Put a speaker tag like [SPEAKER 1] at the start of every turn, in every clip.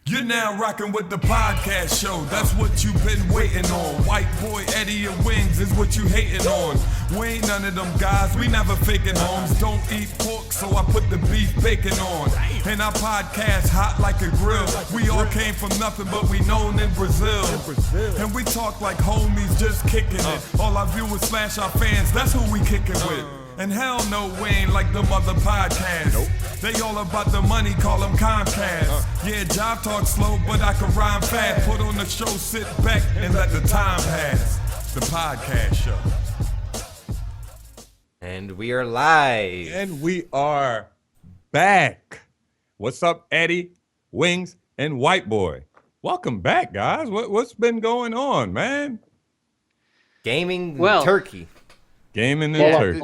[SPEAKER 1] You're now rocking with the podcast show. That's what you've been waiting on. White boy Eddie and Wings is what you hating on. We ain't none of them guys. We never faking homes. Don't eat pork, so I put the beef bacon on. And our podcast hot like a grill. We all came from nothing, but we known in Brazil. And we talk like homies just kicking it. All our viewers slash our fans. That's who we kicking with. And hell no, we ain't like them other podcasts. Nope. They all about the money, call them Comcast. Yeah, job talk slow, but I can rhyme fast. Put on the show, sit back, and let the time pass. The podcast show.
[SPEAKER 2] And we are live.
[SPEAKER 3] And we are back. What's up, Eddie, Wings, and White Boy? Welcome back, guys. What's been going on, man?
[SPEAKER 2] Gaming turkey.
[SPEAKER 3] Gaming and turkey.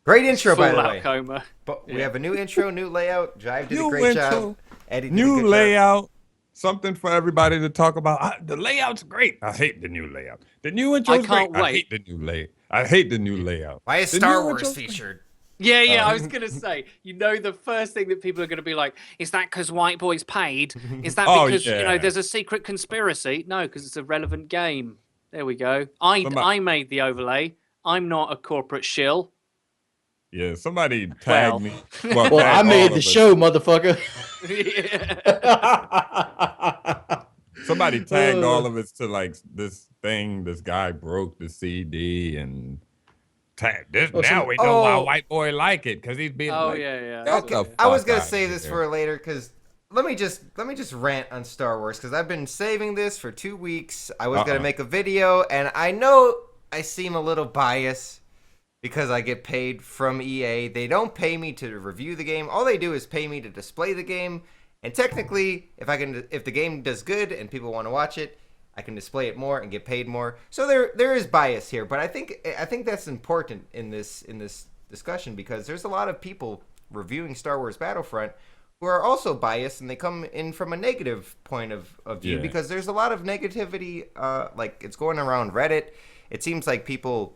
[SPEAKER 2] Great intro, by the way.
[SPEAKER 4] Coma.
[SPEAKER 2] But we have a new intro, new layout. Jive did a great job. Eddie did
[SPEAKER 3] new
[SPEAKER 2] a good
[SPEAKER 3] layout.
[SPEAKER 2] job.
[SPEAKER 3] Something for everybody to talk about. The layout's great. I hate the new layout. The new intro's great. I hate the new layout. I hate the new layout.
[SPEAKER 2] Why is Star Wars featured?
[SPEAKER 4] Yeah, I was going to say, the first thing that people are going to be like, is that because White Boy's paid? Is that because, there's a secret conspiracy? No, because it's a relevant game. There we go. I made the overlay. I'm not a corporate shill.
[SPEAKER 3] Yeah, somebody tagged me.
[SPEAKER 5] Well, I made the show, motherfucker.
[SPEAKER 3] Somebody tagged all of us to like this thing. This guy broke the CD and tagged this. Now we know why White Boy like it because he's being.
[SPEAKER 2] Okay, I was gonna save this for later because let me just rant on Star Wars because I've been saving this for 2 weeks. I was gonna make a video, and I know I seem a little biased. Because I get paid from EA. They don't pay me to review the game. All they do is pay me to display the game. And technically, if the game does good and people want to watch it, I can display it more and get paid more. So there is bias here, but I think that's important in this discussion because there's a lot of people reviewing Star Wars Battlefront who are also biased and they come in from a negative point of view because there's a lot of negativity like it's going around Reddit. It seems like people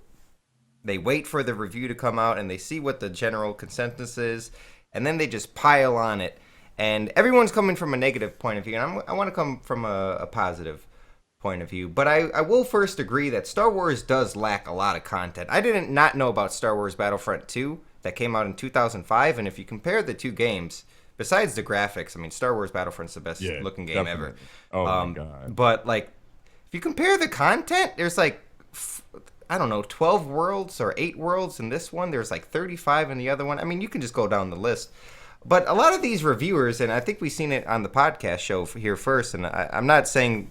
[SPEAKER 2] they wait for the review to come out and they see what the general consensus is, and then they just pile on it. And everyone's coming from a negative point of view, and I want to come from a positive point of view. But I will first agree that Star Wars does lack a lot of content. I didn't not know about Star Wars Battlefront 2 that came out in 2005, and if you compare the two games, besides the graphics, I mean, Star Wars Battlefront's the best looking game ever.
[SPEAKER 3] Oh, my God.
[SPEAKER 2] But, like, if you compare the content, there's, like, I don't know, 12 worlds or 8 worlds in this one. There's like 35 in the other one. I mean, you can just go down the list. But a lot of these reviewers, and I think we've seen it on the podcast show here first, and I'm not saying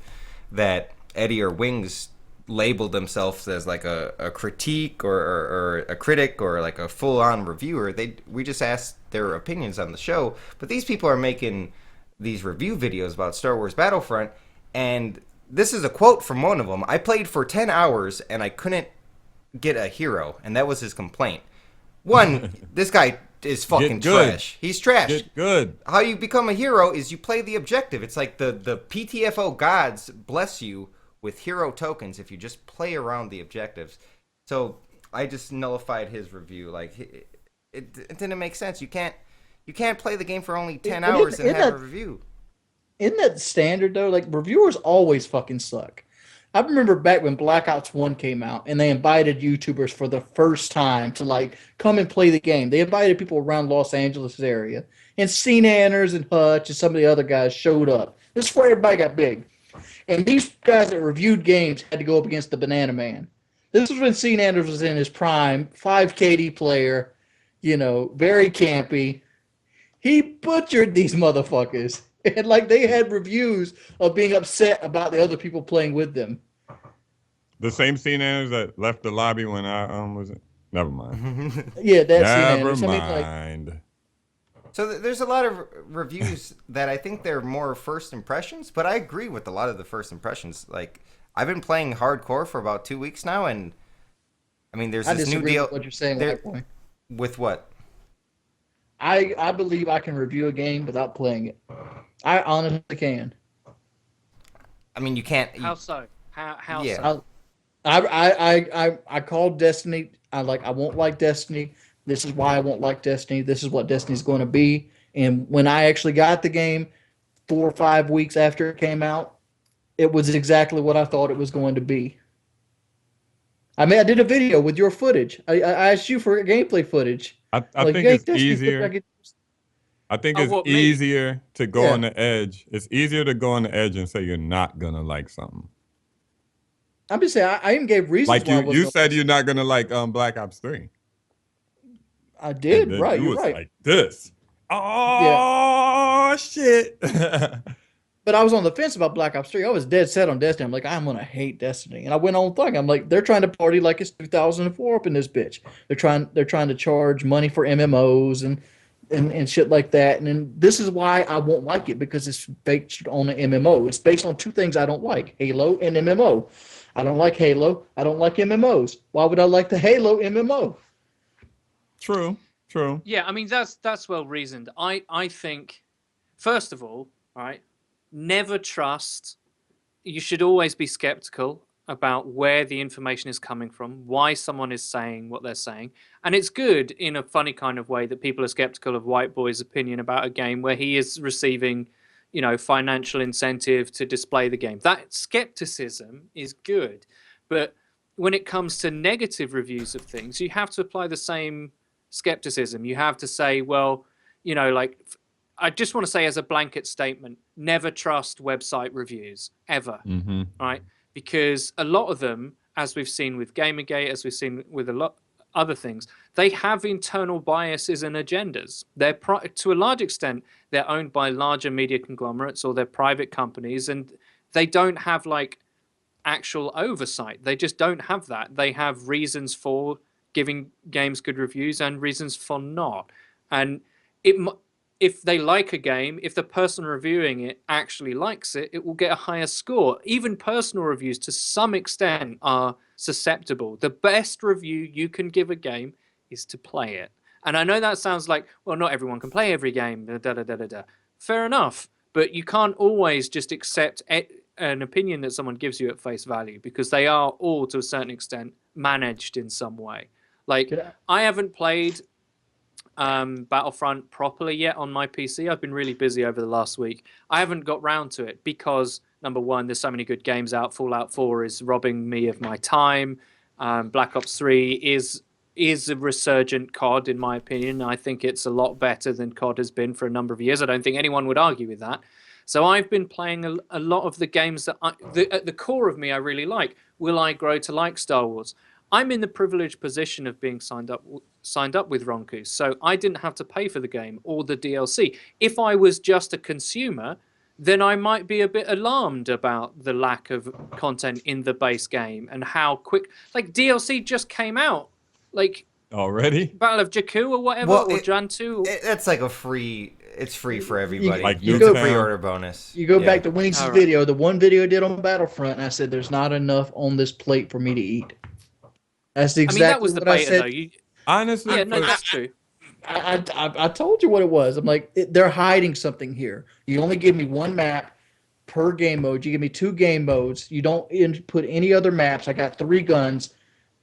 [SPEAKER 2] that Eddie or Wings labeled themselves as like a critique or a critic or like a full-on reviewer. We just asked their opinions on the show. But these people are making these review videos about Star Wars Battlefront, and this is a quote from one of them. I played for 10 hours and I couldn't get a hero, and that was his complaint. One, this guy is fucking trash. He's trash.
[SPEAKER 3] Get good.
[SPEAKER 2] How you become a hero is you play the objective. It's like the PTFO gods bless you with hero tokens if you just play around the objectives. So I just nullified his review. Like it didn't make sense. You can't play the game for only 10 hours and have a review.
[SPEAKER 5] Isn't that standard, though? Like, reviewers always fucking suck. I remember back when Black Ops 1 came out, and they invited YouTubers for the first time to, like, come and play the game. They invited people around Los Angeles area. And CNanners and Hutch and some of the other guys showed up. This is where everybody got big. And these guys that reviewed games had to go up against the Banana Man. This was when CNanners was in his prime, 5 KD player, very campy. He butchered these motherfuckers. And like they had reviews of being upset about the other people playing with them.
[SPEAKER 3] The same CNanners that left the lobby when I was it? Never mind.
[SPEAKER 5] Yeah, that's
[SPEAKER 3] never mind.
[SPEAKER 2] So there's a lot of reviews that I think they're more first impressions, but I agree with a lot of the first impressions. Like I've been playing hardcore for about 2 weeks now, and I mean there's this new deal.
[SPEAKER 5] With what you're saying, White Boy.
[SPEAKER 2] With what?
[SPEAKER 5] I believe I can review a game without playing it. I honestly can.
[SPEAKER 2] I mean, you can't.
[SPEAKER 4] How so? How
[SPEAKER 2] yeah.
[SPEAKER 4] so?
[SPEAKER 5] I called Destiny. I won't like Destiny. This is why I won't like Destiny. This is what Destiny's going to be. And when I actually got the game, 4 or 5 weeks after it came out, it was exactly what I thought it was going to be. I mean, I did a video with your footage. I asked you for gameplay footage.
[SPEAKER 3] I think it's easier. I think it's
[SPEAKER 4] what,
[SPEAKER 3] easier to go on the edge. It's easier to go on the edge and say you're not gonna like something.
[SPEAKER 5] I'm just saying, I even gave reasons.
[SPEAKER 3] Like you said, you're not gonna like Black Ops 3.
[SPEAKER 5] I did, right?
[SPEAKER 3] You
[SPEAKER 5] You're
[SPEAKER 3] was
[SPEAKER 5] right.
[SPEAKER 3] like this. Oh shit!
[SPEAKER 5] But I was on the fence about Black Ops 3. I was dead set on Destiny. I'm like, I'm gonna hate Destiny, and I went on thinking, I'm like, they're trying to party like it's 2004 up in this bitch. They're trying to charge money for MMOs and shit like that. And then this is why I won't like it, because it's based on an MMO. It's based on two things I don't like: Halo and MMO. I don't like Halo. I don't like MMOs. Why would I like the Halo MMO?
[SPEAKER 3] True.
[SPEAKER 4] Yeah, I mean that's well reasoned. I think, first of all right, never trust. You should always be skeptical about where the information is coming from, why someone is saying what they're saying. And it's good in a funny kind of way that people are skeptical of White Boy's opinion about a game where he is receiving, financial incentive to display the game. That skepticism is good. But when it comes to negative reviews of things, you have to apply the same skepticism. You have to say, well, I just want to say as a blanket statement, never trust website reviews, ever, right? Because a lot of them, as we've seen with Gamergate, as we've seen with a lot other things, they have internal biases and agendas. They're to a large extent, they're owned by larger media conglomerates or they're private companies, and they don't have actual oversight. They just don't have that. They have reasons for giving games good reviews and reasons for not. And if they like a game, if the person reviewing it actually likes it, it will get a higher score. Even personal reviews, to some extent, are susceptible. The best review you can give a game is to play it. And I know that sounds like, well, not everyone can play every game. Fair enough. But you can't always just accept an opinion that someone gives you at face value, because they are all, to a certain extent, managed in some way. I haven't played Battlefront properly yet on my PC. I've been really busy over the last week. I haven't got round to it because, number one, there's so many good games out. Fallout 4 is robbing me of my time. Black Ops 3 is a resurgent COD, in my opinion. I think it's a lot better than COD has been for a number of years. I don't think anyone would argue with that. So I've been playing a lot of the games that at the core of me I really like. Will I grow to like Star Wars? I'm in the privileged position of being signed up with Ronku, so I didn't have to pay for the game or the DLC. If I was just a consumer, then I might be a bit alarmed about the lack of content in the base game and how quick. DLC just came out,
[SPEAKER 3] already.
[SPEAKER 4] Battle of Jakku or whatever, or Jantu.
[SPEAKER 2] That's like it's free for everybody.
[SPEAKER 3] You
[SPEAKER 2] it's a pre-order bonus.
[SPEAKER 5] You go back to Wings' video, the one video I did on Battlefront, and I said, "There's not enough on this plate for me to eat." That's exactly
[SPEAKER 4] that was the beta, though.
[SPEAKER 3] Honestly,
[SPEAKER 4] yeah, no, that's true.
[SPEAKER 5] I told you what it was. I'm like, they're hiding something here. You only give me one map per game mode. You give me 2 game modes. You don't input any other maps. I got 3 guns.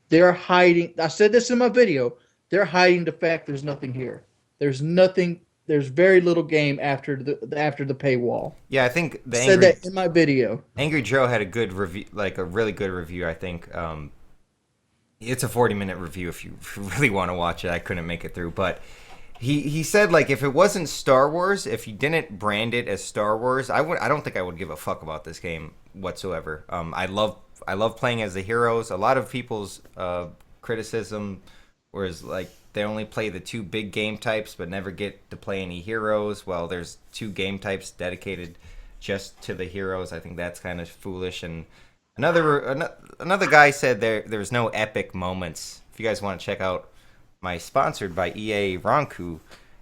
[SPEAKER 5] They're hiding. I said this in my video. They're hiding the fact there's nothing here. There's nothing. There's very little game after the paywall.
[SPEAKER 2] Yeah, I think
[SPEAKER 5] I said that in my video.
[SPEAKER 2] Angry Joe had a good review, a really good review. I think it's a 40-minute review if you really want to watch it. I couldn't make it through, but he said if it wasn't Star Wars, if he didn't brand it as Star Wars, I don't think I would give a fuck about this game whatsoever. I love playing as the heroes. A lot of people's criticism was they only play the 2 big game types but never get to play any heroes. Well, there's 2 game types dedicated just to the heroes. I think that's kind of foolish. And another guy said there's no epic moments. If you guys want to check out my sponsored by EA Ronku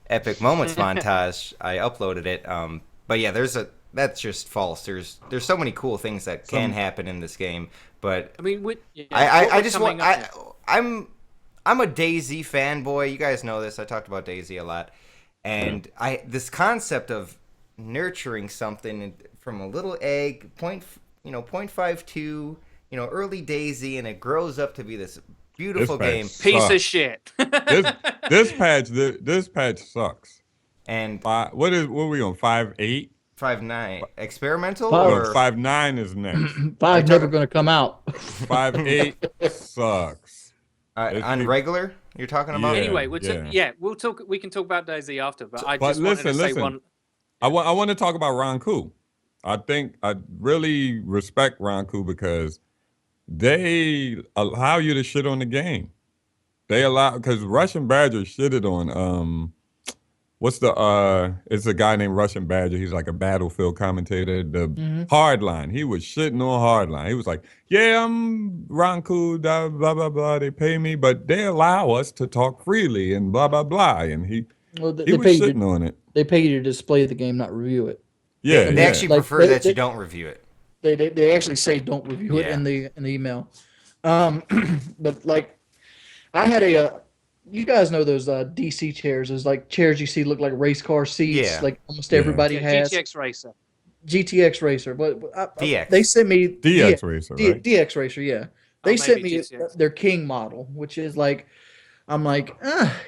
[SPEAKER 2] epic moments montage, I uploaded it. But yeah, that's just false. There's so many cool things that can happen in this game. But
[SPEAKER 4] I mean,
[SPEAKER 2] I'm a DayZ fanboy. You guys know this. I talked about DayZ a lot. And this concept of nurturing something from a little egg, 0.52, early DayZ, and it grows up to be this beautiful game.
[SPEAKER 4] Piece of shit.
[SPEAKER 3] this patch sucks.
[SPEAKER 2] And
[SPEAKER 3] what are we on 5.8?
[SPEAKER 2] 5'9"? Experimental
[SPEAKER 5] Five-
[SPEAKER 2] or
[SPEAKER 3] 5'9" is next.
[SPEAKER 5] Five's never going to come out.
[SPEAKER 3] 5'8" sucks.
[SPEAKER 2] on regular? You're talking about?
[SPEAKER 3] Yeah.
[SPEAKER 4] Anyway, we'll talk. We can talk about DayZ after, but I just wanted to say one.
[SPEAKER 3] I want to talk about Ranku. I think I really respect Ranku because they allow you to shit on the game. They allow, because Russian Badger shitted on it's a guy named Russian Badger. He's like a Battlefield commentator. The Hardline. He was shitting on Hardline. He was like, yeah, I'm Ranku, blah, blah, blah, blah. They pay me, but they allow us to talk freely and blah, blah, blah. And he was shitting on it.
[SPEAKER 5] They pay you to display the game, not review it.
[SPEAKER 3] Yeah.
[SPEAKER 2] They actually prefer that you don't review it.
[SPEAKER 5] They actually say don't review it in the email. But like, I had you guys know those DC chairs? Those like chairs you see look like race car seats.
[SPEAKER 2] Yeah.
[SPEAKER 5] Like almost everybody has.
[SPEAKER 4] GTX Racer.
[SPEAKER 5] GTX Racer. But
[SPEAKER 2] DX.
[SPEAKER 5] They sent me
[SPEAKER 3] DX Racer, right?
[SPEAKER 5] DX Racer, yeah. They sent me
[SPEAKER 4] GTX.
[SPEAKER 5] their King model, which is like, I'm like,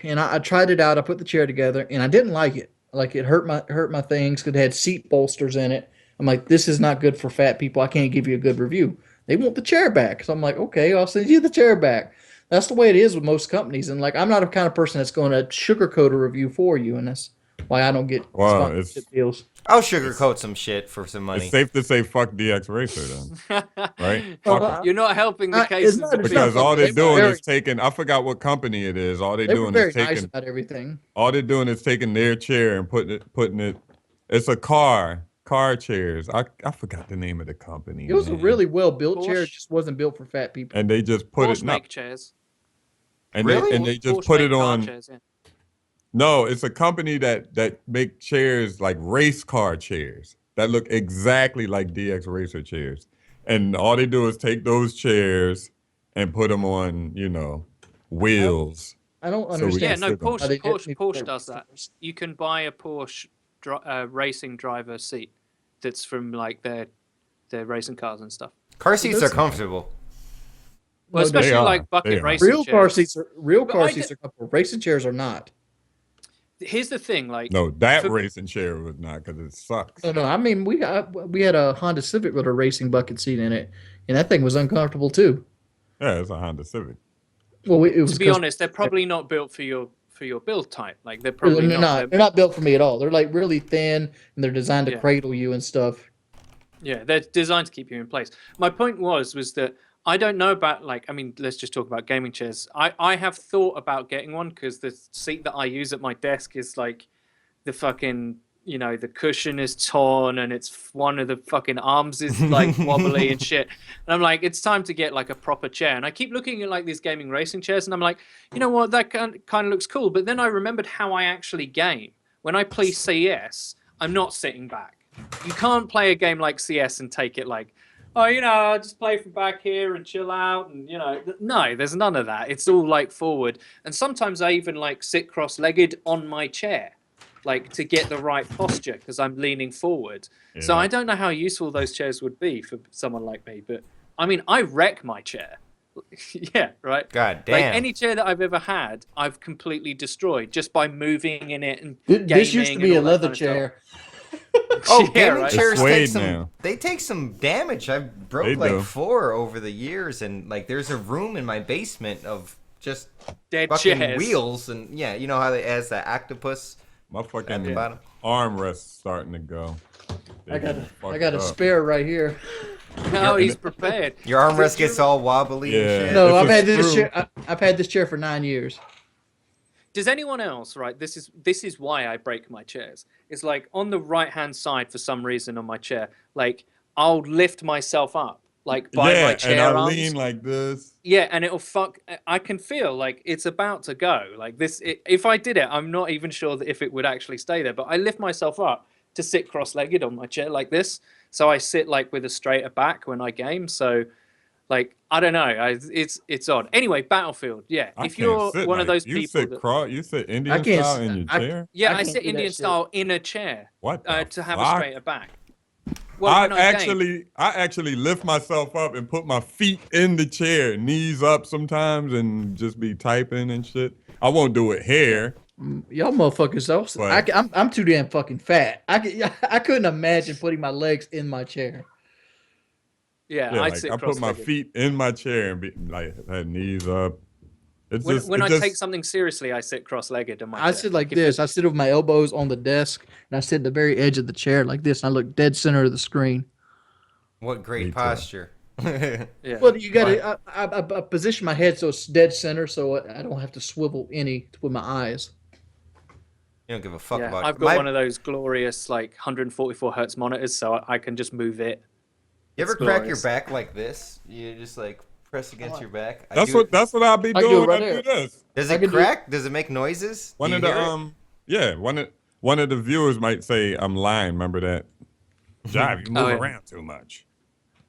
[SPEAKER 5] and I tried it out. I put the chair together, and I didn't like it. Like it hurt my things because it had seat bolsters in it. I'm like, this is not good for fat people. I can't give you a good review. They want the chair back, so I'm like, okay, I'll send you the chair back. That's the way it is with most companies, and like, I'm not a kind of person that's going to sugarcoat a review for you, and that's why I don't get sponsorship deals.
[SPEAKER 2] I'll sugarcoat some shit for some money.
[SPEAKER 3] It's safe to say fuck DX Racer then, right?
[SPEAKER 4] You're not helping the case
[SPEAKER 3] because all they're doing is taking. I forgot what company it is. All they're doing is taking.
[SPEAKER 5] Nice about everything.
[SPEAKER 3] All they're doing is taking their chair and putting it. It's a car chairs. I forgot the name of the company.
[SPEAKER 5] It was a really well built chair. It just wasn't built for fat people.
[SPEAKER 3] And they just put
[SPEAKER 4] Porsche
[SPEAKER 3] it.
[SPEAKER 4] make chairs.
[SPEAKER 3] And
[SPEAKER 2] really?
[SPEAKER 3] they just
[SPEAKER 4] Porsche
[SPEAKER 3] put it
[SPEAKER 4] make car
[SPEAKER 3] on.
[SPEAKER 4] Chairs, yeah.
[SPEAKER 3] No, it's a company that make chairs like race car chairs that look exactly like DX Racer chairs. And all they do is take those chairs and put them on, wheels.
[SPEAKER 5] I don't understand.
[SPEAKER 4] Yeah, no, Porsche does that. You can buy a Porsche racing driver seat that's from like their racing cars and stuff.
[SPEAKER 2] Car seats are comfortable.
[SPEAKER 4] Well, especially like bucket racing
[SPEAKER 5] real
[SPEAKER 4] chairs.
[SPEAKER 5] car seats are comfortable. Racing chairs are not.
[SPEAKER 4] Here's the thing, like
[SPEAKER 3] racing chair was not because it sucks.
[SPEAKER 5] No. I mean, we had a Honda Civic with a racing bucket seat in it, and that thing was uncomfortable too.
[SPEAKER 3] Yeah, it's a Honda Civic.
[SPEAKER 5] Well, it was.
[SPEAKER 4] To be honest, they're probably not built for your build type. Like they're probably
[SPEAKER 5] not. They're not built for me at all. They're like really thin, and they're designed to cradle you and stuff.
[SPEAKER 4] Yeah, they're designed to keep you in place. My point was that I don't know about let's just talk about gaming chairs. I have thought about getting one because the seat that I use at my desk is like the fucking, the cushion is torn and it's one of the fucking arms is like wobbly and shit. And I'm like, it's time to get like a proper chair. And I keep looking at like these gaming racing chairs and I'm like, you know what, that kind of looks cool. But then I remembered how I actually game. When I play CS, I'm not sitting back. You can't play a game like CS and take it like, I'll just play from back here and chill out. And, no, there's none of that. It's all like forward. And sometimes I even like sit cross-legged on my chair, like to get the right posture because I'm leaning forward. Yeah. So I don't know how useful those chairs would be for someone like me. But I mean, I wreck my chair. Yeah, right?
[SPEAKER 2] God damn.
[SPEAKER 4] Like any chair that I've ever had, I've completely destroyed just by moving in it and
[SPEAKER 5] This used to be a leather chair.
[SPEAKER 2] Gaming chairs take some damage. I've broke 4 over the years, and like there's a room in my basement of just
[SPEAKER 4] dead
[SPEAKER 2] fucking
[SPEAKER 4] chairs.
[SPEAKER 2] Wheels, and you know how it has that octopus
[SPEAKER 3] my fucking
[SPEAKER 2] at the bottom.
[SPEAKER 3] Armrest's starting to go.
[SPEAKER 5] I got a spare right here.
[SPEAKER 4] No, he's prepared.
[SPEAKER 2] Your armrest gets all wobbly.
[SPEAKER 3] Yeah.
[SPEAKER 2] And shit.
[SPEAKER 5] No, I've had this chair for 9 years.
[SPEAKER 4] Does anyone else, right? This is why I break my chairs. It's like on the right hand side for some reason on my chair, like I'll lift myself up, like by my chair
[SPEAKER 3] and I'll
[SPEAKER 4] arms.
[SPEAKER 3] lean like this.
[SPEAKER 4] Yeah, and it'll I can feel like it's about to go. Like this, if I did it, I'm not even sure that if it would actually stay there. But I lift myself up to sit cross-legged on my chair like this, so I sit like with a straighter back when I game. So. Like, I don't know. It's odd. Anyway, Battlefield. Yeah. If you're one of those people.
[SPEAKER 3] You sit Indian style in your chair?
[SPEAKER 4] Yeah, I sit Indian style in a chair.
[SPEAKER 3] What?
[SPEAKER 4] To have a straighter back.
[SPEAKER 3] Well, I actually lift myself up and put my feet in the chair, knees up sometimes, and just be typing and shit. I won't do it here.
[SPEAKER 5] Y'all motherfuckers, I'm too damn fucking fat. I couldn't imagine putting my legs in my chair.
[SPEAKER 4] Yeah, I'd
[SPEAKER 3] like
[SPEAKER 4] sit
[SPEAKER 3] I put my
[SPEAKER 4] cross-legged.
[SPEAKER 3] feet in my chair and be like, had knees up.
[SPEAKER 4] When I take something seriously, I sit cross-legged on my chair.
[SPEAKER 5] I sit like this. I sit with my elbows on the desk, and I sit at the very edge of the chair like this, and I look dead center of the screen.
[SPEAKER 2] What great posture.
[SPEAKER 4] Yeah.
[SPEAKER 5] Well, you got to I position my head so it's dead center, so I don't have to swivel any with my eyes.
[SPEAKER 2] You don't give a fuck about.
[SPEAKER 4] I've got one of those glorious like 144 hertz monitors, so I can just move it.
[SPEAKER 2] You ever crack your back like this? You just like press against your back.
[SPEAKER 3] That's what I'll be doing when I do this.
[SPEAKER 2] Does it crack? Does it make noises?
[SPEAKER 3] One of the one of the viewers might say I'm lying. Remember that? Jive, you move around too much.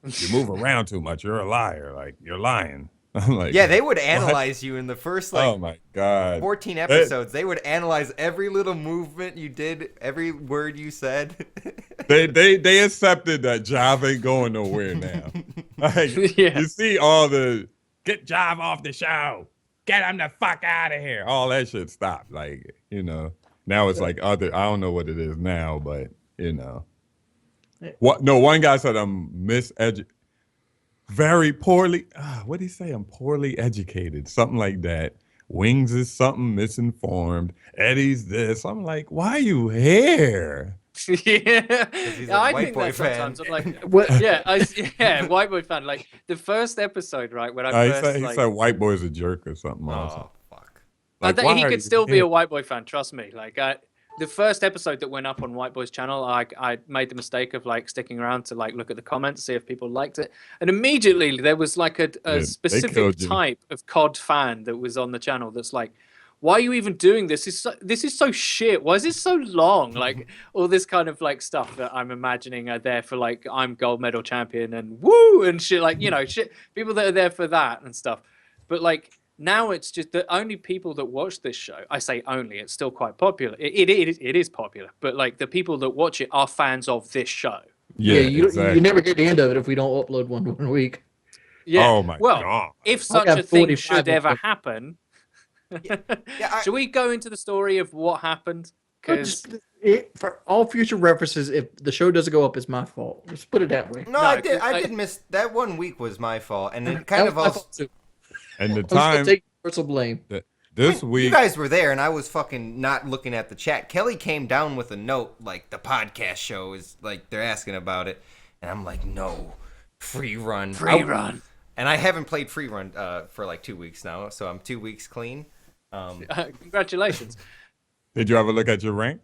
[SPEAKER 3] You move around too much. You're a liar. Like you're lying. I'm like,
[SPEAKER 2] yeah, they would analyze you in the first
[SPEAKER 3] oh my god
[SPEAKER 2] 14 episodes. They would analyze every little movement you did, every word you said.
[SPEAKER 3] they accepted that Jive ain't going nowhere now. Like you see all the get Jive off the show, get him the fuck out of here. All that shit stopped. Like now it's like I don't know what it is now, but what? No, one guy said I'm very poorly. What did he say? I'm poorly educated. Something like that. Wings is something misinformed. Eddie's this. I'm like, why are you here?
[SPEAKER 4] I think that sometimes. I'm like, what? Yeah, white boy fan. Like the first episode, right? When I first
[SPEAKER 3] he said white boy's a jerk or something.
[SPEAKER 2] Oh fuck!
[SPEAKER 3] Like,
[SPEAKER 4] he could still be a white boy fan. Trust me. Like the first episode that went up on White Boy's channel, I made the mistake of like sticking around to like look at the comments, see if people liked it, and immediately there was like a specific type of COD fan that was on the channel that's like, why are you even doing this? This is so shit. Why is this so long? Like all this kind of like stuff that I'm imagining are there for like I'm gold medal champion and woo and shit, like shit, people that are there for that and stuff. But like now it's just the only people that watch this show. I say only, it's still quite popular. It is popular, but like the people that watch it are fans of this show.
[SPEAKER 5] Yeah, you never get the end of it if we don't upload one week.
[SPEAKER 4] Yeah.
[SPEAKER 3] Oh my god.
[SPEAKER 4] If such a thing should ever happen, should we go into the story of what happened? Because
[SPEAKER 5] for all future references, if the show doesn't go up, it's my fault. Let's put it that way.
[SPEAKER 2] No, I did miss that 1 week was my fault, and it kind of also.
[SPEAKER 3] And the time
[SPEAKER 5] take personal blame.
[SPEAKER 3] This week,
[SPEAKER 2] you guys were there, and I was fucking not looking at the chat. Kelly came down with a note like the podcast show is like they're asking about it, and I'm like, no, free run. And I haven't played free run for like 2 weeks now, so I'm 2 weeks clean.
[SPEAKER 4] Congratulations.
[SPEAKER 3] Did you ever look at your rank?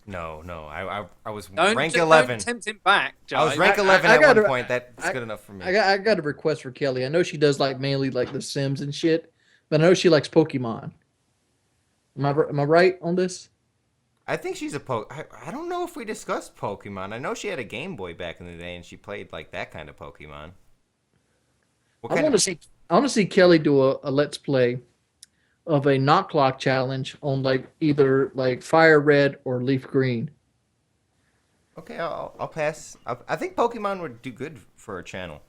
[SPEAKER 2] No, I was rank 11.
[SPEAKER 4] Don't tempt him back, Joe.
[SPEAKER 2] I was rank 11 at one point. That's good enough for me.
[SPEAKER 5] I got a request for Kelly. I know she does like mainly like The Sims and shit, but I know she likes Pokemon. Am I right on this?
[SPEAKER 2] I think she's I don't know if we discussed Pokemon. I know she had a Game Boy back in the day, and she played like that kind of Pokemon.
[SPEAKER 5] I want to see Kelly do a Let's Play of a knock clock challenge on like either like Fire Red or Leaf Green.
[SPEAKER 2] Okay, I'll pass. I think Pokemon would do good for a channel.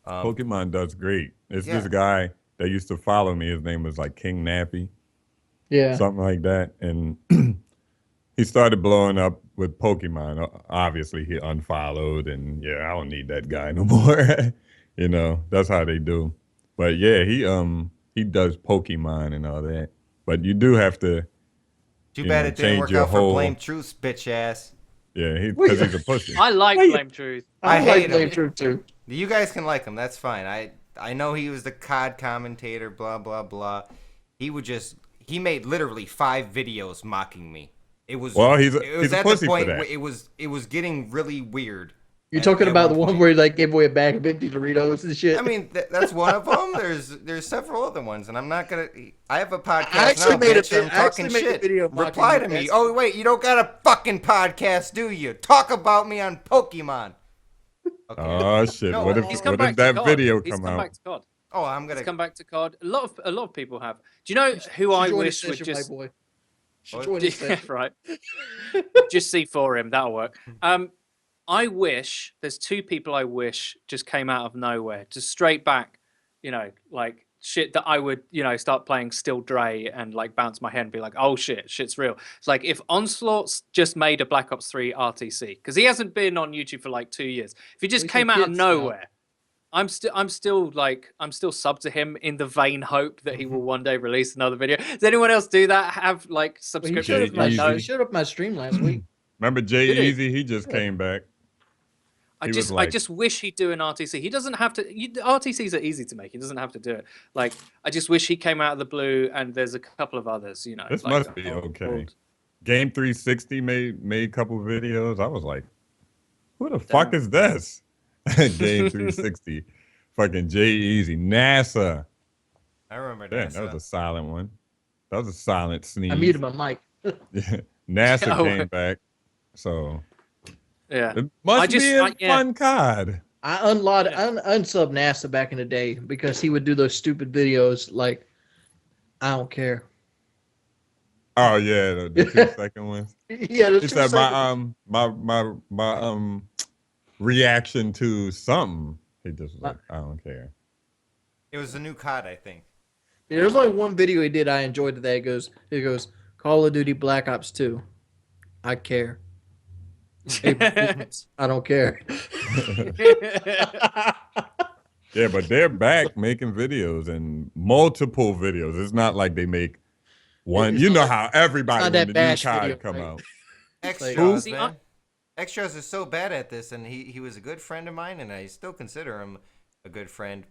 [SPEAKER 3] Pokemon does great. It's this guy that used to follow me. His name was like King Nappy.
[SPEAKER 5] Yeah.
[SPEAKER 3] Something like that. And he started blowing up with Pokemon. Obviously, he unfollowed, and I don't need that guy no more. That's how they do. But yeah, he does Pokemon and all that. But you do have to.
[SPEAKER 2] Too bad it didn't work out for Blame Truth, bitch ass.
[SPEAKER 3] Yeah, because he's a pussy.
[SPEAKER 4] I like Blame Truth.
[SPEAKER 2] I hate
[SPEAKER 5] Blame Truth too.
[SPEAKER 2] You guys can like him. That's fine. I know he was the COD commentator. Blah blah blah. He made literally 5 videos mocking me. It was
[SPEAKER 3] he's a pussy
[SPEAKER 2] the point
[SPEAKER 3] for that.
[SPEAKER 2] Where it was getting really weird.
[SPEAKER 5] You're talking about the one where he like gave away a bag of empty Doritos and shit.
[SPEAKER 2] I mean, that's one of them. There's several other ones, and I'm not gonna. I have a podcast
[SPEAKER 5] I actually
[SPEAKER 2] now,
[SPEAKER 5] made
[SPEAKER 2] bitch. I'm talking shit. Reply to me. Oh wait, you don't got a fucking podcast, do you? Talk about me on Pokemon. Okay.
[SPEAKER 3] Oh shit!
[SPEAKER 2] No,
[SPEAKER 3] what if that video come out?
[SPEAKER 4] Back to COD.
[SPEAKER 2] Oh, I'm gonna
[SPEAKER 4] come back to COD. A lot of people have. Do you know who I wish would just? Right. Just C4 him. That'll work. I wish there's 2 people I wish just came out of nowhere, just straight back, like shit that I would, start playing Still Dre and like bounce my head and be like, oh shit's real. It's like if Onslaught's just made a Black Ops 3 RTC, because he hasn't been on YouTube for like 2 years. If he just came out of nowhere, I'm still sub to him in the vain hope that he will one day release another video. Does anyone else do that? Have like subscriptions?
[SPEAKER 5] He showed up my stream last week.
[SPEAKER 3] Remember Jay-Eazy? He just came back.
[SPEAKER 4] I just wish he'd do an RTC. He doesn't have to. RTCs are easy to make. He doesn't have to do it. Like, I just wish he came out of the blue. And there's a couple of others.
[SPEAKER 3] This
[SPEAKER 4] like
[SPEAKER 3] must be okay. Game 360 made a couple videos. I was like, who the fuck is this? Game 360, fucking Jay-Eazy, NASA.
[SPEAKER 2] I remember
[SPEAKER 3] that. That was a silent one. That was a silent sneeze.
[SPEAKER 5] I muted my mic.
[SPEAKER 3] NASA came back, so.
[SPEAKER 4] Yeah,
[SPEAKER 3] it must be a fun COD.
[SPEAKER 5] I unsubbed NASA back in the day because he would do those stupid videos like, I don't care.
[SPEAKER 3] Oh yeah, the 2-second ones.
[SPEAKER 5] Yeah,
[SPEAKER 3] he said my reaction to something. He just was like, I don't care.
[SPEAKER 2] It was the new COD, I think.
[SPEAKER 5] Yeah, there's only one video he did I enjoyed today. It goes Call of Duty Black Ops 2. I care. I don't care.
[SPEAKER 3] Yeah, but they're back making videos and multiple videos. It's not like they make one. You know how everybody when the new COD come out.
[SPEAKER 2] Extras, man. Extras is so bad at this, and he was a good friend of mine, and I still consider him a good friend.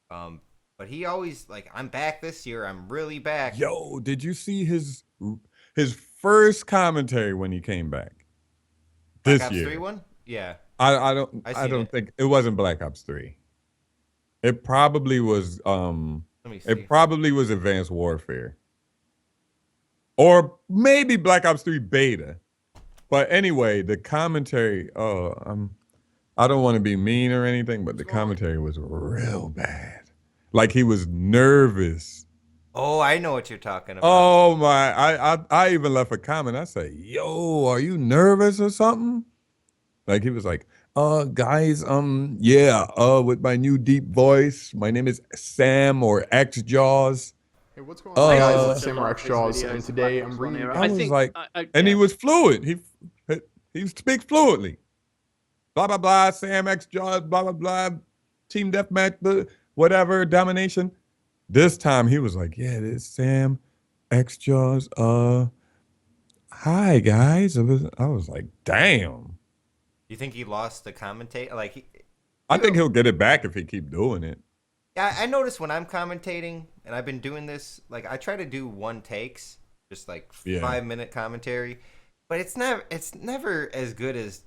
[SPEAKER 2] But he always like, I'm back this year. I'm really back.
[SPEAKER 3] Yo, did you see his first commentary when he came back? This
[SPEAKER 2] Black Ops
[SPEAKER 3] year.
[SPEAKER 2] 3 one? Yeah.
[SPEAKER 3] I don't think it wasn't Black Ops 3. It probably was it probably was Advanced Warfare. Or maybe Black Ops 3 beta. But anyway, the commentary, I don't want to be mean or anything, but the commentary was real bad. Like he was nervous.
[SPEAKER 2] Oh, I know what you're talking about.
[SPEAKER 3] Oh my! I even left a comment. I said, "Yo, are you nervous or something?" Like he was like, guys, yeah, with my new deep voice. My name is Sam or X Jaws."
[SPEAKER 6] Hey, what's going on, guys? It's Sam or X Jaws, and today I'm reading.
[SPEAKER 3] I was like, and he was fluent. He speaks fluently. Blah blah blah. Sam X Jaws. Blah blah blah. Team deathmatch. Whatever domination. This time he was like, yeah, this is Sam, X Jaws. Hi guys. I was like, damn.
[SPEAKER 2] You think he lost the commentate?
[SPEAKER 3] I think he'll get it back if he keep doing it.
[SPEAKER 2] Yeah, I notice when I'm commentating, and I've been doing this, like I try to do one takes, just like 5-minute commentary, but it's never as good as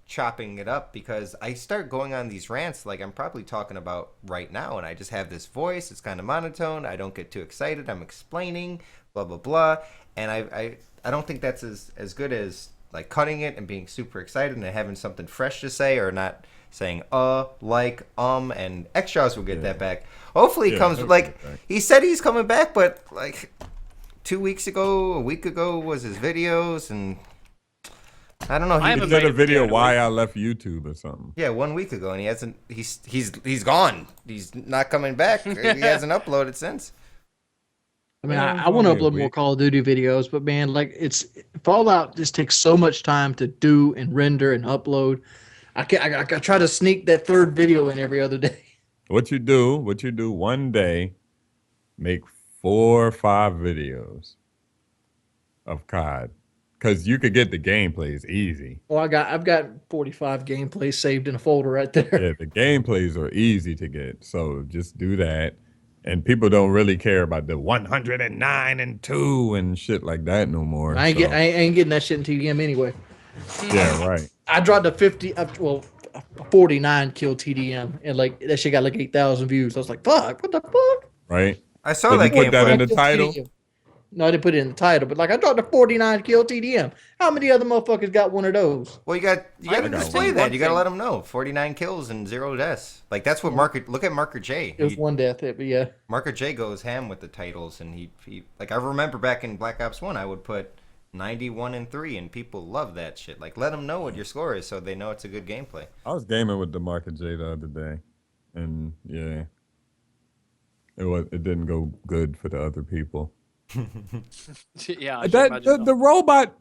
[SPEAKER 2] chopping it up, because I start going on these rants like I'm probably talking about right now, and I just have this voice. It's kind of monotone. I don't get too excited. I'm explaining blah blah blah, and I don't think that's as good as like cutting it and being super excited and having something fresh to say, or not saying and X-Jaws will get that back. Hopefully he comes like he said he's coming back, but like 2 weeks ago, a week ago was his videos, and I don't know.
[SPEAKER 3] He did a video why I left YouTube or something.
[SPEAKER 2] Yeah, 1 week ago, and he hasn't. He's gone. He's not coming back. He hasn't uploaded since.
[SPEAKER 5] I mean, I want to upload more Call of Duty videos, but man, like Fallout just takes so much time to do and render and upload. I try to sneak that third video in every other day.
[SPEAKER 3] What you do one day, make 4 or 5 videos of COD. Because you could get the gameplays easy.
[SPEAKER 5] Well, I've got 45 gameplays saved in a folder right there.
[SPEAKER 3] Yeah, the gameplays are easy to get. So just do that. And people don't really care about the 109 and 2 and shit like that no more.
[SPEAKER 5] I ain't getting that shit in TDM anyway.
[SPEAKER 3] Yeah, right.
[SPEAKER 5] I dropped a 49 kill TDM, and like that shit got like 8,000 views. I was like, fuck, what the fuck?
[SPEAKER 3] Right.
[SPEAKER 2] I saw that
[SPEAKER 3] game. Put that in the title.
[SPEAKER 5] No, I didn't put it in the title, but like I dropped a 49 kill TDM. How many other motherfuckers got one of those?
[SPEAKER 2] Well, you got to display that. You got to let them know 49 kills and 0 deaths. Like that's what look at Marker J.
[SPEAKER 5] It was 1 death, but yeah.
[SPEAKER 2] Marker J goes ham with the titles, and he like I remember back in Black Ops 1, I would put 91 and 3, and people love that shit. Like let them know what your score is, so they know it's a good gameplay.
[SPEAKER 3] I was gaming with the Marker J the other day, and yeah. It didn't go good for the other people.
[SPEAKER 4] Yeah, I should imagine
[SPEAKER 3] the robot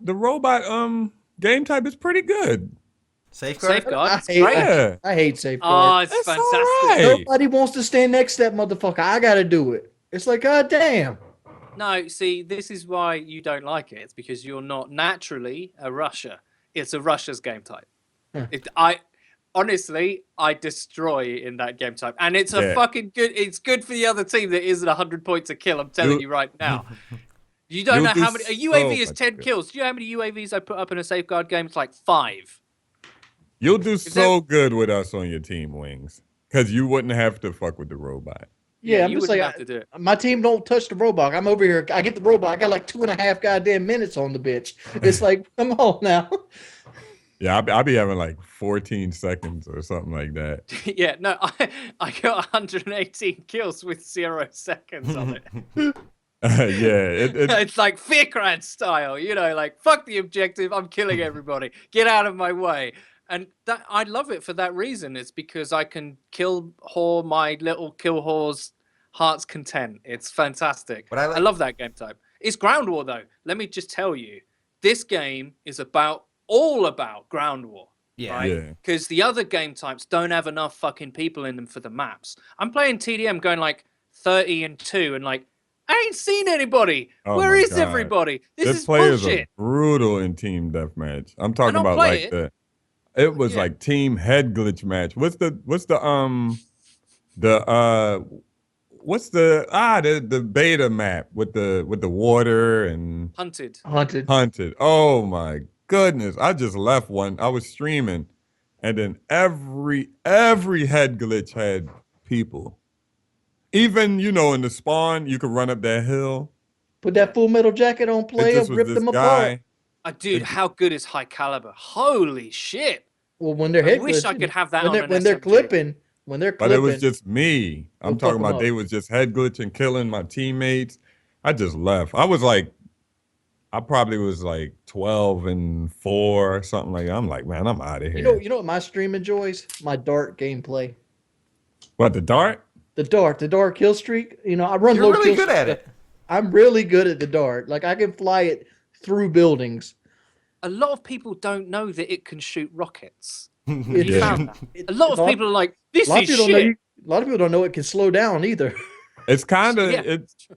[SPEAKER 3] game type is pretty good.
[SPEAKER 4] Safeguard.
[SPEAKER 5] I hate Safeguard.
[SPEAKER 4] Oh, it's
[SPEAKER 3] That's
[SPEAKER 4] fantastic.
[SPEAKER 3] all right.
[SPEAKER 5] Nobody wants to stand next to that motherfucker. I gotta do it. It's like, god damn.
[SPEAKER 4] No, see, this is why you don't like it. It's because you're not naturally a rusher. It's a rusher's game type. Honestly, I destroy in that game type, and it's a fucking good. It's good for the other team that isn't 100 points a kill. I'm telling you right now. You don't know how many. A UAV is 10 kills. Do you know how many UAVs I put up in a Safeguard game? It's like 5.
[SPEAKER 3] You'll do so good with us on your team, Wings, because you wouldn't have to fuck with the robot.
[SPEAKER 5] Yeah, I'm
[SPEAKER 4] you
[SPEAKER 5] just
[SPEAKER 4] wouldn't
[SPEAKER 5] like,
[SPEAKER 4] have to do it.
[SPEAKER 5] my team don't touch the robot. I'm over here. I get the robot. I got like 2.5 goddamn minutes on the bitch. It's like, come on now.
[SPEAKER 3] Yeah, I'll be having like 14 seconds or something like that.
[SPEAKER 4] Yeah, no, I got 118 kills with 0 seconds on it. It's like Fearcrad style, like fuck the objective, I'm killing everybody, get out of my way. And that I love it for that reason. It's because I can kill whore my little kill whore's heart's content. It's fantastic. I love that game type. It's ground war though. Let me just tell you, this game is all about ground war. Yeah. Because the other game types don't have enough fucking people in them for the maps. I'm playing TDM going like 30-2 and like, I ain't seen anybody. Where is everybody? This is
[SPEAKER 3] players
[SPEAKER 4] bullshit.
[SPEAKER 3] Are brutal in team deatmatch. I'm talking about like it was like team head glitch match. What's the beta map with the water and Hunted. Oh my goodness. I just left one. I was streaming and then every head glitch had people. Even, in the spawn, you could run up that hill.
[SPEAKER 5] Put that Full Metal Jacket on player, rip them apart.
[SPEAKER 4] Dude, how good is High Caliber? Holy shit.
[SPEAKER 5] Well, when they're hit,
[SPEAKER 4] I wish I could have that
[SPEAKER 5] when they're clipping.
[SPEAKER 3] But it was just me. I'm talking about they was just head glitching, killing my teammates. I just left. I probably was like 12-4 or something like that. I'm like, man, I'm out of here.
[SPEAKER 5] You know what my stream enjoys? My dart gameplay.
[SPEAKER 3] What, the dart?
[SPEAKER 5] The dart kill streak. I run
[SPEAKER 2] You're really good at it.
[SPEAKER 5] I'm really good at the dart. Like I can fly it through buildings.
[SPEAKER 4] A lot of people don't know that it can shoot rockets. You found that. A lot of people are like, this is shit.
[SPEAKER 5] A lot of people don't know it can slow down either.
[SPEAKER 3] It's kind of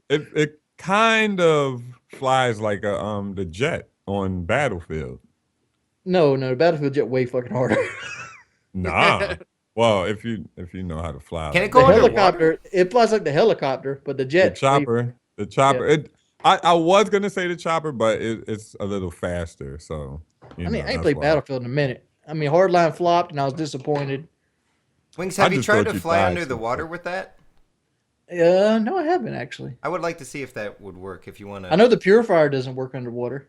[SPEAKER 3] it kind of flies like the jet on Battlefield.
[SPEAKER 5] No, Battlefield jet way fucking harder.
[SPEAKER 3] Nah. Well, if you know how to fly.
[SPEAKER 2] Can it go
[SPEAKER 5] helicopter? It flies like the helicopter, but the jet.
[SPEAKER 3] The chopper. Yeah. I was gonna say the chopper, but it's a little faster. So
[SPEAKER 5] I ain't played Battlefield in a minute. Hardline flopped, and I was disappointed.
[SPEAKER 2] Wings, have you tried to fly under the water with that?
[SPEAKER 5] No, I haven't actually.
[SPEAKER 2] I would like to see if that would work. If you want to.
[SPEAKER 5] I know the purifier doesn't work underwater.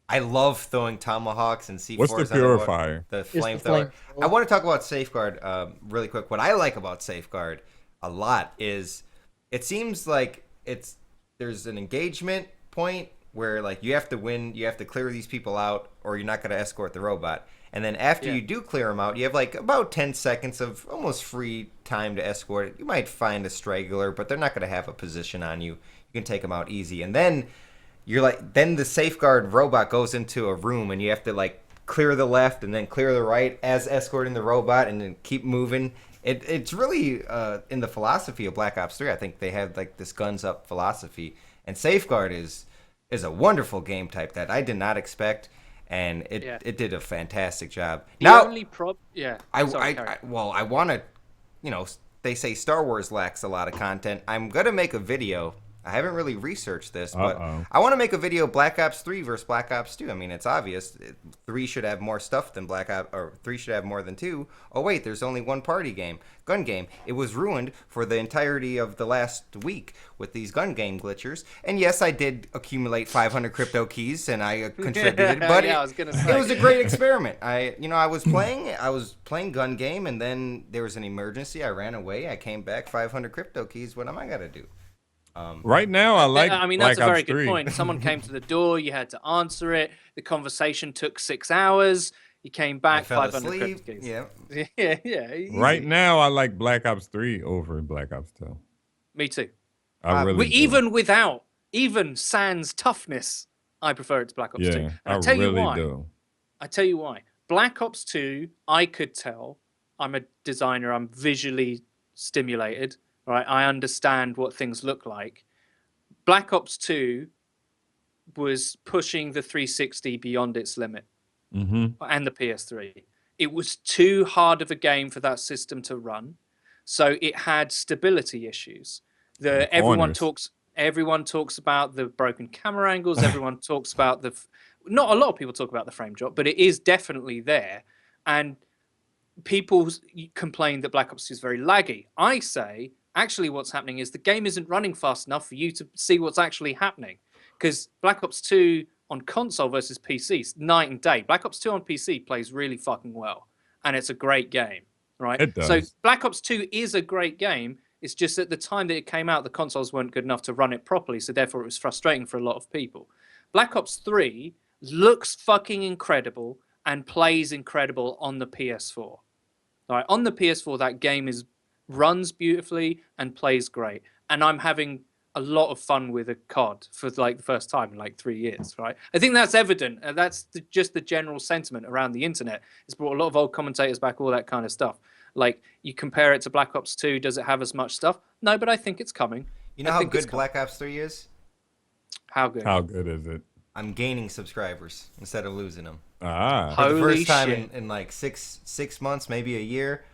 [SPEAKER 2] I love throwing tomahawks and C4s.
[SPEAKER 3] What's the purifier?
[SPEAKER 2] The flamethrower. I want to talk about Safeguard really quick. What I like about Safeguard a lot is it seems like there's an engagement point where like you have to win, you have to clear these people out, or you're not going to escort the robot. And then after you do clear them out, you have like about 10 seconds of almost free time to escort it. You might find a straggler, but they're not going to have a position on you. You can take them out easy. And then then the Safeguard robot goes into a room and you have to like clear the left and then clear the right as escorting the robot and then keep moving. It's really in the philosophy of Black Ops 3. I think they have like this guns up philosophy. And Safeguard is a wonderful game type that I did not expect. And it did a fantastic job.
[SPEAKER 4] I
[SPEAKER 2] want to, they say Star Wars lacks a lot of content. I'm going to make a video. I haven't really researched this, but I want to make a video Black Ops 3 versus Black Ops 2. I mean, it's obvious. 3 should have more stuff than Black Ops, or 3 should have more than 2. Oh, wait, there's only one gun game. It was ruined for the entirety of the last week with these gun game glitchers. And yes, I did accumulate 500 crypto keys, and I contributed, but it was a great experiment. I was playing gun game, and then there was an emergency. I ran away. I came back, 500 crypto keys. What am I going to do?
[SPEAKER 3] Right now, I like.
[SPEAKER 4] That's a very good point. Someone came to the door, you had to answer it. The conversation took 6 hours. You came back, 500 crypto keys.
[SPEAKER 2] Yeah.
[SPEAKER 4] Yeah.
[SPEAKER 3] Right now, I like Black Ops 3 over Black Ops 2.
[SPEAKER 4] Me too. Even sans toughness, I prefer it to Black Ops 2. And
[SPEAKER 3] I tell you why.
[SPEAKER 4] I tell you why. Black Ops 2, I could tell. I'm a designer. I'm visually stimulated. Right? I understand what things look like. Black Ops 2 was pushing the 360 beyond its limit, and the PS3. It was too hard of a game for that system to run, so it had stability issues. Everyone talks about the broken camera angles. Everyone talks about not a lot of people talk about the frame drop, but it is definitely there. And people complain that Black Ops 2 is very laggy. I say, actually, what's happening is the game isn't running fast enough for you to see what's actually happening. Because Black Ops 2 on console versus PC, night and day. Black Ops 2 on PC plays really fucking well, and it's a great game, right?
[SPEAKER 3] It does.
[SPEAKER 4] So Black Ops 2 is a great game. It's just at the time that it came out, the consoles weren't good enough to run it properly, so therefore it was frustrating for a lot of people. Black Ops 3 looks fucking incredible and plays incredible on the PS4. All right, on the PS4, that game runs beautifully and plays great, and I'm having a lot of fun with a COD for like the first time in like 3 years, right? I think that's evident. That's just the general sentiment around the internet. It's brought a lot of old commentators back, all that kind of stuff. Like, you compare it to Black Ops 2, does it have as much stuff? No, but I think it's coming.
[SPEAKER 2] You know how good Black Ops 3 is?
[SPEAKER 4] How good?
[SPEAKER 3] How good is it?
[SPEAKER 2] I'm gaining subscribers instead of losing them.
[SPEAKER 3] For
[SPEAKER 2] the first time in like six months, maybe a year.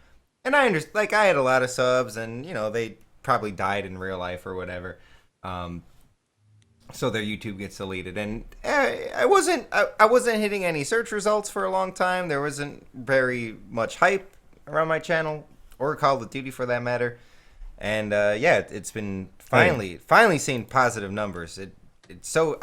[SPEAKER 2] And I understand, like, I had a lot of subs, and you know, they probably died in real life or whatever. So their YouTube gets deleted, and I wasn't hitting any search results for a long time. There wasn't very much hype around my channel, or Call of Duty for that matter. And it's been finally seeing positive numbers. It's so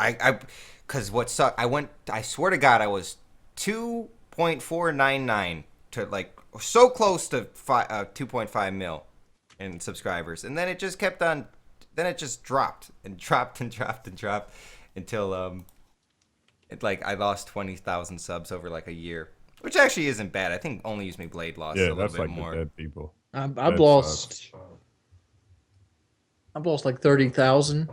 [SPEAKER 2] because what sucked, I swear to God, I was 2.499 to like so close to 2.5 mil in subscribers, and then it just kept on. Then it just dropped and dropped and dropped and dropped until I lost 20,000 subs over like a year, which actually isn't bad. I think Only Use Me Blade lost a little bit more.
[SPEAKER 3] The dead people.
[SPEAKER 5] I've lost like 30,000.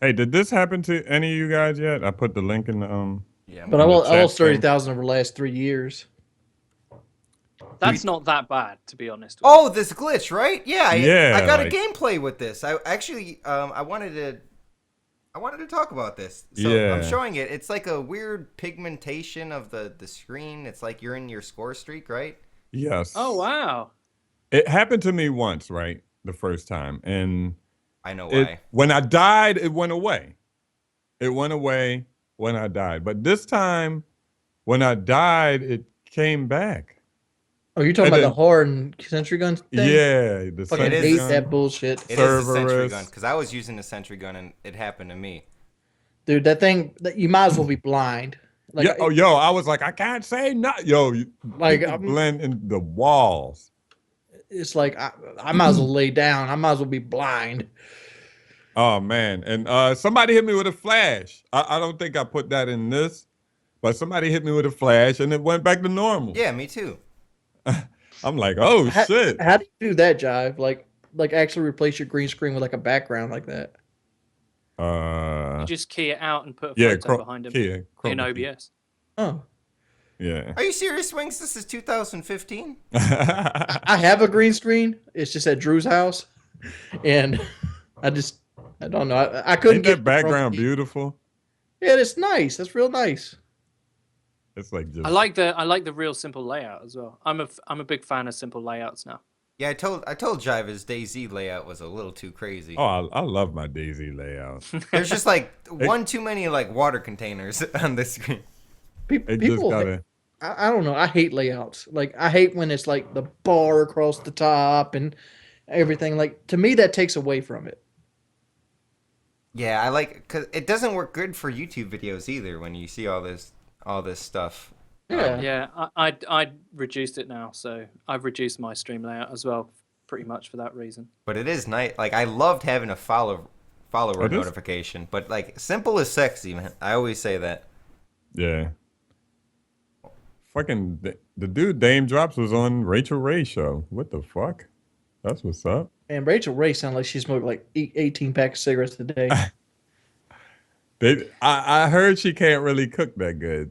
[SPEAKER 3] Hey, did this happen to any of you guys yet? I put the link in the
[SPEAKER 5] but I lost 30,000 over the last 3 years.
[SPEAKER 4] That's not that bad, to be honest.
[SPEAKER 2] Oh, this glitch, right? Yeah, I got
[SPEAKER 3] like,
[SPEAKER 2] a gameplay with this. I actually, I wanted to talk about this. So I'm showing it. It's like a weird pigmentation of the screen. It's like you're in your score streak, right?
[SPEAKER 3] Yes.
[SPEAKER 4] Oh, wow.
[SPEAKER 3] It happened to me once, right? The first time. And
[SPEAKER 2] I know why.
[SPEAKER 3] When I died, it went away. It went away when I died. But this time, when I died, it came back.
[SPEAKER 5] Oh, you're talking about the Horde sentry gun thing?
[SPEAKER 3] Yeah,
[SPEAKER 5] the sentry gun. That bullshit.
[SPEAKER 2] It is the sentry gun, because I was using the sentry gun and it happened to me.
[SPEAKER 5] Dude, that thing, you might as well be blind. Like,
[SPEAKER 3] I was like, I can't say not. You blend in the walls.
[SPEAKER 5] It's like I might as well lay down. I might as well be blind.
[SPEAKER 3] Oh man, and somebody hit me with a flash. I don't think I put that in this, but somebody hit me with a flash and it went back to normal.
[SPEAKER 2] Yeah, me too.
[SPEAKER 3] I'm like, oh shit.
[SPEAKER 5] How do you do that, Jive? Like actually replace your green screen with like a background like that?
[SPEAKER 4] You just key it out and put a photo behind him in OBS.
[SPEAKER 5] Oh.
[SPEAKER 3] Yeah.
[SPEAKER 2] Are you serious, Wings? This is 2015.
[SPEAKER 5] I have a green screen. It's just at Drew's house, and I don't know. I couldn't get
[SPEAKER 3] that background beautiful.
[SPEAKER 5] Yeah, it's nice. That's real nice.
[SPEAKER 3] It's like just...
[SPEAKER 4] I like the real simple layout as well. I'm a big fan of simple layouts now.
[SPEAKER 2] Yeah, I told Jive his DayZ layout was a little too crazy.
[SPEAKER 3] Oh, I love my DayZ layout.
[SPEAKER 2] There's just like one too many like water containers on this screen.
[SPEAKER 5] People, I don't know. I hate layouts. Like I hate when it's like the bar across the top and everything. Like to me, that takes away from it.
[SPEAKER 2] Yeah, I like because it doesn't work good for YouTube videos either when you see all this stuff.
[SPEAKER 5] Yeah,
[SPEAKER 4] I reduced it now, so I've reduced my stream layout as well, pretty much for that reason.
[SPEAKER 2] But it is nice. Like I loved having a follower notification, but like simple is sexy, man. I always say that.
[SPEAKER 3] Yeah. Fucking the dude Dame Drops was on Rachel Ray's show. What the fuck? That's what's up.
[SPEAKER 5] And Rachel Ray sounds like she smoked like 18 packs of cigarettes a day.
[SPEAKER 3] I heard she can't really cook that good.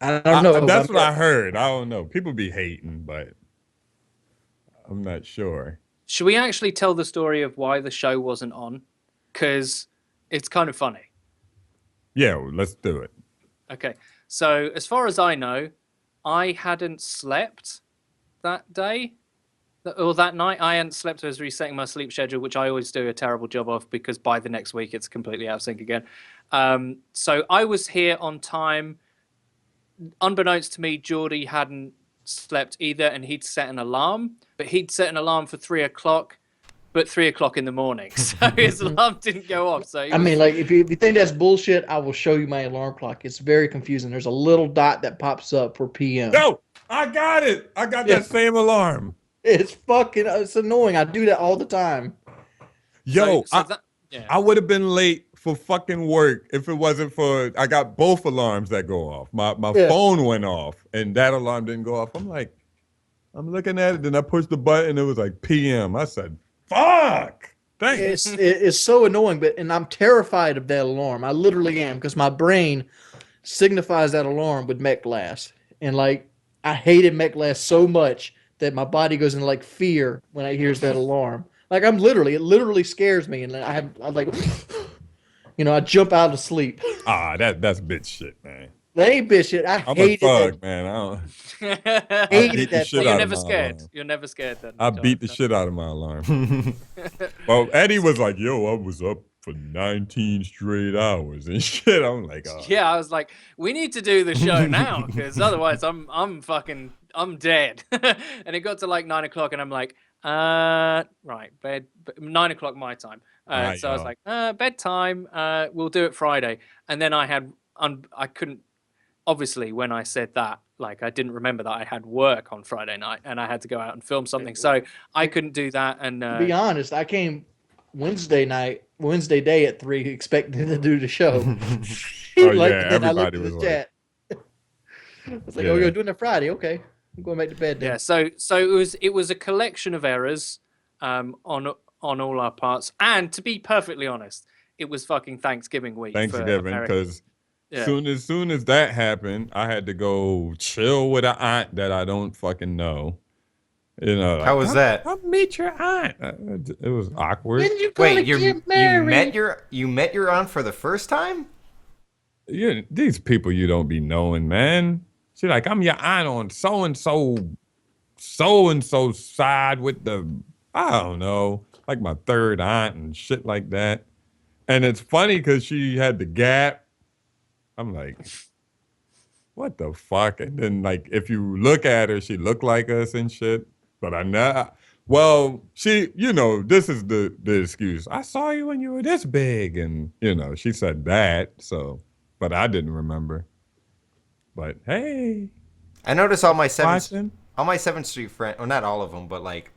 [SPEAKER 5] I don't know.
[SPEAKER 3] That's what I heard. I don't know. People be hating, but I'm not sure.
[SPEAKER 4] Should we actually tell the story of why the show wasn't on? Because it's kind of funny.
[SPEAKER 3] Yeah, well, let's do it.
[SPEAKER 4] Okay. So as far as I know, I hadn't slept that day. Or that night, I hadn't slept. I was resetting my sleep schedule, which I always do a terrible job of because by the next week, it's completely out of sync again. So I was here on time. Unbeknownst to me, Geordie hadn't slept either, and he'd set an alarm. But he'd set an alarm for 3 o'clock, but 3 o'clock in the morning. So his alarm didn't go off. So
[SPEAKER 5] I mean, like, if you think that's bullshit, I will show you my alarm clock. It's very confusing. There's a little dot that pops up for PM.
[SPEAKER 3] No, I got it. I got that same alarm.
[SPEAKER 5] It's annoying. I do that all the time.
[SPEAKER 3] Yo, I would have been late for fucking work if it wasn't for I got both alarms that go off. My phone went off and that alarm didn't go off. I'm like, I'm looking at it, then I pushed the button, it was like PM. I said, fuck. Thanks.
[SPEAKER 5] It's so annoying, and I'm terrified of that alarm. I literally am, because my brain signifies that alarm with mech glass. And like, I hated mech glass so much that my body goes into like fear when it hears that alarm. Like it literally scares me, and I'm like, I jump out of sleep.
[SPEAKER 3] That's bitch shit, man.
[SPEAKER 5] That ain't bitch shit. I'm
[SPEAKER 3] a thug, man. I
[SPEAKER 5] hated that.
[SPEAKER 4] You're never scared. You're never scared then.
[SPEAKER 3] I beat the shit out of my alarm. Well, Eddie was like, yo, I was up for 19 straight hours and shit. I'm like, oh.
[SPEAKER 4] Yeah, I was like, we need to do the show now, because otherwise I'm dead. And it got to like 9 o'clock, and I'm like, right, bed, 9 o'clock my time. So I was like, bedtime. We'll do it Friday. And then I couldn't. Obviously, when I said that, like, I didn't remember that I had work on Friday night and I had to go out and film something. So I couldn't do that. And
[SPEAKER 5] to be honest, I came Wednesday day at 3 expecting to do the show.
[SPEAKER 3] Everybody was
[SPEAKER 5] chat. I was like, oh, you're doing it Friday. Okay. I'm going back to bed then.
[SPEAKER 4] Yeah, so it was a collection of errors on all our parts. And to be perfectly honest, it was fucking Thanksgiving week.
[SPEAKER 3] Thanksgiving, because soon as that happened, I had to go chill with an aunt that I don't fucking know.
[SPEAKER 2] How was that?
[SPEAKER 3] I'll meet your aunt. It was awkward.
[SPEAKER 5] Wait,
[SPEAKER 2] you met your aunt for the first time?
[SPEAKER 3] Yeah, these people you don't be knowing, man. She's like, I'm your aunt on so and so side with the, I don't know, like my third aunt and shit like that. And it's funny because she had the gap. I'm like, what the fuck? And then, like, if you look at her, she looked like us and shit. But I know, well, she, this is the excuse. I saw you when you were this big. And, she said that. So, but I didn't remember. But hey.
[SPEAKER 2] I noticed all my 7th Street friends, well, not all of them, but like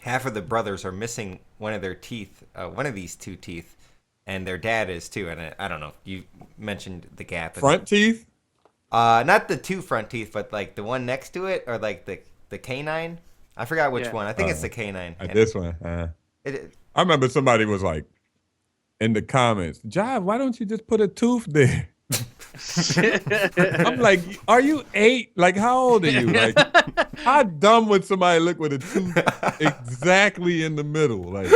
[SPEAKER 2] half of the brothers are missing one of their teeth, one of these 2 teeth. And their dad is too, and I don't know. You mentioned the gap.
[SPEAKER 3] Front teeth?
[SPEAKER 2] Not the 2 front teeth, but like the one next to it, or like the canine. I forgot which one. I think it's the canine.
[SPEAKER 3] This one. I remember somebody was like in the comments, Jive, why don't you just put a tooth there? I'm like, are you 8? Like, how old are you? Like, how dumb would somebody look with a tooth exactly in the middle? Like,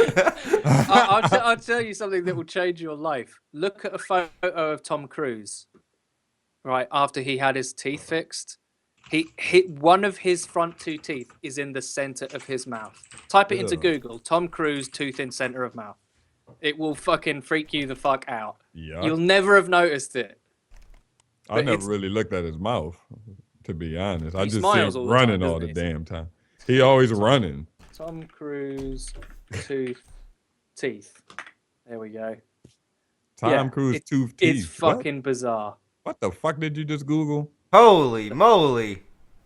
[SPEAKER 4] I'll tell you something that will change your life. Look at a photo of Tom Cruise, right after he had his teeth fixed. He hit one of his front 2 teeth is in the center of his mouth. Type it into Google. Tom Cruise tooth in center of mouth. It will fucking freak you the fuck out. Yuck. You'll never have noticed it.
[SPEAKER 3] I never really looked at his mouth, to be honest. I just see him running all the damn time. He always running.
[SPEAKER 4] Tom Cruise teeth. There we go.
[SPEAKER 3] Tom Cruise teeth. It's
[SPEAKER 4] fucking bizarre.
[SPEAKER 3] What the fuck did you just Google?
[SPEAKER 2] Holy moly!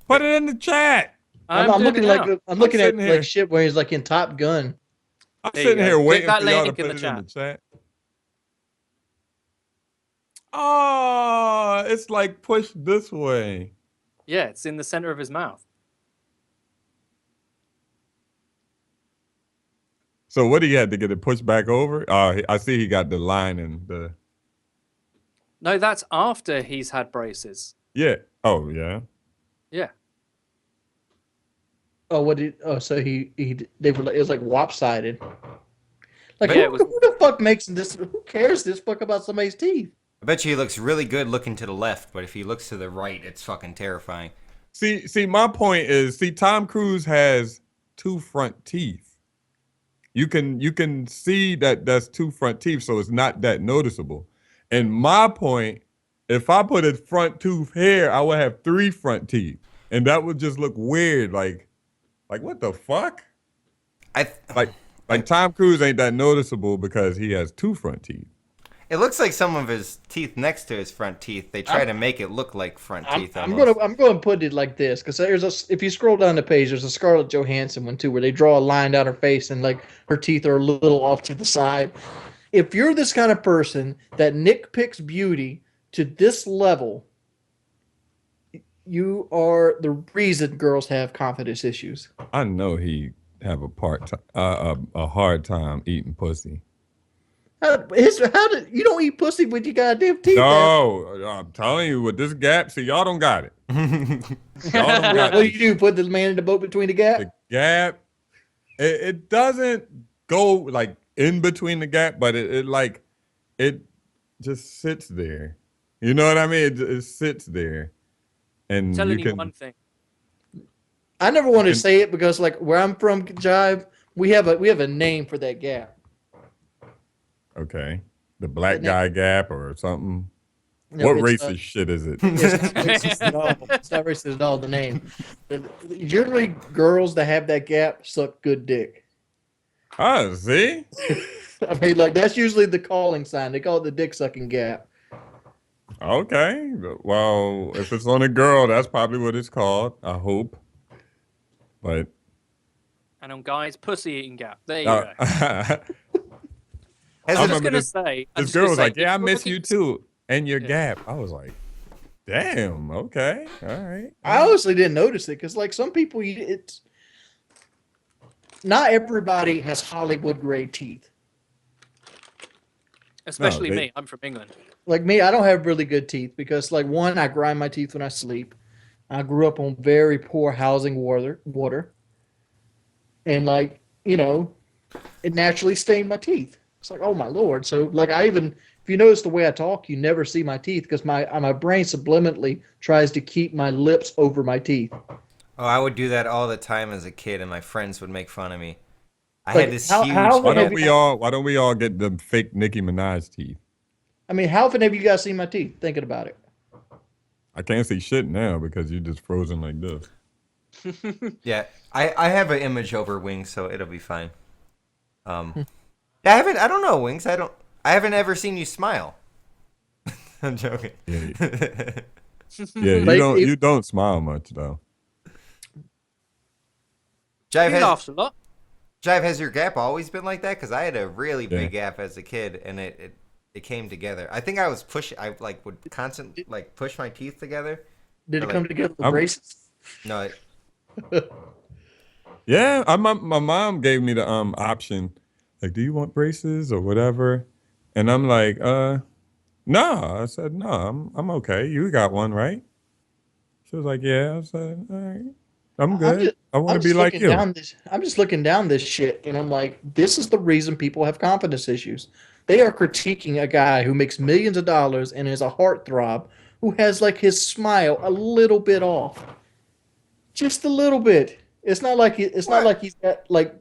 [SPEAKER 3] Put it in the chat.
[SPEAKER 5] I'm looking at like shit where he's like in Top Gun.
[SPEAKER 3] I'm sitting here waiting for y'all to put it in the chat. Oh, it's like pushed this way.
[SPEAKER 4] Yeah, it's in the center of his mouth.
[SPEAKER 3] So what he had to get it pushed back over? I see he got the line and the.
[SPEAKER 4] No, that's after he's had braces.
[SPEAKER 3] Yeah. Oh yeah.
[SPEAKER 4] Yeah.
[SPEAKER 5] Oh, what did? Oh, so they were. It was like lopsided. Like
[SPEAKER 2] But
[SPEAKER 5] who the fuck makes this? Who cares this fuck about somebody's teeth?
[SPEAKER 2] I bet you he looks really good looking to the left, but if he looks to the right, it's fucking terrifying.
[SPEAKER 3] See, my point is, Tom Cruise has 2 front teeth. You can see that that's 2 front teeth, so it's not that noticeable. And my point, if I put a front tooth here, I would have 3 front teeth, and that would just look weird. Like what the fuck? Like Tom Cruise ain't that noticeable because he has 2 front teeth.
[SPEAKER 2] It looks like some of his teeth next to his front teeth. They try to make it look like front teeth.
[SPEAKER 5] I'm going to put it like this because if you scroll down the page, there's a Scarlett Johansson one too, where they draw a line down her face and like her teeth are a little off to the side. If you're this kind of person that nitpicks beauty to this level, you are the reason girls have confidence issues.
[SPEAKER 3] I know he have a hard time eating pussy.
[SPEAKER 5] How did you don't eat pussy with your goddamn teeth?
[SPEAKER 3] No, I'm telling you, with this gap, see, y'all don't got it.
[SPEAKER 5] What do you do? Put the man in the boat between the gap?
[SPEAKER 3] The gap, it doesn't go like in between the gap, but it just sits there. You know what I mean? It sits there, and
[SPEAKER 4] I'm telling you one thing.
[SPEAKER 5] I never want to say it because, like, where I'm from, Jive, we have a name for that gap.
[SPEAKER 3] Okay, the black guy gap or something.
[SPEAKER 5] No,
[SPEAKER 3] what racist shit is it?
[SPEAKER 5] It's not racist at all. The name. Generally, girls that have that gap suck good dick.
[SPEAKER 3] Ah, see.
[SPEAKER 5] I mean, like that's usually the calling sign. They call it the dick sucking gap.
[SPEAKER 3] Okay, well, if it's on a girl, that's probably what it's called. I hope. But
[SPEAKER 4] and on guys, pussy eating gap. There you go.
[SPEAKER 3] I
[SPEAKER 4] was just gonna say,
[SPEAKER 3] this girl was like, "Yeah, I miss you too," and your gap. I was like, "Damn, okay, all right."
[SPEAKER 5] I honestly didn't notice it because, like, some people, it's not everybody has Hollywood grade teeth.
[SPEAKER 4] Especially me. I'm from England.
[SPEAKER 5] Like me, I don't have really good teeth because, like, one, I grind my teeth when I sleep. I grew up on very poor housing water. And, like, you know, it naturally stained my teeth. It's like, oh, my Lord. So, like, if you notice the way I talk, you never see my teeth because my brain subliminally tries to keep my lips over my teeth.
[SPEAKER 2] Oh, I would do that all the time as a kid, and my friends would make fun of me. I had this huge...
[SPEAKER 3] Why don't we all get the fake Nicki Minaj teeth?
[SPEAKER 5] I mean, how often have you guys seen my teeth? Thinking about it.
[SPEAKER 3] I can't see shit now because you're just frozen like this.
[SPEAKER 2] Yeah, I have an image over Wings, so it'll be fine. I don't know, Wings. I haven't ever seen you smile. I'm joking.
[SPEAKER 3] Yeah, you don't smile much though.
[SPEAKER 2] Jive
[SPEAKER 4] laughs a lot.
[SPEAKER 2] Jive, has your gap always been like that? Because I had a really big gap as a kid, and it came together. I think I was I like would constantly like push my teeth together.
[SPEAKER 5] Did it come together with braces?
[SPEAKER 2] No.
[SPEAKER 3] Yeah, my mom gave me the option, like, do you want braces or whatever? And I'm like, no. I said, no, I'm okay. You got one, right? She was like, yeah. I said, all right, I'm good. I want to be like you.
[SPEAKER 5] I'm just looking down this shit, and I'm like, this is the reason people have confidence issues. They are critiquing a guy who makes millions of dollars and is a heartthrob who has, like, his smile a little bit off. Just a little bit. It's not like he's got, like,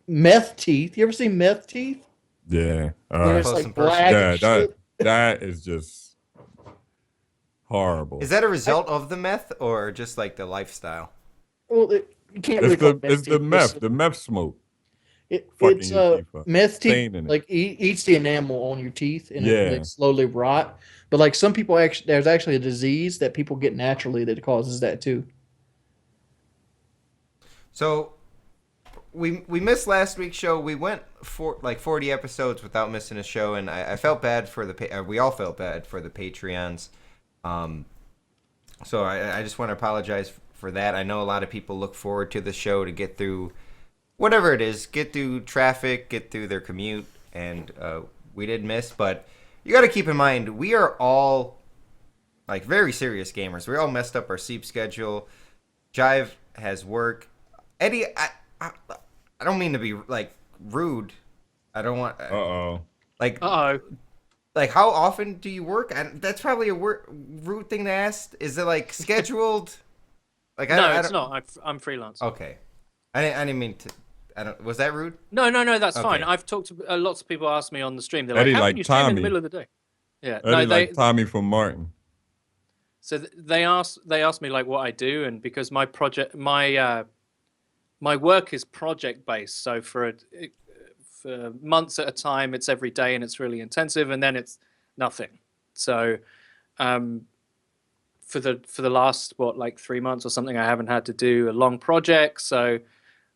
[SPEAKER 5] meth teeth. You ever seen meth teeth?
[SPEAKER 3] Yeah.
[SPEAKER 5] It's like black
[SPEAKER 3] that is just horrible.
[SPEAKER 2] Is that a result of the meth or just like the lifestyle?
[SPEAKER 5] Well, you can't
[SPEAKER 3] it's
[SPEAKER 5] really
[SPEAKER 3] the meth. The meth smoke.
[SPEAKER 5] It's meth teeth like eats the enamel on your teeth and it slowly rot. But like some people there's actually a disease that people get naturally that causes that too.
[SPEAKER 2] So we missed last week's show. We went for like 40 episodes without missing a show, and I felt bad for we all felt bad for the Patreons. So I just want to apologize for that. I know a lot of people look forward to the show to get through whatever it is, get through traffic, get through their commute, and we did miss. But you got to keep in mind, we are all like very serious gamers. We all messed up our sleep schedule. Jive has work. Eddie, I don't mean to be like rude. I don't want. Like. Like, how often do you work? That's probably a rude thing to ask. Is it like scheduled? Like,
[SPEAKER 4] no, it's not. I'm freelance.
[SPEAKER 2] Okay, I didn't mean to. I don't. Was that rude?
[SPEAKER 4] No, that's fine. I've talked to lots of people. Ask me on the stream. They're
[SPEAKER 3] Eddie
[SPEAKER 4] like, "How
[SPEAKER 3] like
[SPEAKER 4] can you stream
[SPEAKER 3] Tommy.
[SPEAKER 4] in the middle of the day?" Yeah,
[SPEAKER 3] Eddie like Tommy from Martin.
[SPEAKER 4] So they asked me like what I do, and because my work is project based, so for months at a time, it's every day, and it's really intensive, and then it's nothing. So, for the last 3 months or something, I haven't had to do a long project. So,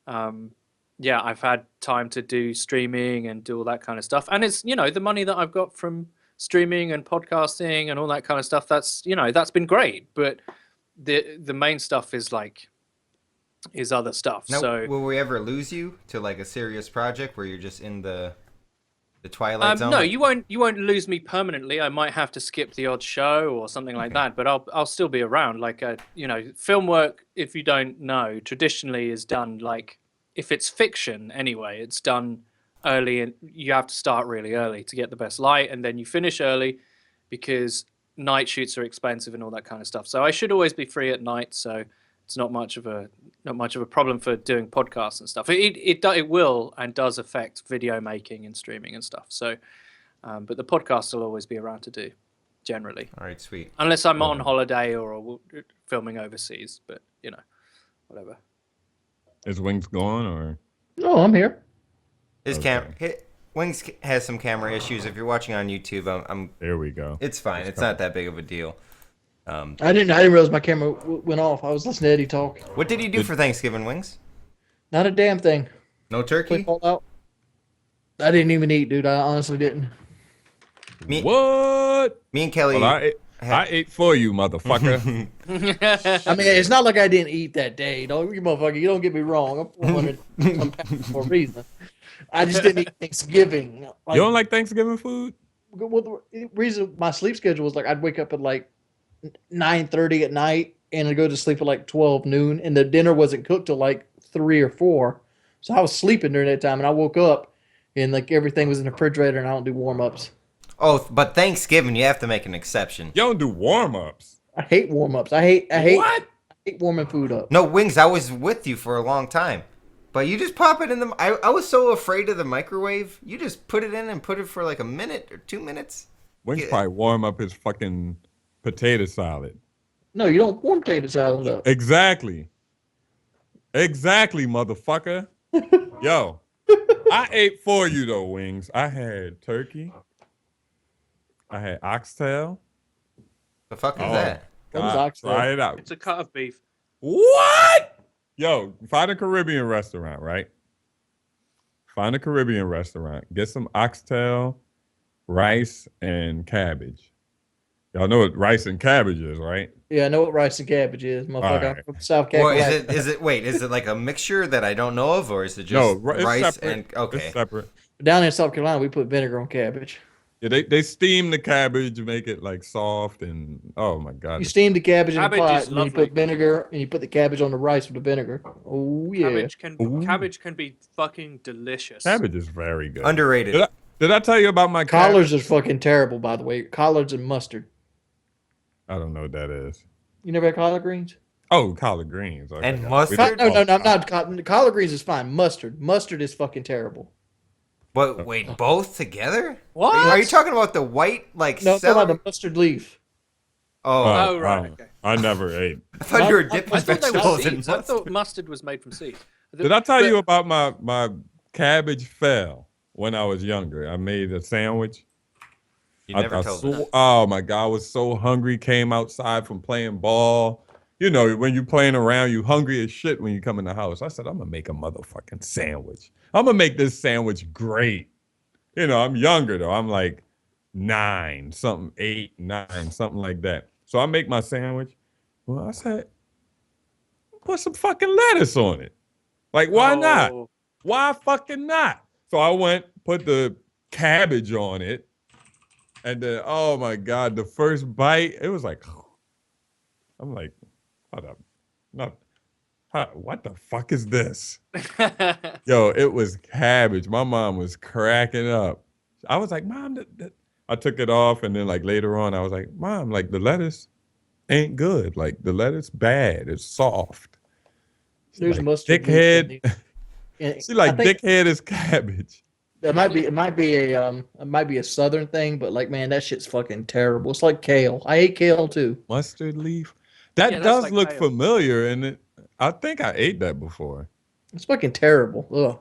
[SPEAKER 4] yeah, I've had time to do streaming and do all that kind of stuff, and it's the money that I've got from streaming and podcasting and all that kind of stuff. That's that's been great, but the main stuff is other stuff.
[SPEAKER 2] Now,
[SPEAKER 4] so
[SPEAKER 2] will we ever lose you to like a serious project where you're just in the twilight zone?
[SPEAKER 4] No, you won't lose me permanently. I might have to skip the odd show or something like that, but I'll still be around. Like film work, if you don't know, traditionally is done if it's fiction anyway, it's done early, and you have to start really early to get the best light, and then you finish early because night shoots are expensive and all that kind of stuff. So I should always be free at night, so it's not much of a problem for doing podcasts and stuff. It will and does affect video making and streaming and stuff. So, but the podcast will always be around to do, generally.
[SPEAKER 2] All right, sweet.
[SPEAKER 4] Unless I'm on holiday or filming overseas, but whatever.
[SPEAKER 3] Is Wings gone or?
[SPEAKER 5] No, I'm here.
[SPEAKER 2] Wings has some camera issues. If you're watching on YouTube, I'm.
[SPEAKER 3] There we go.
[SPEAKER 2] It's fine. It's not that big of a deal.
[SPEAKER 5] I didn't realize my camera went off. I was listening to Eddie talk.
[SPEAKER 2] What did you do for Thanksgiving, Wings?
[SPEAKER 5] Not a damn thing.
[SPEAKER 2] No turkey?
[SPEAKER 5] Out. I didn't even eat, dude. I honestly didn't.
[SPEAKER 3] What?
[SPEAKER 2] Me and Kelly.
[SPEAKER 3] Well, I ate for you, motherfucker.
[SPEAKER 5] I mean, it's not like I didn't eat that day. Don't you, motherfucker? You don't get me wrong. I'm 400 for a reason. I just didn't eat Thanksgiving.
[SPEAKER 3] You don't like Thanksgiving food?
[SPEAKER 5] Well, the reason my sleep schedule was I'd wake up at 9:30 at night and I'd go to sleep at 12 noon, and the dinner wasn't cooked till 3 or 4. So I was sleeping during that time, and I woke up and everything was in the refrigerator, and I don't do warm-ups.
[SPEAKER 2] Oh, but Thanksgiving, you have to make an exception.
[SPEAKER 3] You don't do warm-ups.
[SPEAKER 5] I hate warm-ups. I hate
[SPEAKER 3] what?
[SPEAKER 5] I hate warming food up.
[SPEAKER 2] No, Wings, I was with you for a long time. But you just pop it in the... I was so afraid of the microwave. You just put it in and put it for a minute or 2 minutes.
[SPEAKER 3] Wings probably warm up his fucking potato salad.
[SPEAKER 5] No, you don't warm potato salad up.
[SPEAKER 3] Exactly, motherfucker. Yo, I ate for you though, Wings. I had turkey. I had oxtail.
[SPEAKER 2] The fuck is that?
[SPEAKER 5] What is oxtail?
[SPEAKER 3] Try it out.
[SPEAKER 4] It's a cut of beef.
[SPEAKER 3] What? Yo, find a Caribbean restaurant, right? Find a Caribbean restaurant. Get some oxtail, rice, and cabbage. Y'all know what rice and cabbage is, right?
[SPEAKER 5] Yeah, I know what rice and cabbage is, motherfucker.
[SPEAKER 3] Right.
[SPEAKER 5] From South
[SPEAKER 2] Or
[SPEAKER 5] Carolina.
[SPEAKER 2] is it like a mixture that I don't know of, or is it just rice
[SPEAKER 3] separate.
[SPEAKER 2] and okay?
[SPEAKER 3] It's separate.
[SPEAKER 5] Down in South Carolina, we put vinegar on cabbage.
[SPEAKER 3] Yeah, they steam the cabbage, make it soft, and oh my god.
[SPEAKER 5] You steam the cabbage in a
[SPEAKER 4] Cabbage
[SPEAKER 5] pot,
[SPEAKER 4] is
[SPEAKER 5] and then you
[SPEAKER 4] lovely.
[SPEAKER 5] put vinegar, and you put the cabbage on the rice with the vinegar. Oh yeah.
[SPEAKER 4] Cabbage can be fucking delicious.
[SPEAKER 3] Cabbage is very good.
[SPEAKER 2] Underrated.
[SPEAKER 3] Did I tell you about my
[SPEAKER 5] Collards
[SPEAKER 3] cabbage?
[SPEAKER 5] is fucking terrible, by the way. Collards and mustard.
[SPEAKER 3] I don't know what that is.
[SPEAKER 5] You never had collard greens?
[SPEAKER 3] Oh, collard greens. Okay.
[SPEAKER 2] And mustard?
[SPEAKER 5] No, not collard greens is fine. Mustard is fucking terrible.
[SPEAKER 2] But wait, both together?
[SPEAKER 4] What?
[SPEAKER 2] Are you talking about the white
[SPEAKER 5] No, I'm talking
[SPEAKER 2] celery?
[SPEAKER 5] about the mustard leaf.
[SPEAKER 2] Oh,
[SPEAKER 4] Right. Okay.
[SPEAKER 3] I never ate.
[SPEAKER 2] I thought you were dipping
[SPEAKER 4] I thought they were
[SPEAKER 2] vegetables in
[SPEAKER 4] seeds. I
[SPEAKER 2] mustard.
[SPEAKER 4] thought mustard was made from seeds.
[SPEAKER 3] Did I tell you about my cabbage fell when I was younger? I made a sandwich.
[SPEAKER 2] You never told me.
[SPEAKER 3] Oh my god, I was so hungry. Came outside from playing ball. You know, when you're playing around, you hungry as shit when you come in the house. I said, I'm gonna make a motherfucking sandwich. I'm gonna make this sandwich great. You know, I'm younger though. I'm 9, something, 8, 9, something like that. So I make my sandwich. Well, I said, put some fucking lettuce on it. Why not? Why fucking not? So I went, put the cabbage on it, and then oh my god, the first bite, it was like, I'm like, hold up, no, what the fuck is this? Yo, it was cabbage. My mom was cracking up. I was like, Mom, I took it off, and then like later on, I was like, Mom, like the lettuce ain't good. Like the lettuce bad. It's soft.
[SPEAKER 5] There's
[SPEAKER 3] like,
[SPEAKER 5] mustard.
[SPEAKER 3] Dickhead.
[SPEAKER 5] Yeah,
[SPEAKER 3] She like dickhead is cabbage.
[SPEAKER 5] It might be a southern thing, but like, man, that shit's fucking terrible. It's like kale. I hate kale too.
[SPEAKER 3] Mustard leaf. That
[SPEAKER 4] Yeah,
[SPEAKER 3] does
[SPEAKER 4] like
[SPEAKER 3] look
[SPEAKER 4] kale.
[SPEAKER 3] familiar, and I think I ate that before.
[SPEAKER 5] It's fucking terrible. Ugh.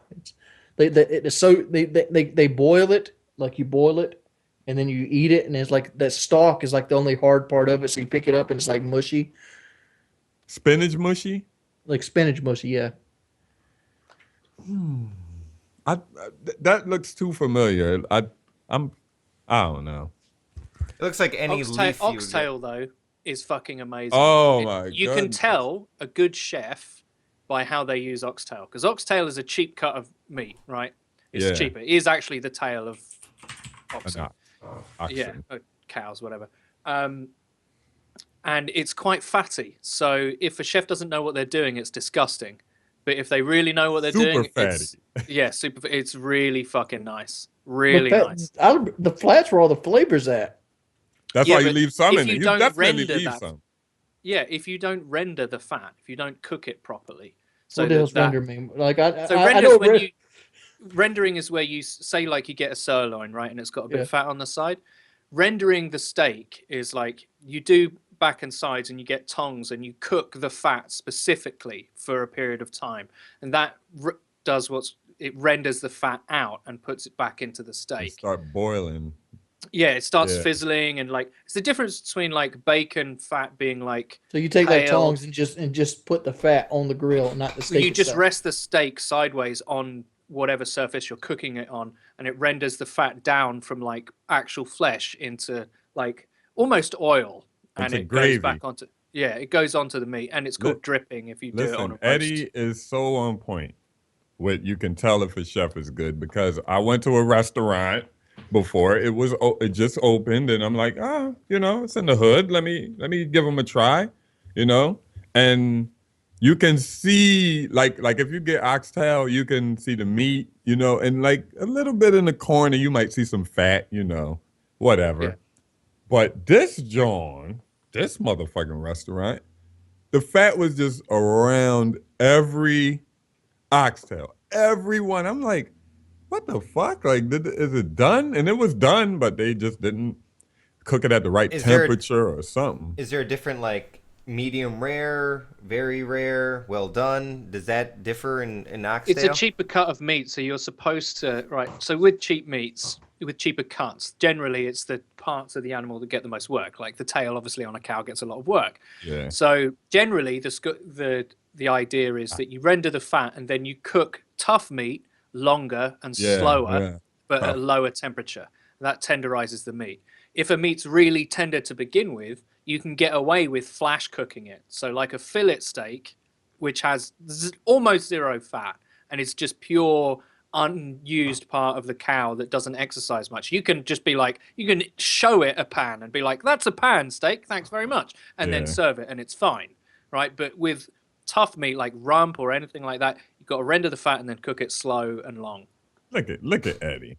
[SPEAKER 5] They boil it, like you boil it, and then you eat it, and it's like that stalk is like the only hard part of it. So you pick it up and it's like mushy,
[SPEAKER 3] Spinach mushy.
[SPEAKER 5] like spinach mushy. Yeah.
[SPEAKER 3] That looks too familiar. I don't know.
[SPEAKER 2] It looks like any leaf you would get.
[SPEAKER 4] Oxtail though is fucking amazing.
[SPEAKER 3] Oh my
[SPEAKER 4] You can tell a good chef by how they use oxtail, because oxtail is a cheap cut of meat, right? It's cheaper. It is actually the tail of oxen. Yeah, cows, whatever. And it's quite fatty. So if a chef doesn't know what they're doing, it's disgusting. But if they really know what they're doing, it's really fucking nice. Really nice.
[SPEAKER 5] The flats where all the flavors at.
[SPEAKER 3] That's why you leave some in
[SPEAKER 4] it.
[SPEAKER 3] You definitely leave some.
[SPEAKER 4] Yeah, if you don't render the fat, if you don't cook it properly. So
[SPEAKER 5] what does render mean? Like
[SPEAKER 4] rendering is where you say, like, you get a sirloin, right, and it's got a bit of fat on the side. Rendering the steak is like you do back and sides, and you get tongs, and you cook the fat specifically for a period of time, and that it renders the fat out and puts it back into the steak.
[SPEAKER 3] Start boiling.
[SPEAKER 4] Yeah, it starts fizzling, and like it's the difference between like bacon fat being like.
[SPEAKER 5] So you take like tongs and just put the fat on the grill, not the steak.
[SPEAKER 4] You just rest the steak sideways on whatever surface you're cooking it on, and it renders the fat down from like actual flesh into like almost oil, and it goes back onto it goes onto the meat, and it's called dripping if you do it on a roast.
[SPEAKER 3] Eddie is so on point with you can tell if a chef is good, because I went to a restaurant before it just opened, and I'm like, it's in the hood, let me give them a try, and you can see like if you get oxtail, you can see the meat, and like a little bit in the corner you might see some fat, whatever. But this motherfucking restaurant, the fat was just around every oxtail, everyone. I'm like, what the fuck? Like, is it done? And it was done, but they just didn't cook it at the right temperature or something.
[SPEAKER 2] Is there a different, like, medium rare, very rare, well done? Does that differ in oxtail?
[SPEAKER 4] It's a cheaper cut of meat, so you're supposed to, right? So with cheap meats, with cheaper cuts, generally it's the parts of the animal that get the most work. Like the tail, obviously, on a cow gets a lot of work.
[SPEAKER 3] Yeah.
[SPEAKER 4] So generally, the idea is that you render the fat and then you cook tough meat longer and slower, but at a lower temperature. That tenderizes the meat. If a meat's really tender to begin with, you can get away with flash cooking it. So like a fillet steak, which has almost zero fat, and it's just pure unused part of the cow that doesn't exercise much. You can just be like, you can show it a pan and be like, that's a pan steak, thanks very much, and then serve it, and it's fine, right? But with tough meat like rump or anything like that, you've got to render the fat and then cook it slow and long.
[SPEAKER 3] Look at Eddie.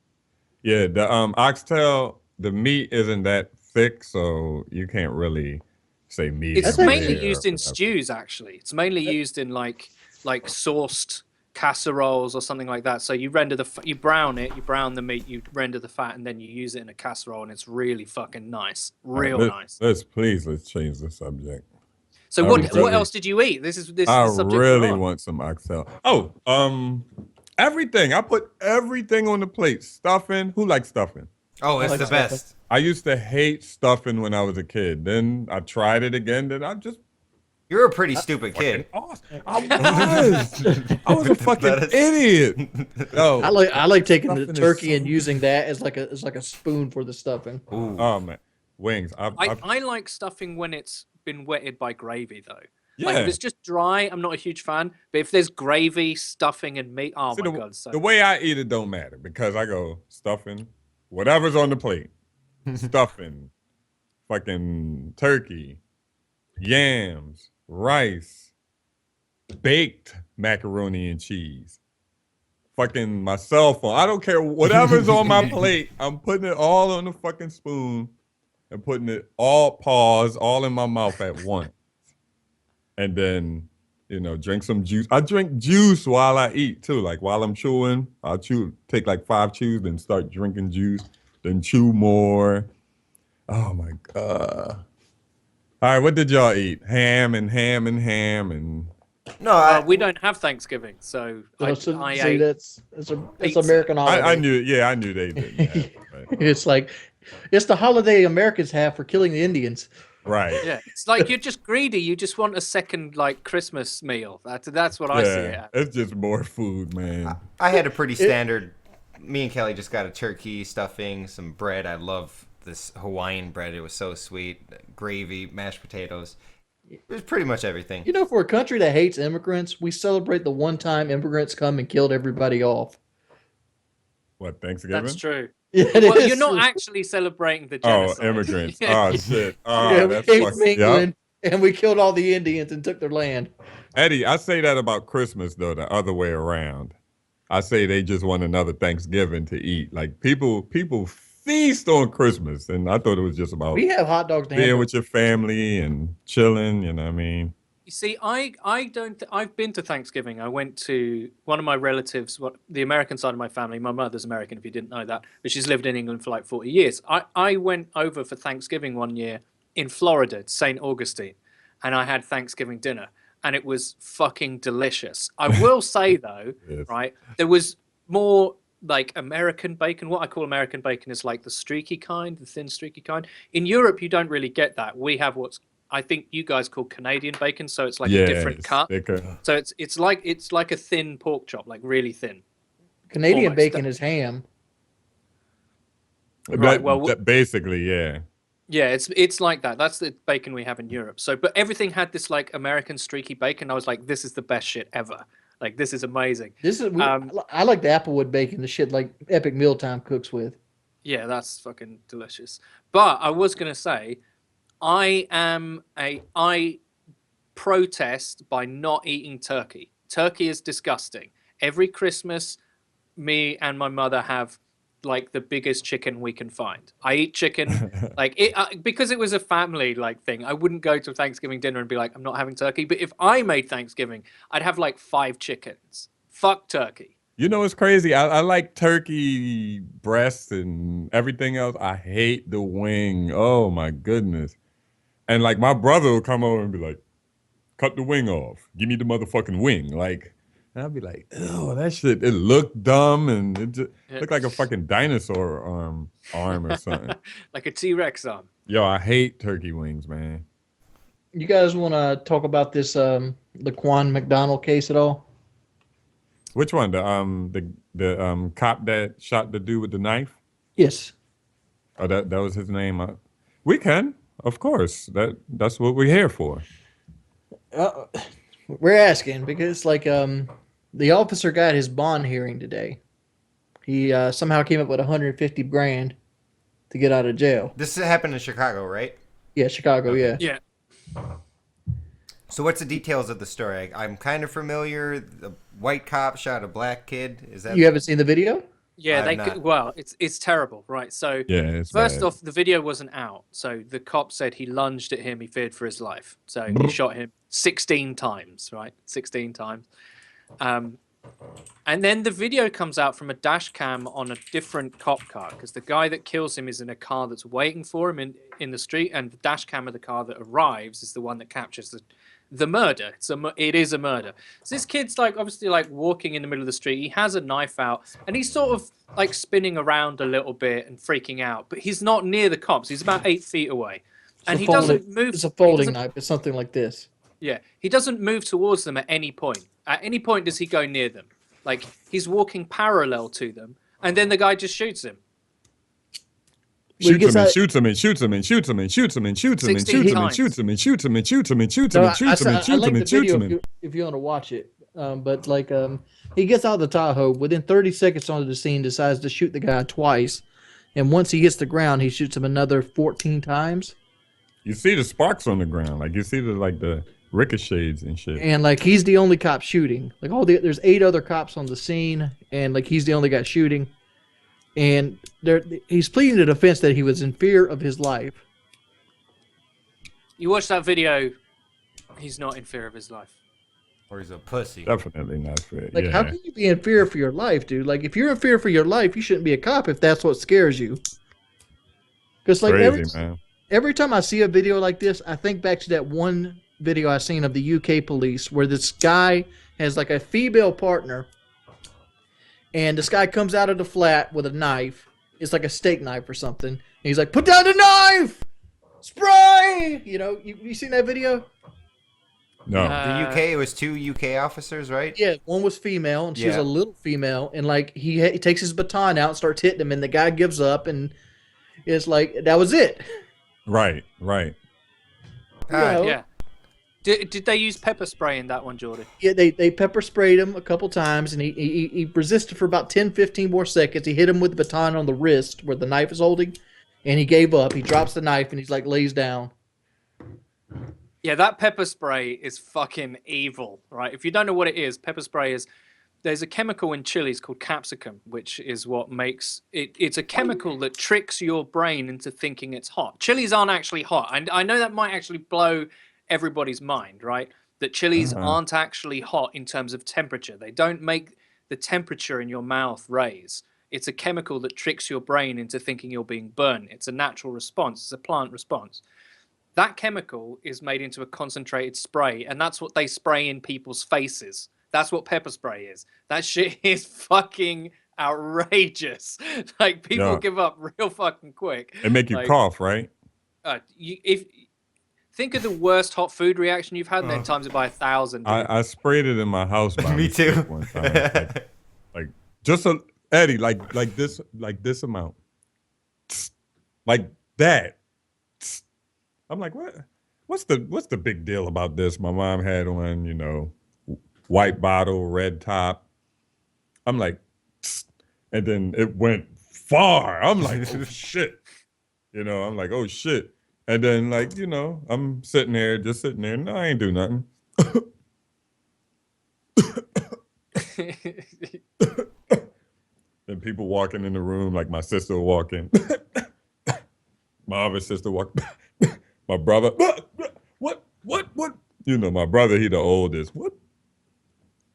[SPEAKER 3] Yeah, the oxtail, the meat isn't that thick, so you can't really say meat.
[SPEAKER 4] It's mainly used in stews, actually. It's mainly used in like sauced casseroles or something like that. So you render you brown the meat, you render the fat, and then you use it in a casserole, and it's really fucking nice, nice.
[SPEAKER 3] Let's change the subject.
[SPEAKER 4] So what else did you eat? This is the subject.
[SPEAKER 3] I really want some oxtail. Oh, everything. I put everything on the plate. Stuffing. Who likes stuffing?
[SPEAKER 2] Oh, it's the best.
[SPEAKER 3] I used to hate stuffing when I was a kid. Then I tried it again. Then
[SPEAKER 2] You're a pretty stupid kid.
[SPEAKER 3] Awesome. I was a fucking idiot. No,
[SPEAKER 5] I like taking the turkey and using that as like a spoon for the stuffing.
[SPEAKER 3] Ooh. Oh man, wings.
[SPEAKER 4] I like stuffing when it's been wetted by gravy though.
[SPEAKER 3] Yeah.
[SPEAKER 4] Like if it's just dry, I'm not a huge fan. But if there's gravy, stuffing, and meat, oh
[SPEAKER 3] See,
[SPEAKER 4] my god! So
[SPEAKER 3] the way I eat it don't matter because I go stuffing, whatever's on the plate, stuffing, fucking turkey, yams, rice, baked macaroni and cheese, fucking my cell phone. I don't care whatever's on my plate. I'm putting it all on the fucking spoon and putting it all all in my mouth at once, and then. Drink some juice. I drink juice while I eat too. Like while I'm chewing, I'll take like 5 chews, then start drinking juice, then chew more. Oh my God. All right, what did y'all eat? Ham and ham and ham and.
[SPEAKER 2] No,
[SPEAKER 4] we don't have Thanksgiving, so I ate
[SPEAKER 5] it's American holiday.
[SPEAKER 3] I knew they didn't have it. Right?
[SPEAKER 5] It's the holiday Americans have for killing the Indians.
[SPEAKER 3] Right.
[SPEAKER 4] Yeah, it's like you're just greedy. You just want a second like Christmas meal. That's what I see it as.
[SPEAKER 3] It's just more food, man.
[SPEAKER 2] I had a pretty standard. Me and Kelly just got a turkey, stuffing, some bread. I love this Hawaiian bread. It was so sweet. Gravy, mashed potatoes. It was pretty much everything.
[SPEAKER 5] For a country that hates immigrants, we celebrate the one time immigrants come and killed everybody off.
[SPEAKER 3] What, Thanksgiving?
[SPEAKER 4] That's true.
[SPEAKER 5] Yeah,
[SPEAKER 4] well, you're not actually celebrating the genocide.
[SPEAKER 3] Oh, immigrants.
[SPEAKER 4] Yeah.
[SPEAKER 3] Oh, shit.
[SPEAKER 5] We came from England and we killed all the Indians and took their land.
[SPEAKER 3] Eddie, I say that about Christmas, though, the other way around. I say they just want another Thanksgiving to eat. Like, people feast on Christmas, and I thought it was just about
[SPEAKER 5] we have hot dogs
[SPEAKER 3] being with your family and chilling, you know what I mean?
[SPEAKER 4] You see, I've been to Thanksgiving. I went to one of my relatives, the American side of my family. My mother's American, if you didn't know that, but she's lived in England for like 40 years. I went over for Thanksgiving one year in Florida, St. Augustine, and I had Thanksgiving dinner, and it was fucking delicious. I will say though,
[SPEAKER 3] Yes.
[SPEAKER 4] right, there was more like American bacon. What I call American bacon is like the streaky kind, the thin streaky kind. In Europe, you don't really get that. We have what's I think you guys call Canadian bacon, so it's like a different cut. Thicker. So it's like a thin pork chop, like really thin.
[SPEAKER 5] Canadian bacon is ham.
[SPEAKER 3] Right. Well, basically, yeah.
[SPEAKER 4] Yeah, it's like that. That's the bacon we have in Europe. So, but everything had this like American streaky bacon. I was like, this is the best shit ever. Like, this is amazing.
[SPEAKER 5] I like the Applewood bacon, the shit like Epic Mealtime cooks with.
[SPEAKER 4] Yeah, that's fucking delicious. But I was gonna say, I protest by not eating turkey. Turkey is disgusting. Every Christmas, me and my mother have like the biggest chicken we can find. I eat chicken like it because it was a family like thing. I wouldn't go to Thanksgiving dinner and be like, I'm not having turkey. But if I made Thanksgiving, I'd have like 5 chickens. Fuck turkey.
[SPEAKER 3] You know, it's crazy. I like turkey breasts and everything else. I hate the wing. Oh my goodness. And like my brother will come over and be like, cut the wing off. Give me the motherfucking wing. Like, and I'll be like, oh, that shit, it looked dumb and it just looked like a fucking dinosaur arm or something.
[SPEAKER 4] Like a T-Rex arm.
[SPEAKER 3] Yo, I hate turkey wings, man.
[SPEAKER 5] You guys want to talk about this Laquan McDonald case at all?
[SPEAKER 3] Which one? The cop that shot the dude with the knife?
[SPEAKER 5] Yes.
[SPEAKER 3] Oh, that was his name. We can, of course. That's what we're here for.
[SPEAKER 5] We're asking because like the officer got his bond hearing today. He somehow came up with $150,000 to get out of jail.
[SPEAKER 2] This happened in Chicago, right?
[SPEAKER 5] Yeah, Chicago.
[SPEAKER 2] Okay.
[SPEAKER 5] Yeah.
[SPEAKER 2] So what's the details of the story? I'm kind of familiar. The white cop shot a black kid. Is that
[SPEAKER 5] you haven't seen the video?
[SPEAKER 4] Yeah, well, it's terrible, right? So first off, the video wasn't out. So the cop said he lunged at him, he feared for his life. So he shot him 16 times, right? 16 times. And then the video comes out from a dash cam on a different cop car because the guy that kills him is in a car that's waiting for him in the street, and the dash cam of the car that arrives is the one that captures the murder. It is a murder. So this kid's like obviously like walking in the middle of the street. He has a knife out and he's sort of like spinning around a little bit and freaking out, but he's not near the cops. He's about 8 feet away, and he doesn't move.
[SPEAKER 5] It's a folding knife. It's something like this.
[SPEAKER 4] Yeah, he doesn't move towards them at any point. At any point does he go near them. Like he's walking parallel to them, and then the guy just shoots him.
[SPEAKER 3] Shoots him and shoots him and shoots him and shoots him and shoots him and shoots him and shoots him and shoots him and shoots him and shoots him and shoots him and shoots him and shoots him and shoots him.
[SPEAKER 5] If you want to watch it, but like he gets out of the Tahoe within 30 seconds onto the scene, decides to shoot the guy twice, and once he hits the ground, he shoots him another 14 times.
[SPEAKER 3] You see the sparks on the ground, like you see the ricochets and shit.
[SPEAKER 5] And like he's the only cop shooting. Like there's 8 other cops on the scene, and like he's the only guy shooting. And he's pleading the defense that he was in fear of his life.
[SPEAKER 4] You watch that video, he's not in fear of his life.
[SPEAKER 2] Or he's a pussy.
[SPEAKER 3] Definitely not fair.
[SPEAKER 5] Like, how can you be in fear for your life, dude? Like, if you're in fear for your life, you shouldn't be a cop if that's what scares you. Because like every time I see a video like this, I think back to that one video I seen of the UK police where this guy has like a female partner. And this guy comes out of the flat with a knife. It's like a steak knife or something. And he's like, put down the knife! Spray! You know, you seen that video?
[SPEAKER 3] No.
[SPEAKER 2] The UK, it was 2 UK officers, right?
[SPEAKER 5] Yeah, one was female, and she was a little female. And like he takes his baton out and starts hitting him, and the guy gives up, and it's like, that was it.
[SPEAKER 3] Right.
[SPEAKER 4] Yeah. Did they use pepper spray in that one, Jordan?
[SPEAKER 5] Yeah, they pepper sprayed him a couple times, and he resisted for about 10, 15 more seconds. He hit him with the baton on the wrist where the knife is holding, and he gave up. He drops the knife, and he's like, lays down.
[SPEAKER 4] Yeah, that pepper spray is fucking evil, right? If you don't know what it is, pepper spray is... There's a chemical in chilies called capsicum, which is what makes... It's a chemical that tricks your brain into thinking it's hot. Chilies aren't actually hot. I know that might actually blow everybody's mind, right? That chilies aren't actually hot in terms of temperature. They don't make the temperature in your mouth raise. It's a chemical that tricks your brain into thinking you're being burned. It's a natural response. It's a plant response. That chemical is made into a concentrated spray, and that's what they spray in people's faces. That's what pepper spray is. That shit is fucking outrageous. Like, people give up real fucking quick.
[SPEAKER 3] It make you cough, right?
[SPEAKER 4] Think of the worst hot food reaction you've had, and then times it by 1,000.
[SPEAKER 3] I sprayed it in my house. By
[SPEAKER 2] Me too.
[SPEAKER 3] One time. like just Eddie, like this amount, like that. I'm like, what? What's the big deal about this? My mom had on, white bottle, red top. I'm like, and then it went far. I'm like, oh shit. I'm like, oh shit. And then I'm sitting there. No, I ain't do nothing. Then people walking in the room, like my sister walking. My other sister walked. My brother, what? My brother, he the oldest.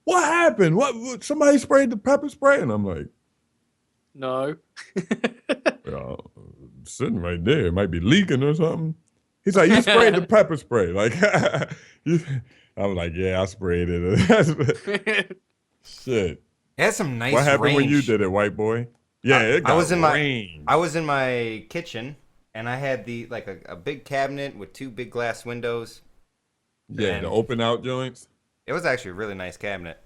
[SPEAKER 3] What happened? What? Somebody sprayed the pepper spray? And I'm like,
[SPEAKER 4] no.
[SPEAKER 3] Sitting right there. It might be leaking or something. He's like, you sprayed the pepper spray. Like, I'm like, yeah, I sprayed it. Shit.
[SPEAKER 2] It has some nice
[SPEAKER 3] What happened
[SPEAKER 2] range.
[SPEAKER 3] when you did it, white boy? Yeah, it got
[SPEAKER 2] I was in
[SPEAKER 3] range.
[SPEAKER 2] I was in my kitchen, and I had a big cabinet with 2 big glass windows.
[SPEAKER 3] Yeah, the open out joints.
[SPEAKER 2] It was actually a really nice cabinet.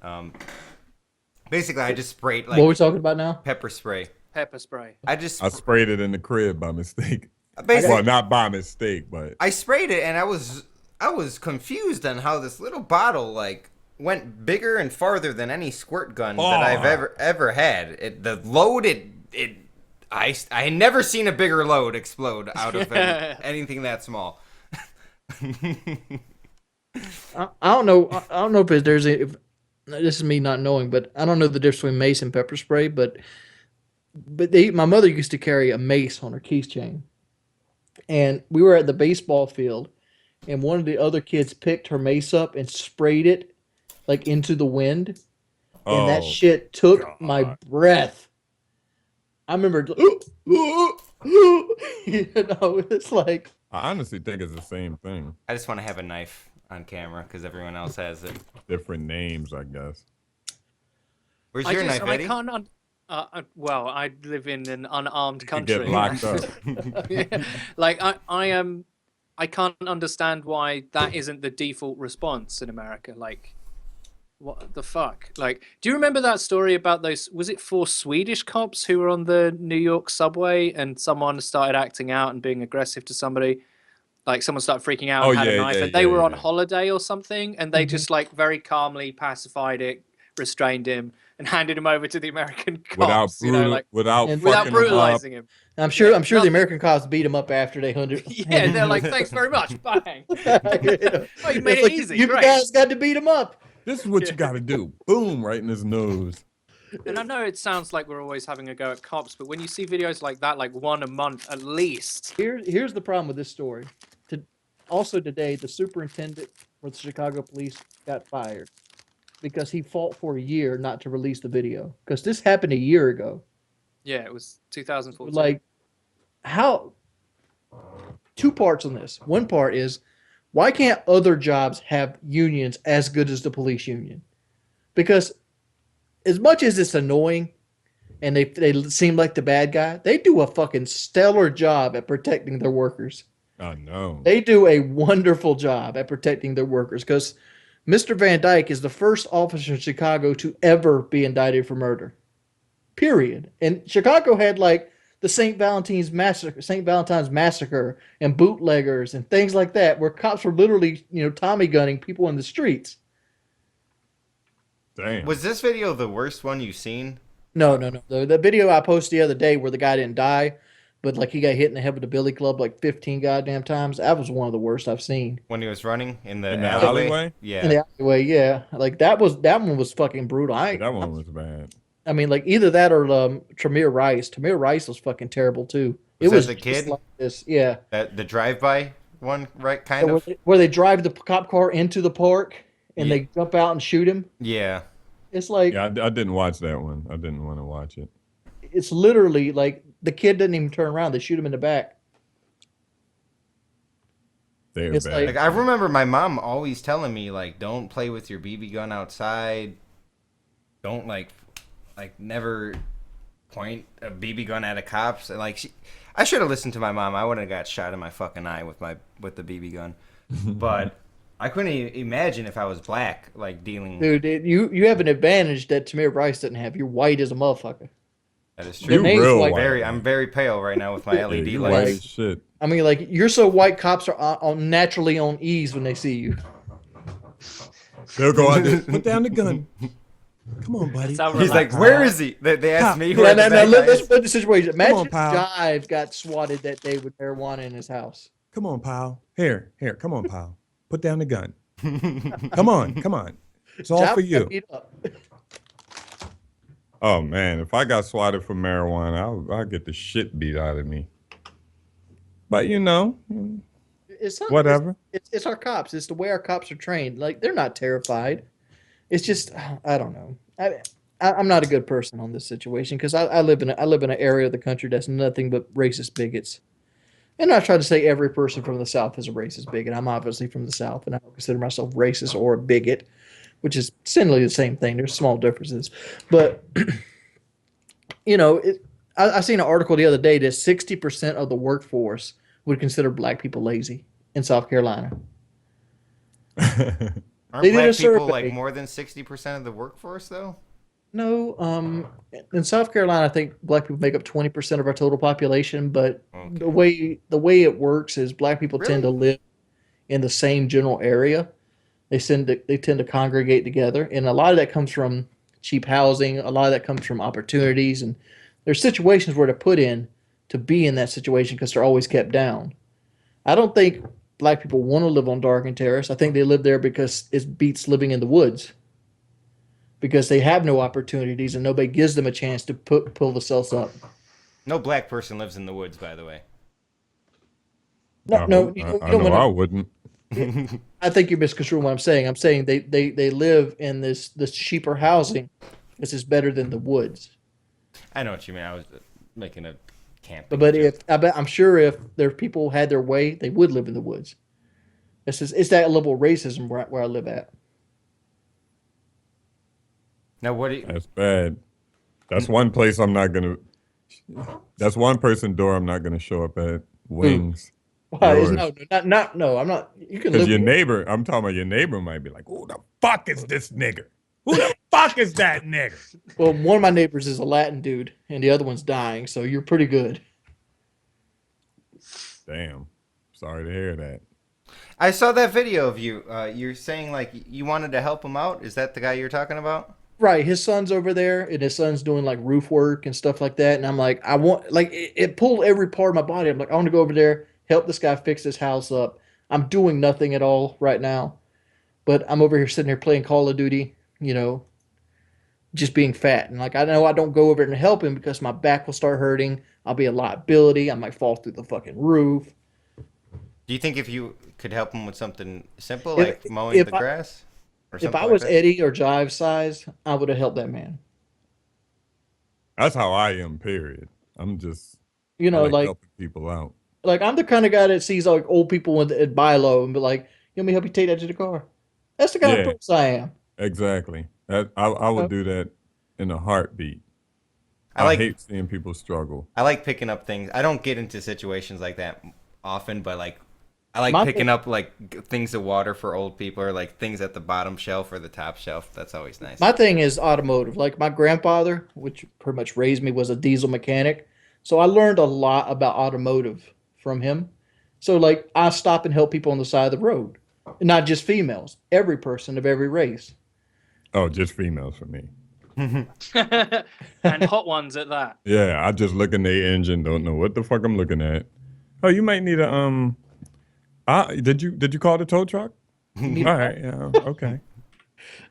[SPEAKER 2] Basically, I just sprayed
[SPEAKER 5] what are we talking about now?
[SPEAKER 2] Pepper spray.
[SPEAKER 4] Pepper spray.
[SPEAKER 3] I sprayed it in the crib by mistake.
[SPEAKER 2] Basically,
[SPEAKER 3] well, not by mistake, but
[SPEAKER 2] I sprayed it, and I was confused on how this little bottle went bigger and farther than any squirt gun that I've ever had. The load, I had never seen a bigger load explode out of anything that small.
[SPEAKER 5] I don't know if this is me not knowing, but I don't know the difference between mace and pepper spray. But my mother used to carry a mace on her keychain, and we were at the baseball field, and one of the other kids picked her mace up and sprayed it into the wind, and that shit took my breath. I remember, it's like.
[SPEAKER 3] I honestly think it's the same thing.
[SPEAKER 2] I just want to have a knife on camera because everyone else has it.
[SPEAKER 3] Different names, I guess.
[SPEAKER 2] Where's your knife, Eddie?
[SPEAKER 4] Well, I live in an unarmed country.
[SPEAKER 3] Get locked up.
[SPEAKER 4] Yeah. I can't understand why that isn't the default response in America. What the fuck? Like, do you remember that story about those? Was it 4 Swedish cops who were on the New York subway and someone started acting out and being aggressive to somebody? Like, someone started freaking out and had a knife, and they were on holiday or something, and they just like very calmly pacified it, restrained him, and handed him over to the American cops.
[SPEAKER 3] Without
[SPEAKER 4] brutalizing him.
[SPEAKER 5] I'm sure the American cops beat him up after they hunted.
[SPEAKER 4] Yeah, they're like, thanks very much, bang. Oh, you made it easy.
[SPEAKER 5] You guys got to beat him up.
[SPEAKER 3] This is what you got to do. Boom, right in his nose.
[SPEAKER 4] And I know it sounds like we're always having a go at cops, but when you see videos like that, like one a month at least.
[SPEAKER 5] Here's the problem with this story. Also today, the superintendent for the Chicago police got fired because he fought for a year not to release the video. Because this happened a year ago.
[SPEAKER 4] Yeah, it was 2014.
[SPEAKER 5] Like, how? 2 parts on this. One part is, why can't other jobs have unions as good as the police union? Because as much as it's annoying and they seem like the bad guy, they do a fucking stellar job at protecting their workers.
[SPEAKER 3] I know.
[SPEAKER 5] They do a wonderful job at protecting their workers because Mr. Van Dyke is the first officer in Chicago to ever be indicted for murder. Period. And Chicago had like the St. Valentine's Massacre and bootleggers and things like that, where cops were literally, Tommy gunning people in the streets.
[SPEAKER 3] Damn.
[SPEAKER 2] Was this video the worst one you've seen?
[SPEAKER 5] No. The video I posted the other day where the guy didn't die, but like he got hit in the head with a billy club like 15 goddamn times. That was one of the worst I've seen.
[SPEAKER 2] When he was running in the
[SPEAKER 3] alleyway?
[SPEAKER 2] Yeah.
[SPEAKER 5] In the alleyway, yeah. Like that one was fucking brutal.
[SPEAKER 3] That one was bad.
[SPEAKER 5] I mean, like either that or Tremere Rice. Tremere Rice was fucking terrible too.
[SPEAKER 2] It was a kid.
[SPEAKER 5] Like this, yeah.
[SPEAKER 2] The drive-by one, right? Kind of.
[SPEAKER 5] Where they drive the cop car into the park and they jump out and shoot him.
[SPEAKER 2] Yeah.
[SPEAKER 5] It's like.
[SPEAKER 3] Yeah, I didn't watch that one. I didn't want to watch it.
[SPEAKER 5] It's literally like the kid doesn't even turn around. They shoot him in the back.
[SPEAKER 3] They're bad.
[SPEAKER 2] Like I remember my mom always telling me like, don't play with your BB gun outside. Don't like never point a BB gun at a cops. And like I should have listened to my mom. I would have got shot in my fucking eye with the BB gun. But I couldn't imagine if I was black, like dealing.
[SPEAKER 5] Dude, you have an advantage that Tamir Rice doesn't have. You're white as a motherfucker.
[SPEAKER 2] That is true. I'm very pale right now with my LED lights.
[SPEAKER 3] White as shit.
[SPEAKER 5] I mean, like you're so white, cops are naturally on ease when they see you.
[SPEAKER 3] They'll go out there, put down the gun. Come on, buddy.
[SPEAKER 2] He's like, where is he? They asked me.
[SPEAKER 5] Let's put the situation. Imagine
[SPEAKER 3] on, pal.
[SPEAKER 5] Jive got swatted that day with marijuana in his house.
[SPEAKER 3] Come on, pal. Here. Come on, pal. Put down the gun. Come on. It's all for you. Oh man, if I got swatted for marijuana, I'll get the shit beat out of me. But
[SPEAKER 5] it's not,
[SPEAKER 3] whatever.
[SPEAKER 5] It's our cops. It's the way our cops are trained. Like they're not terrified. It's just I don't know. I'm not a good person on this situation because I live in an area of the country that's nothing but racist bigots. And I try to say every person from the South is a racist bigot. I'm obviously from the South, and I don't consider myself racist or a bigot, which is essentially the same thing. There's small differences. But, I seen an article the other day that 60% of the workforce would consider black people lazy in South Carolina.
[SPEAKER 2] Aren't black people like more than 60% of the workforce, though?
[SPEAKER 5] No, in South Carolina, I think black people make up 20% of our total population. But the way it works is black people tend to live in the same general area. They tend to congregate together, and a lot of that comes from cheap housing. A lot of that comes from opportunities, and there's situations where they're put in to be in that situation because they're always kept down. I don't think black people want to live on Dark and Terrace. I think they live there because it beats living in the woods. Because they have no opportunities and nobody gives them a chance to pull themselves up.
[SPEAKER 2] No black person lives in the woods, by the way.
[SPEAKER 3] I wouldn't.
[SPEAKER 5] I think you're misconstruing what I'm saying. I'm saying they live in this cheaper housing. This is better than the woods.
[SPEAKER 2] I know what you mean. I was making a camp.
[SPEAKER 5] But I'm sure if their people had their way, they would live in the woods. It's that level of racism where I live at.
[SPEAKER 2] Now
[SPEAKER 3] That's bad. That's one place I'm not gonna. That's one person door I'm not gonna show up at. Wings.
[SPEAKER 5] Why? No. I'm not. You can
[SPEAKER 3] because your neighbor. I'm talking about your neighbor might be like, "Who the fuck is this nigger?" Who the fuck is that nigga?
[SPEAKER 5] Well, one of my neighbors is a Latin dude, and the other one's dying, so you're pretty good.
[SPEAKER 3] Damn. Sorry to hear that.
[SPEAKER 2] I saw that video of you. You're saying like you wanted to help him out. Is that the guy you're talking about?
[SPEAKER 5] Right, his son's over there, and his son's doing like roof work and stuff like that. And I'm like, I want like it pulled every part of my body. I'm like, I want to go over there, help this guy fix his house up. I'm doing nothing at all right now, but I'm over here sitting here playing Call of Duty, just being fat. And like I know I don't go over and help him because my back will start hurting. I'll be a liability. I might fall through the fucking roof.
[SPEAKER 2] Do you think if you could help him with something simple like mowing the grass? Or
[SPEAKER 5] If I
[SPEAKER 2] like
[SPEAKER 5] was
[SPEAKER 2] that?
[SPEAKER 5] Eddie or Jive size, I would have helped that man.
[SPEAKER 3] That's how I am, period. I'm just I
[SPEAKER 5] like
[SPEAKER 3] helping people out.
[SPEAKER 5] like I'm the kind of guy that sees like old people at buy low and be like, "You want me to help you take that to the car?" That's the kind of person I am.
[SPEAKER 3] Exactly. I would do that in a heartbeat. I hate seeing people struggle.
[SPEAKER 2] I like picking up things. I don't get into situations like that often, but like I like picking up like things of water for old people or like things at the bottom shelf or the top shelf. That's always nice.
[SPEAKER 5] My thing is automotive. Like my grandfather, which pretty much raised me, was a diesel mechanic. So I learned a lot about automotive from him. So like I stop and help people on the side of the road. And not just females, every person of every race.
[SPEAKER 3] Oh, just females for me.
[SPEAKER 4] And hot ones at that.
[SPEAKER 3] Yeah, I just look in their engine, don't know what the fuck I'm looking at. Oh, you might need a did you call the tow truck? All right, yeah, okay.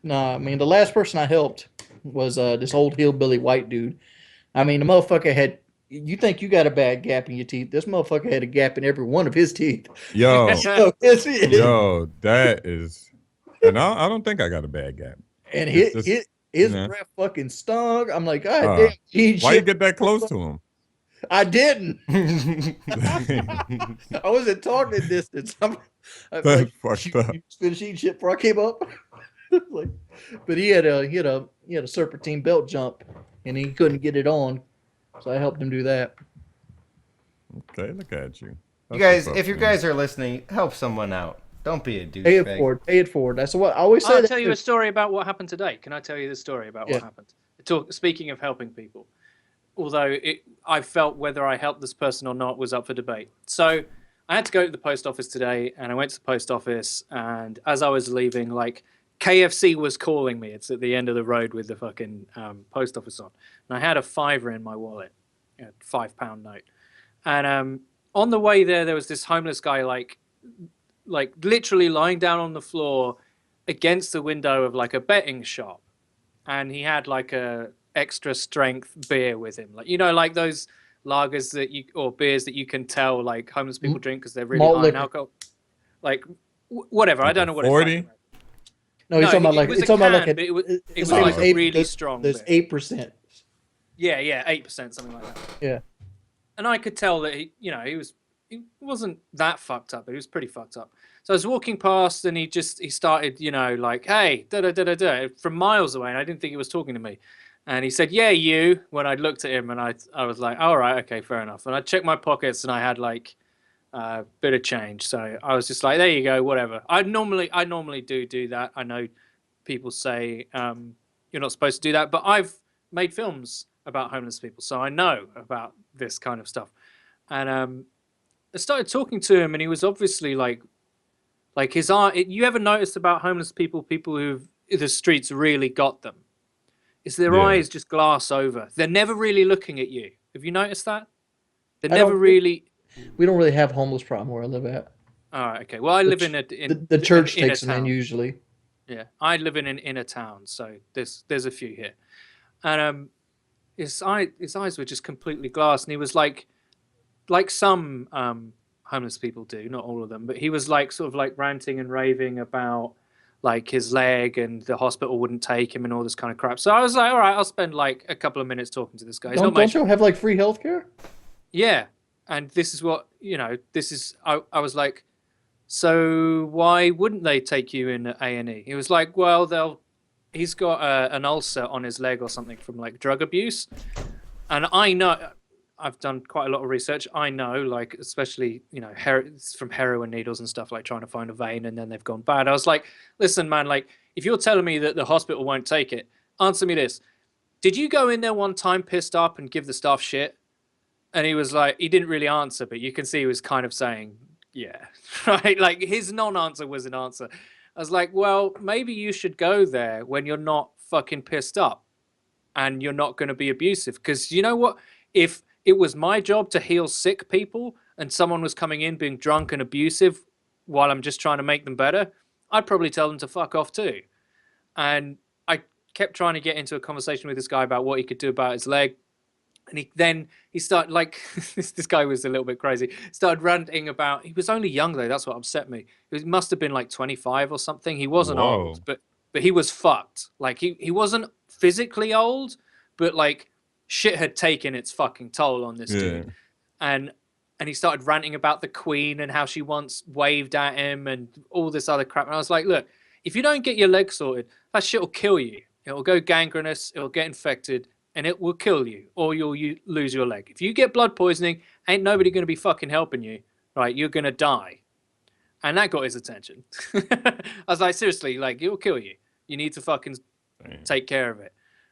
[SPEAKER 5] Nah, I mean the last person I helped was this old hillbilly white dude. I mean the motherfucker had. You think you got a bad gap in your teeth? This motherfucker had a gap in every one of his teeth.
[SPEAKER 3] Yo,
[SPEAKER 5] So,
[SPEAKER 3] yo, that is, and I don't think I got a bad gap.
[SPEAKER 5] And his breath fucking stunk. I'm like, God damn.
[SPEAKER 3] Why you get that close to him?
[SPEAKER 5] I didn't. I was at talking distance.
[SPEAKER 3] That's
[SPEAKER 5] like,
[SPEAKER 3] fucked up.
[SPEAKER 5] You finished eating shit before I came up. Like, but he had a serpentine belt jump, and he couldn't get it on, so I helped him do that.
[SPEAKER 3] Okay, look at you.
[SPEAKER 2] You guys, if you guys are listening, help someone out. Don't be a douchebag.
[SPEAKER 5] Pay it forward. That's what I always say.
[SPEAKER 4] I'll tell you a story about what happened today. Can I tell you the story about what happened? Speaking of helping people, although I felt whether I helped this person or not was up for debate. So I had to go to the post office today, and I went to the post office, and as I was leaving, like KFC was calling me. It's at the end of the road with the fucking post office on, and I had a $5 in my wallet, a £5 note, and on the way there was this homeless guy like literally lying down on the floor against the window of like a betting shop, and he had like a extra strength beer with him, like those lagers or beers that you can tell like homeless people drink because they're really high in alcohol, like whatever. I don't know what
[SPEAKER 3] 40?
[SPEAKER 4] it's like.
[SPEAKER 5] No, he's talking about like
[SPEAKER 4] it was like really strong.
[SPEAKER 5] There's 8%.
[SPEAKER 4] Yeah, 8%, something like that.
[SPEAKER 5] Yeah. And
[SPEAKER 4] I could tell that he wasn't that fucked up, but he was pretty fucked up. So I was walking past, and he started, like, hey, da da da da da, from miles away, and I didn't think he was talking to me. And he said, yeah, you. When I looked at him, and I was like, all right, okay, fair enough. And I checked my pockets, and I had like a bit of change. So I was just like, there you go, whatever. I normally do that. I know people say you're not supposed to do that, but I've made films about homeless people, so I know about this kind of stuff. And I started talking to him, and he was obviously like his art. You ever noticed about homeless people who the streets really got them? Is their eyes just glass over? They're never really looking at you. Have you noticed that? They're never really.
[SPEAKER 5] We don't really have homeless problem where I live at.
[SPEAKER 4] All right, okay. Well, I live in
[SPEAKER 5] the church takes them in usually.
[SPEAKER 4] Yeah, I live in an inner town, so there's a few here, and his eyes were just completely glass, and he was like some homeless people do, not all of them, but he was like sort of like ranting and raving about like his leg and the hospital wouldn't take him and all this kind of crap. So I was like, all right, I'll spend like a couple of minutes talking to this guy.
[SPEAKER 5] Don't you have like free healthcare?
[SPEAKER 4] Yeah, and this is what I was like, so why wouldn't they take you in A&E? He was like, well, he's got an ulcer on his leg or something from like drug abuse, and I know. I've done quite a lot of research. I know, like, especially, from heroin needles and stuff, like trying to find a vein and then they've gone bad. I was like, listen, man, like, if you're telling me that the hospital won't take it, answer me this. Did you go in there one time pissed up and give the staff shit? And he was like, he didn't really answer, but you can see he was kind of saying, yeah, right? Like his non-answer was an answer. I was like, well, maybe you should go there when you're not fucking pissed up and you're not going to be abusive. Because you know what? If it was my job to heal sick people and someone was coming in being drunk and abusive while I'm just trying to make them better, I'd probably tell them to fuck off too. And I kept trying to get into a conversation with this guy about what he could do about his leg. And he started like this guy was a little bit crazy. Started ranting about, he was only young though. That's what upset me. He must have been like 25 or something. He wasn't old, but he was fucked. Like he wasn't physically old, but like shit had taken its fucking toll on this dude. And he started ranting about the Queen and how she once waved at him and all this other crap. And I was like, look, if you don't get your leg sorted, that shit will kill you. It'll go gangrenous. It'll get infected. And it will kill you, or you lose your leg. If you get blood poisoning, ain't nobody going to be fucking helping you, right? You're going to die. And that got his attention. I was like, seriously, like, it'll kill you. You need to fucking take care of it.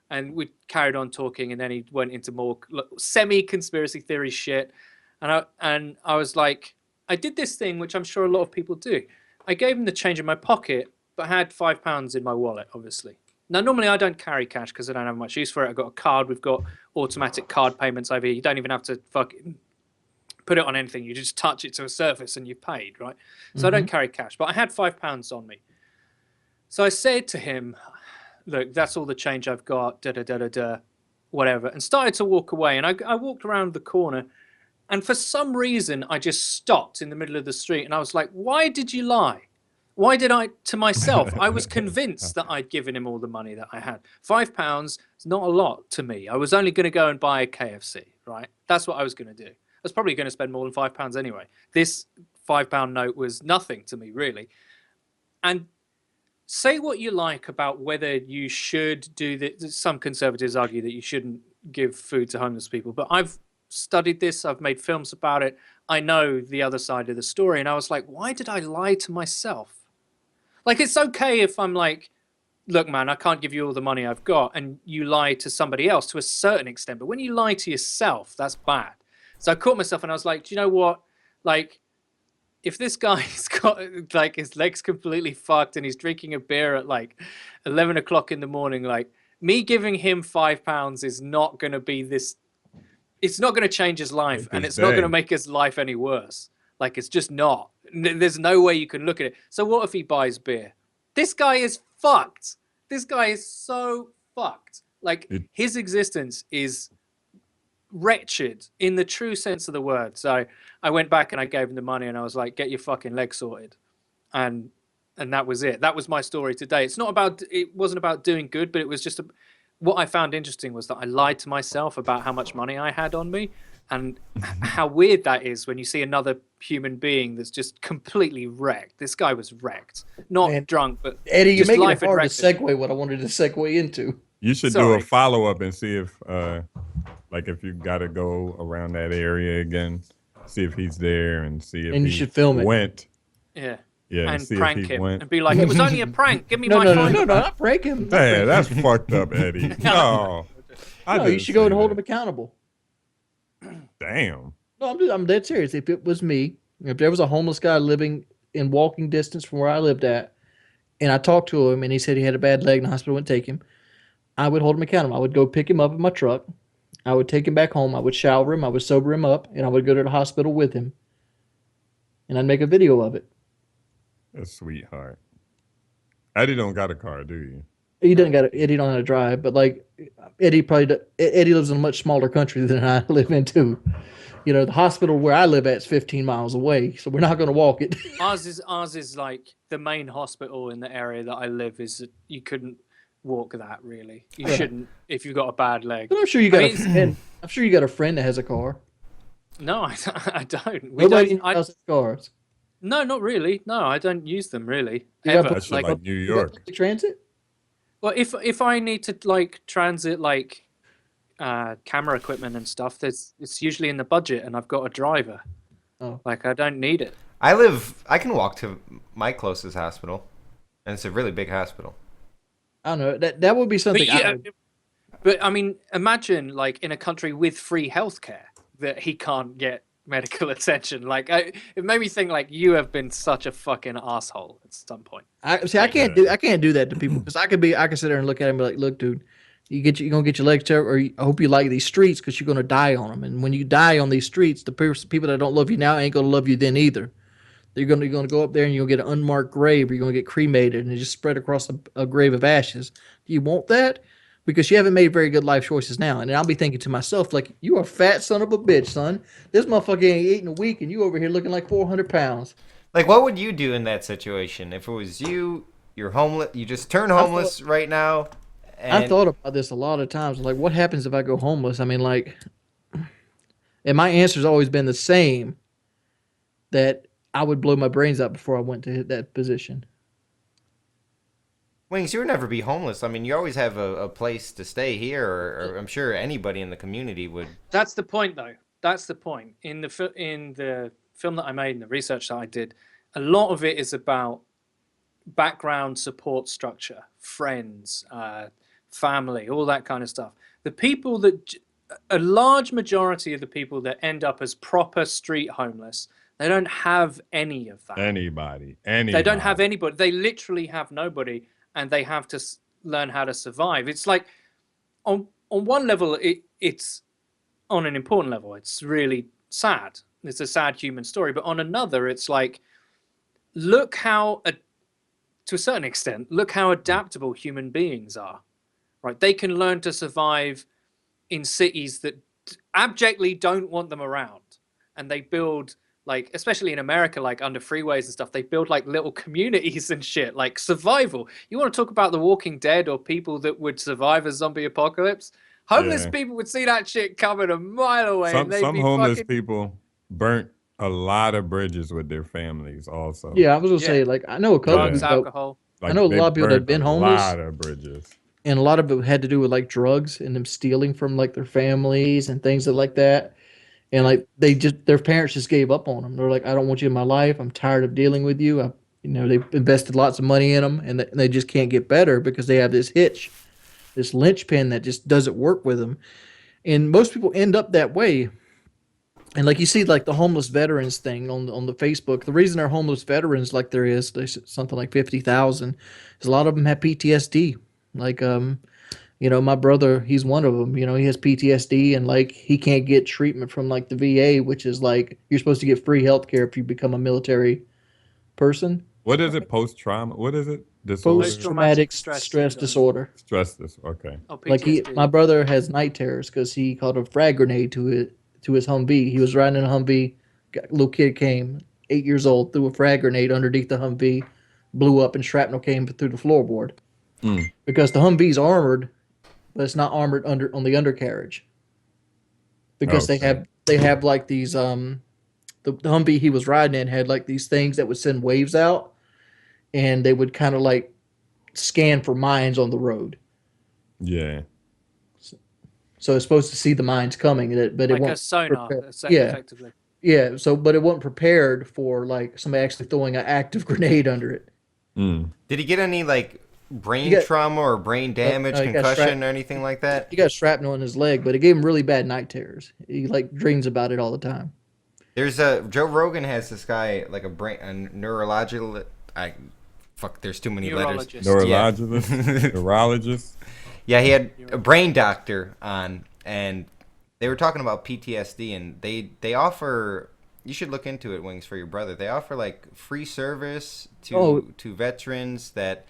[SPEAKER 4] And we carried on talking, and then he went into more semi-conspiracy theory shit. And I was like, I did this thing, which I'm sure a lot of people do. I gave him the change in my pocket, but had £5 in my wallet, obviously. Now, normally I don't carry cash because I don't have much use for it. I've got a card. We've got automatic card payments over here. You don't even have to fucking put it on anything. You just touch it to a surface and you've paid, right? So I don't carry cash. But I had £5 on me. So I said to him, look, that's all the change I've got, da-da-da-da-da, whatever, and started to walk away. And I walked around the corner, and for some reason, I just stopped in the middle of the street. And I was like, why did you lie? Why did I, to myself, I was convinced that I'd given him all the money that I had. £5 is not a lot to me. I was only going to go and buy a KFC, right? That's what I was going to do. I was probably going to spend more than £5 anyway. This £5 note was nothing to me, really. And say what you like about whether you should do this. Some conservatives argue that you shouldn't give food to homeless people, but I've studied this. I've made films about it. I know the other side of the story. And I was like, why did I lie to myself? Like, it's okay if I'm like, look, man, I can't give you all the money I've got, and you lie to somebody else to a certain extent. But when you lie to yourself, that's bad. So I caught myself and I was like, do you know what? Like, if this guy's got, like, his legs completely fucked and he's drinking a beer at, like, 11 o'clock in the morning, like, me giving him £5 is not going to be this, it's not going to change his life, and it's not going to make his life any worse. Like, it's just not. There's no way you can look at it. So what if he buys beer? This guy is fucked. This guy is so fucked. Like, his existence is wretched in the true sense of the word. So I went back and I gave him the money and I was like, get your fucking leg sorted. And that was it. That was my story today. It wasn't about doing good, but it was just what I found interesting was that I lied to myself about how much money I had on me. And how weird that is when you see another human being that's just completely wrecked. This guy was wrecked. Not drunk, but
[SPEAKER 5] Eddie, you're making it hard to segue what I wanted to segue into.
[SPEAKER 3] You should do a follow-up and see if, like, if you got to go around that area again, see if he's there and see if
[SPEAKER 5] you should film it.
[SPEAKER 3] Went.
[SPEAKER 4] Yeah.
[SPEAKER 3] Yeah,
[SPEAKER 4] and
[SPEAKER 3] see
[SPEAKER 4] prank
[SPEAKER 3] if he
[SPEAKER 4] him
[SPEAKER 3] went.
[SPEAKER 4] and be like, it was only a prank. Give me my phone.
[SPEAKER 5] No, not prank him.
[SPEAKER 3] Hey, that's fucked up, Eddie. No.
[SPEAKER 5] No, you should go and hold him accountable.
[SPEAKER 3] Damn.
[SPEAKER 5] No, I'm dead serious. If it was me, if there was a homeless guy living in walking distance from where I lived at, and I talked to him and he said he had a bad leg and the hospital wouldn't take him, I would hold him accountable. I would go pick him up in my truck. I would take him back home. I would shower him. I would sober him up, and I would go to the hospital with him. And I'd make a video of it.
[SPEAKER 3] A sweetheart. Eddie don't got a car, do you?
[SPEAKER 5] Eddie don't know how to drive, but like Eddie lives in a much smaller country than I live in too. You know, the hospital where I live at is 15 miles away, so we're not going to walk it.
[SPEAKER 4] Ours is like the main hospital in the area that I live is. You couldn't walk that really. You shouldn't if you've got a bad leg.
[SPEAKER 5] But I'm sure you got a friend. I'm sure you got a friend that has a car.
[SPEAKER 4] No, I don't.
[SPEAKER 5] Nobody else has cars.
[SPEAKER 4] No, not really. No, I don't use them really.
[SPEAKER 3] Ever. Like New York.
[SPEAKER 5] Transit?
[SPEAKER 4] Well, if I need to like transit like camera equipment and stuff, it's usually in the budget, and I've got a driver.
[SPEAKER 5] Oh.
[SPEAKER 4] Like I don't need it.
[SPEAKER 2] I can walk to my closest hospital, and it's a really big hospital.
[SPEAKER 5] I don't know. That would be something.
[SPEAKER 4] But I mean, imagine like in a country with free healthcare that he can't get medical attention. Like, it made me think like you have been such a fucking asshole at some point.
[SPEAKER 5] I can't do that to people because I could sit there and look at him and be like, look, dude, you're gonna get your legs tear, or I hope you like these streets because you're gonna die on them. And when you die on these streets, the people that don't love you now ain't gonna love you then either. You're gonna go up there and you'll get an unmarked grave, or you're gonna get cremated and just spread across a grave of ashes. Do you want that? Because you haven't made very good life choices now. And I'll be thinking to myself, like, you a fat son of a bitch, son. This motherfucker ain't eating a week, and you over here looking like 400 pounds.
[SPEAKER 2] Like, what would you do in that situation? If it was you, you're homeless, you just turn homeless right now.
[SPEAKER 5] I thought about this a lot of times. Like, what happens if I go homeless? I mean, like, and my answer's always been the same, that I would blow my brains out before I went to hit that position.
[SPEAKER 2] Wings, you would never be homeless. I mean, you always have a place to stay here, or I'm sure anybody in the community would.
[SPEAKER 4] That's the point, though. That's the point. In the film that I made and the research that I did, a lot of it is about background support structure, friends, family, all that kind of stuff. The people that, a large majority of the people that end up as proper street homeless, they don't have any of that.
[SPEAKER 3] Anybody.
[SPEAKER 4] They don't have anybody. They literally have nobody. And they have to learn how to survive. It's like, on one level, it's on an important level. It's really sad. It's a sad human story. But on another, it's like, look how, to a certain extent, look how adaptable human beings are. Right? They can learn to survive in cities that abjectly don't want them around, and they build. Like, especially in America, like under freeways and stuff, they build like little communities and shit, like survival. You want to talk about The Walking Dead or people that would survive a zombie apocalypse? Homeless people would see that shit coming a mile away.
[SPEAKER 3] Some homeless people burnt a lot of bridges with their families also.
[SPEAKER 5] Yeah, I was going to say, like, I know a couple
[SPEAKER 4] drugs, alcohol.
[SPEAKER 5] Like, I know a lot of people that have been homeless.
[SPEAKER 3] A lot of bridges.
[SPEAKER 5] And a lot of it had to do with like drugs and them stealing from like their families and things like that. And like their parents just gave up on them. They're like, I don't want you in my life. I'm tired of dealing with you. They've invested lots of money in them, and they just can't get better because they have this hitch, this linchpin that just doesn't work with them. And most people end up that way. And like you see, like the homeless veterans thing on the Facebook. The reason they're homeless veterans, like there's something like 50,000, is a lot of them have PTSD. Like my brother, he's one of them. He has PTSD, and like he can't get treatment from like the VA, which is like you're supposed to get free health care if you become a military person.
[SPEAKER 3] What is it? Post-trauma? What is it?
[SPEAKER 5] Post-traumatic stress disorder.
[SPEAKER 3] Okay.
[SPEAKER 4] Oh,
[SPEAKER 5] like my brother has night terrors because he caught a frag grenade to his Humvee. He was riding in a Humvee. A little kid came, 8 years old, threw a frag grenade underneath the Humvee, blew up, and shrapnel came through the floorboard. Because the Humvee's armored, but it's not armored on the undercarriage. Because they have like these the Humvee he was riding in had like these things that would send waves out, and they would kind of like scan for mines on the road.
[SPEAKER 3] Yeah.
[SPEAKER 5] So it's supposed to see the mines coming, but it
[SPEAKER 4] like
[SPEAKER 5] won't
[SPEAKER 4] a sonar,
[SPEAKER 5] effectively. Yeah. So, but it wasn't prepared for like somebody actually throwing an active grenade under it.
[SPEAKER 2] Did he get any like brain trauma or brain damage, concussion, or anything like that?
[SPEAKER 5] He got shrapnel in his leg, but it gave him really bad night terrors. He like dreams about it all the time.
[SPEAKER 2] There's Joe Rogan has this guy like a neurological. There's too many letters.
[SPEAKER 3] Neurologist.
[SPEAKER 2] Yeah, he had a brain doctor on, and they were talking about PTSD, and they offer. You should look into it, Wings, for your brother. They offer like free service to veterans that.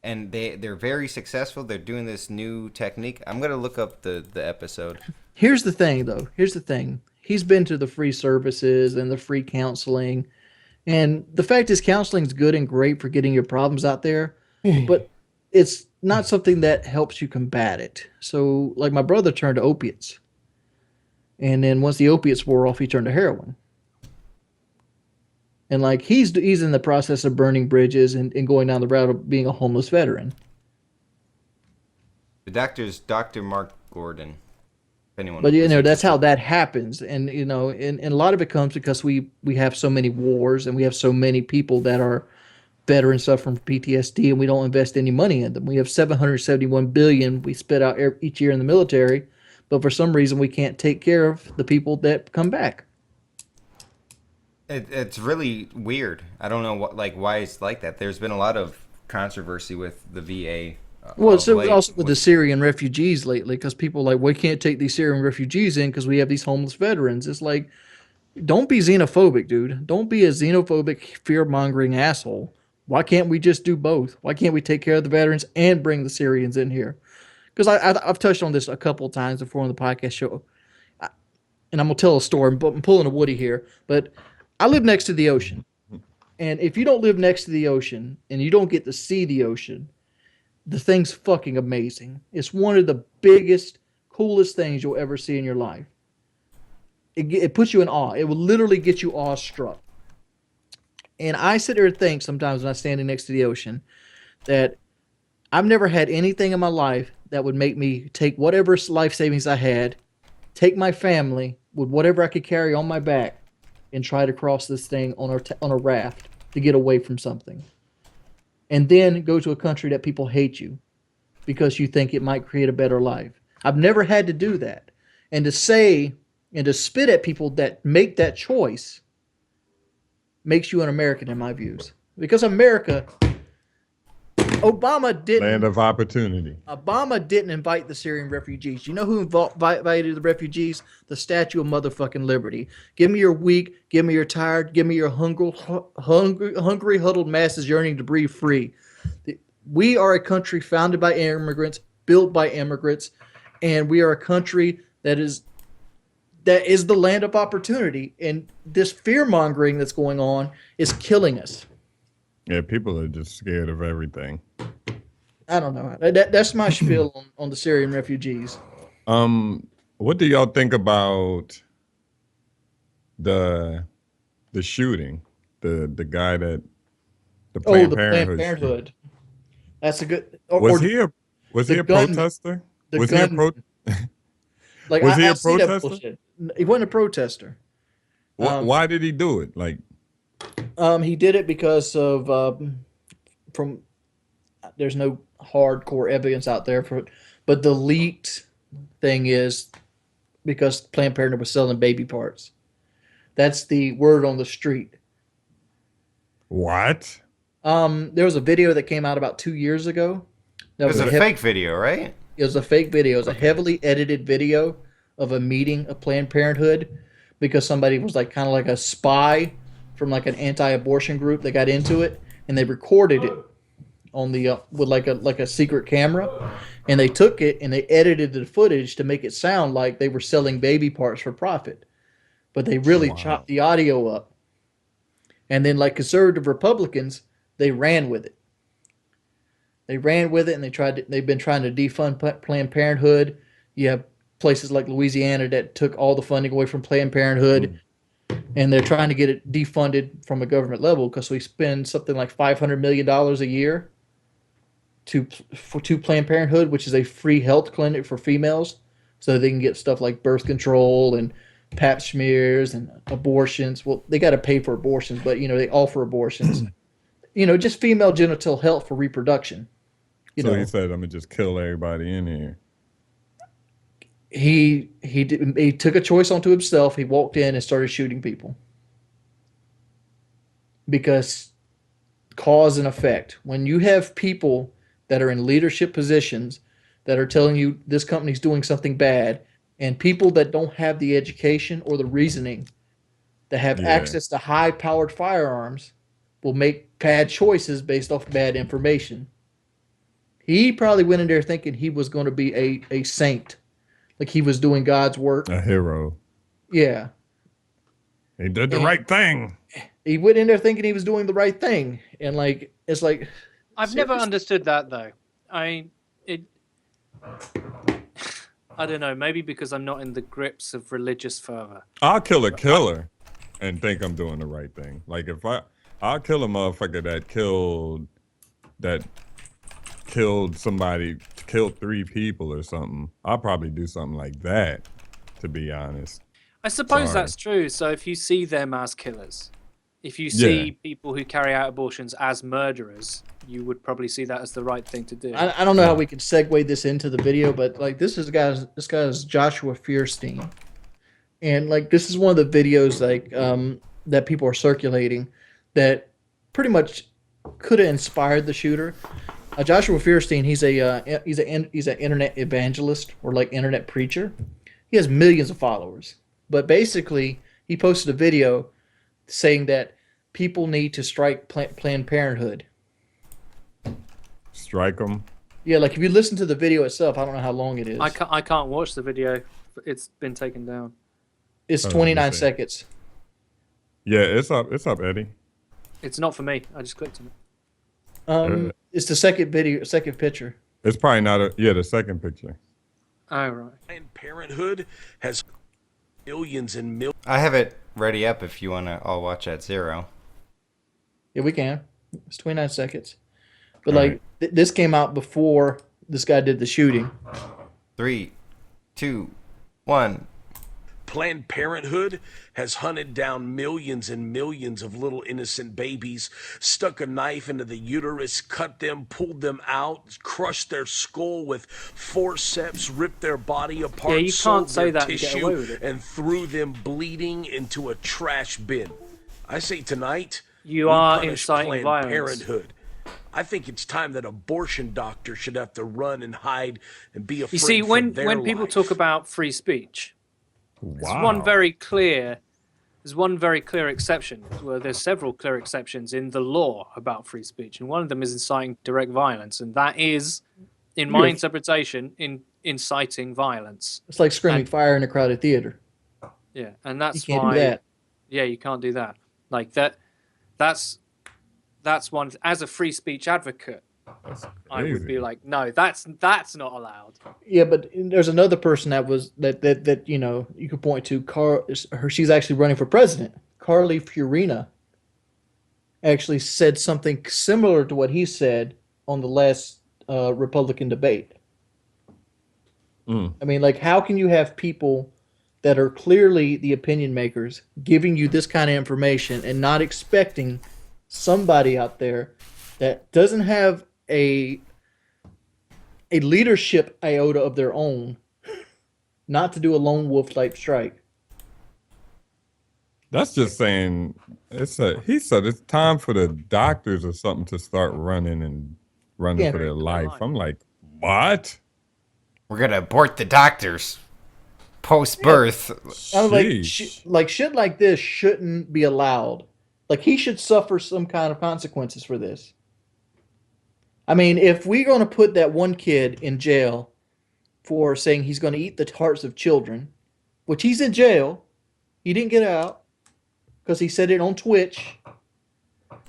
[SPEAKER 2] And they're very successful. They're doing this new technique. I'm going to look up the episode.
[SPEAKER 5] Here's the thing, though. He's been to the free services and the free counseling. And the fact is counseling is good and great for getting your problems out there. But it's not something that helps you combat it. So, like my brother turned to opiates. And then once the opiates wore off, he turned to heroin. And like he's in the process of burning bridges and going down the route of being a homeless veteran.
[SPEAKER 2] The doctor's Dr. Mark Gordon. If anyone
[SPEAKER 5] but that's how that happens, and and a lot of it comes because we have so many wars and we have so many people that are veterans suffer from PTSD, and we don't invest any money in them. We have $771 billion we spit out each year in the military, but for some reason we can't take care of the people that come back.
[SPEAKER 2] It's really weird. I don't know why it's like that. There's been a lot of controversy with the VA.
[SPEAKER 5] Well, so also with the Syrian refugees lately, because people are like, we can't take these Syrian refugees in because we have these homeless veterans. It's like, don't be xenophobic, dude. Don't be a xenophobic, fear-mongering asshole. Why can't we just do both? Why can't we take care of the veterans and bring the Syrians in here? Because I've touched on this a couple of times before on the podcast show, and I'm gonna tell a story. I'm pulling a Woody here, but I live next to the ocean, and if you don't live next to the ocean and you don't get to see the ocean, the thing's fucking amazing. It's one of the biggest, coolest things you'll ever see in your life. It puts you in awe. It will literally get you awestruck. And I sit there and think sometimes when I'm standing next to the ocean that I've never had anything in my life that would make me take whatever life savings I had, take my family with whatever I could carry on my back, and try to cross this thing on a raft to get away from something. And then go to a country that people hate you because you think it might create a better life. I've never had to do that. And to say and to spit at people that make that choice makes you an American in my views. Because Obama didn't.
[SPEAKER 3] Land of opportunity.
[SPEAKER 5] Obama didn't invite the Syrian refugees. You know who invited the refugees? The Statue of Motherfucking Liberty. Give me your weak, give me your tired, give me your hungry, huddled masses yearning to breathe free. We are a country founded by immigrants, built by immigrants, and we are a country that is the land of opportunity. And this fear-mongering that's going on is killing us.
[SPEAKER 3] Yeah, people are just scared of everything.
[SPEAKER 5] I don't know. That's my spiel on the Syrian refugees.
[SPEAKER 3] What do y'all think about the shooting? The guy that the Planned
[SPEAKER 5] Parenthood. That's a good.
[SPEAKER 3] Was he a protester? Was he a protester?
[SPEAKER 5] He wasn't a protester.
[SPEAKER 3] Why did he do it?
[SPEAKER 5] He did it because of there's no hardcore evidence out there for it, but the leaked thing is because Planned Parenthood was selling baby parts. That's the word on the street.
[SPEAKER 3] What?
[SPEAKER 5] There was a video that came out about 2 years ago.
[SPEAKER 2] It was a fake video, right?
[SPEAKER 5] It was a fake video. It was a heavily edited video of a meeting of Planned Parenthood because somebody was kind of like a spy from an anti-abortion group that got into it, and they recorded it on the with a secret camera, and they took it and they edited the footage to make it sound like they were selling baby parts for profit, but they really chopped the audio up. And then conservative Republicans, they ran with it. They ran with it, and they've been trying to defund Planned Parenthood. You have places like Louisiana that took all the funding away from Planned Parenthood. And they're trying to get it defunded from a government level because we spend something like $500 million a year to Planned Parenthood, which is a free health clinic for females, so they can get stuff like birth control and pap smears and abortions. Well, they got to pay for abortions, but they offer abortions. Just female genital health for reproduction.
[SPEAKER 3] So he said, "I'm gonna just kill everybody in here."
[SPEAKER 5] He took a choice onto himself. He walked in and started shooting people. Because cause and effect. When you have people that are in leadership positions that are telling you this company's doing something bad, and people that don't have the education or the reasoning to have access to high-powered firearms will make bad choices based off bad information. He probably went in there thinking he was going to be a saint. Like he was doing God's work.
[SPEAKER 3] A hero.
[SPEAKER 5] Yeah.
[SPEAKER 3] He did the right thing.
[SPEAKER 5] He went in there thinking he was doing the right thing. And it's like...
[SPEAKER 4] I've never understood that though. I don't know, maybe because I'm not in the grips of religious fervor.
[SPEAKER 3] I'll kill a killer and think I'm doing the right thing. I'll kill a motherfucker that killed somebody, killed 3 people or something. I'll probably do something like that, to be honest.
[SPEAKER 4] I suppose that's true. So if you see them as killers, If you see people who carry out abortions as murderers, you would probably see that as the right thing to do.
[SPEAKER 5] I don't know how we could segue this into the video, but like this guy's Joshua Fierstein, and like this is one of the videos like that people are circulating that pretty much could have inspired the shooter. Joshua Fierstein, he's an internet evangelist or like internet preacher. He has millions of followers, but basically he posted a video saying that people need to strike Planned Parenthood.
[SPEAKER 3] Strike them?
[SPEAKER 5] Yeah, like if you listen to the video itself, I don't know how long it is.
[SPEAKER 4] I can't watch the video. It's been taken down.
[SPEAKER 5] It's 29 seconds.
[SPEAKER 3] Yeah, it's up, Eddie.
[SPEAKER 4] It's not for me. I just clicked on it.
[SPEAKER 5] It's the second picture.
[SPEAKER 3] It's probably not the second picture.
[SPEAKER 4] Oh, right.
[SPEAKER 7] Planned Parenthood has millions and millions.
[SPEAKER 2] I have it ready up if you want to all watch at 0.
[SPEAKER 5] Yeah, we can. It's 29 seconds. But like this came out before this guy did the shooting.
[SPEAKER 2] 3, 2, 1.
[SPEAKER 7] Planned Parenthood has hunted down millions and millions of little innocent babies, stuck a knife into the uterus, cut them, pulled them out, crushed their skull with forceps, ripped their body apart,
[SPEAKER 4] you can't say that and get away with it,
[SPEAKER 7] and threw them bleeding into a trash bin. I say tonight,
[SPEAKER 4] you are inciting violence.
[SPEAKER 7] Parenthood. I think it's time that abortion doctors should have to run and hide and be afraid.
[SPEAKER 4] You see, when people
[SPEAKER 7] life.
[SPEAKER 4] talk about free speech, there's one very clear exception. Well, there's several clear exceptions in the law about free speech, and one of them is inciting direct violence, and that is, in my interpretation, inciting violence.
[SPEAKER 5] It's like screaming fire in a crowded theater.
[SPEAKER 4] Yeah, and that's
[SPEAKER 5] you can't
[SPEAKER 4] why.
[SPEAKER 5] do that.
[SPEAKER 4] Yeah, you can't do that. Like that. That's one. As a free speech advocate, I would be like, no, that's not allowed.
[SPEAKER 5] Yeah, but there's another person that you know you could point to. She's actually running for president. Carly Fiorina actually said something similar to what he said on the last Republican debate. I mean, like, how can you have people that are clearly the opinion makers giving you this kind of information and not expecting somebody out there that doesn't have a leadership iota of their own not to do a lone wolf type strike?
[SPEAKER 3] That's just saying he said it's time for the doctors or something to start running for their life. I'm like, what?
[SPEAKER 2] We're gonna abort the doctors post-birth.
[SPEAKER 5] I'm like shit like this shouldn't be allowed. Like, he should suffer some kind of consequences for this. I mean, if we're going to put that one kid in jail for saying he's going to eat the hearts of children, which he's in jail, he didn't get out because he said it on Twitch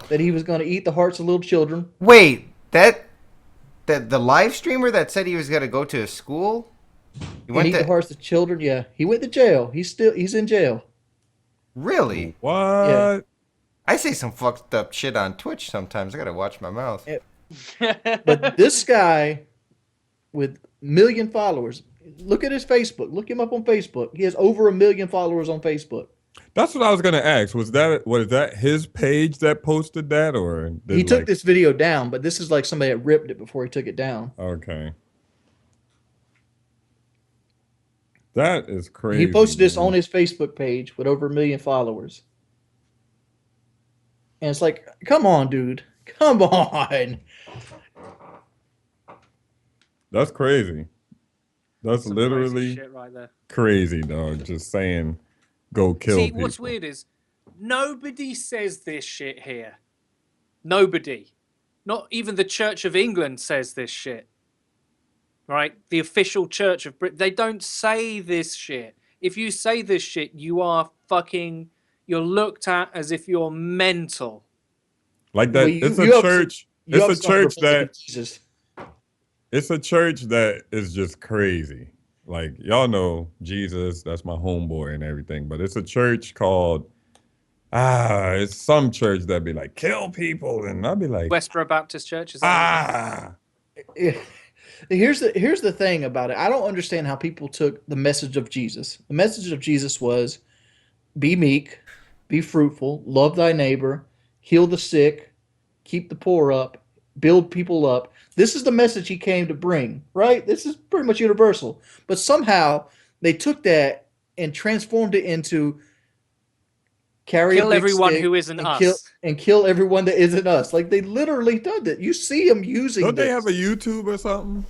[SPEAKER 5] that he was going to eat the hearts of little children.
[SPEAKER 2] Wait, the live streamer that said he was going to go to a school?
[SPEAKER 5] Eat the hearts of children? Yeah, he went to jail. He's in jail.
[SPEAKER 2] Really?
[SPEAKER 3] What?
[SPEAKER 5] Yeah.
[SPEAKER 2] I say some fucked up shit on Twitch sometimes. I gotta watch my mouth.
[SPEAKER 5] But this guy with 1 million followers, look at his Facebook. Look him up on Facebook. He has over 1 million followers on Facebook.
[SPEAKER 3] That's what I was gonna ask. Was that his page that posted that, or
[SPEAKER 5] he took this video down? But this is like somebody that ripped it before he took it down.
[SPEAKER 3] Okay. That is crazy.
[SPEAKER 5] He posted this on his Facebook page with over 1 million followers. And it's like, come on, dude. Come on.
[SPEAKER 3] That's crazy. That's literally
[SPEAKER 4] shit right there.
[SPEAKER 3] crazy, dog. Just saying, go kill people.
[SPEAKER 4] What's weird is nobody says this shit here. Nobody. Not even the Church of England says this shit. Right? The official Church of Britain. They don't say this shit. If you say this shit, you're looked at as if you're mental.
[SPEAKER 3] Like that.
[SPEAKER 5] Well,
[SPEAKER 3] it's a church. It's a church that. It's a church that is just crazy. Like, y'all know Jesus, that's my homeboy and everything. But it's a church called. It's some church that be like, kill people, and I'll be like,
[SPEAKER 4] Westboro Baptist Church. Is that
[SPEAKER 5] Here's the thing about it. I don't understand how people took the message of Jesus. The message of Jesus was, be meek, be fruitful, love thy neighbor, heal the sick, keep the poor up, build people up. This is the message he came to bring, right? This is pretty much universal. But somehow they took that and transformed it into carry
[SPEAKER 4] kill
[SPEAKER 5] a big
[SPEAKER 4] everyone
[SPEAKER 5] stick
[SPEAKER 4] who isn't
[SPEAKER 5] and
[SPEAKER 4] us.
[SPEAKER 5] kill everyone that isn't us. Like they literally done that. You see them using
[SPEAKER 3] Don't they
[SPEAKER 5] this.
[SPEAKER 3] have a YouTube or something?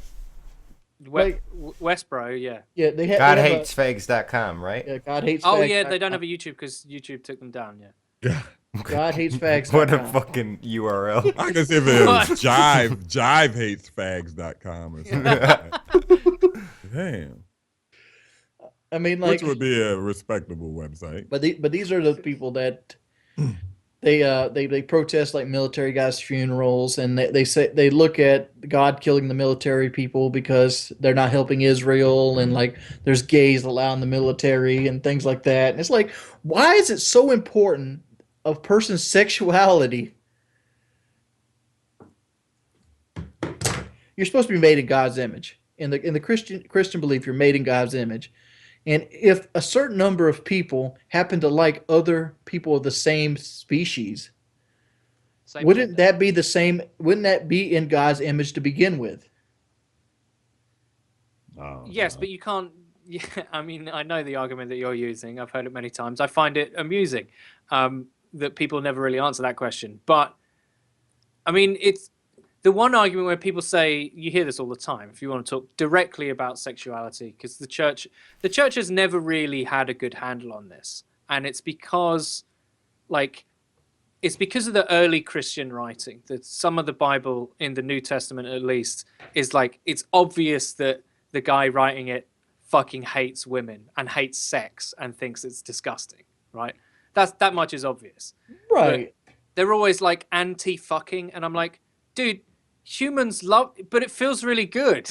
[SPEAKER 5] Like-
[SPEAKER 4] Westboro, yeah.
[SPEAKER 5] Yeah, they have.
[SPEAKER 2] GodHatesFags.com, right?
[SPEAKER 5] Yeah, God hates.
[SPEAKER 4] Oh
[SPEAKER 5] fags.
[SPEAKER 4] yeah, they don't have a YouTube because YouTube took them down. Yeah.
[SPEAKER 5] God hates fags.
[SPEAKER 2] What a fucking URL.
[SPEAKER 3] I guess if it was jivehatesfags.com or something. Like that. Damn.
[SPEAKER 5] I mean, like,
[SPEAKER 3] Which would be a respectable website.
[SPEAKER 5] but these are the people that they protest like military guys' funerals, and they say they look at God killing the military people because they're not helping Israel, and like there's gays allowed in the military and things like that. And it's like, why is it so important of person's sexuality? You're supposed to be made in God's image. In the Christian belief, you're made in God's image. And if a certain number of people happen to like other people of the same species, wouldn't that be the same? Wouldn't that be in God's image to begin with?
[SPEAKER 4] Yes, but you can't. Yeah, I mean, I know the argument that you're using. I've heard it many times. I find it amusing that people never really answer that question. But I mean, it's the one argument where people say, you hear this all the time, if you want to talk directly about sexuality, because the church has never really had a good handle on this. And it's because of the early Christian writing, that some of the Bible in the New Testament, at least, is like, it's obvious that the guy writing it fucking hates women and hates sex and thinks it's disgusting, right? That much is obvious.
[SPEAKER 5] Right.
[SPEAKER 4] But they're always like anti-fucking, and I'm like, dude, humans love, but it feels really good.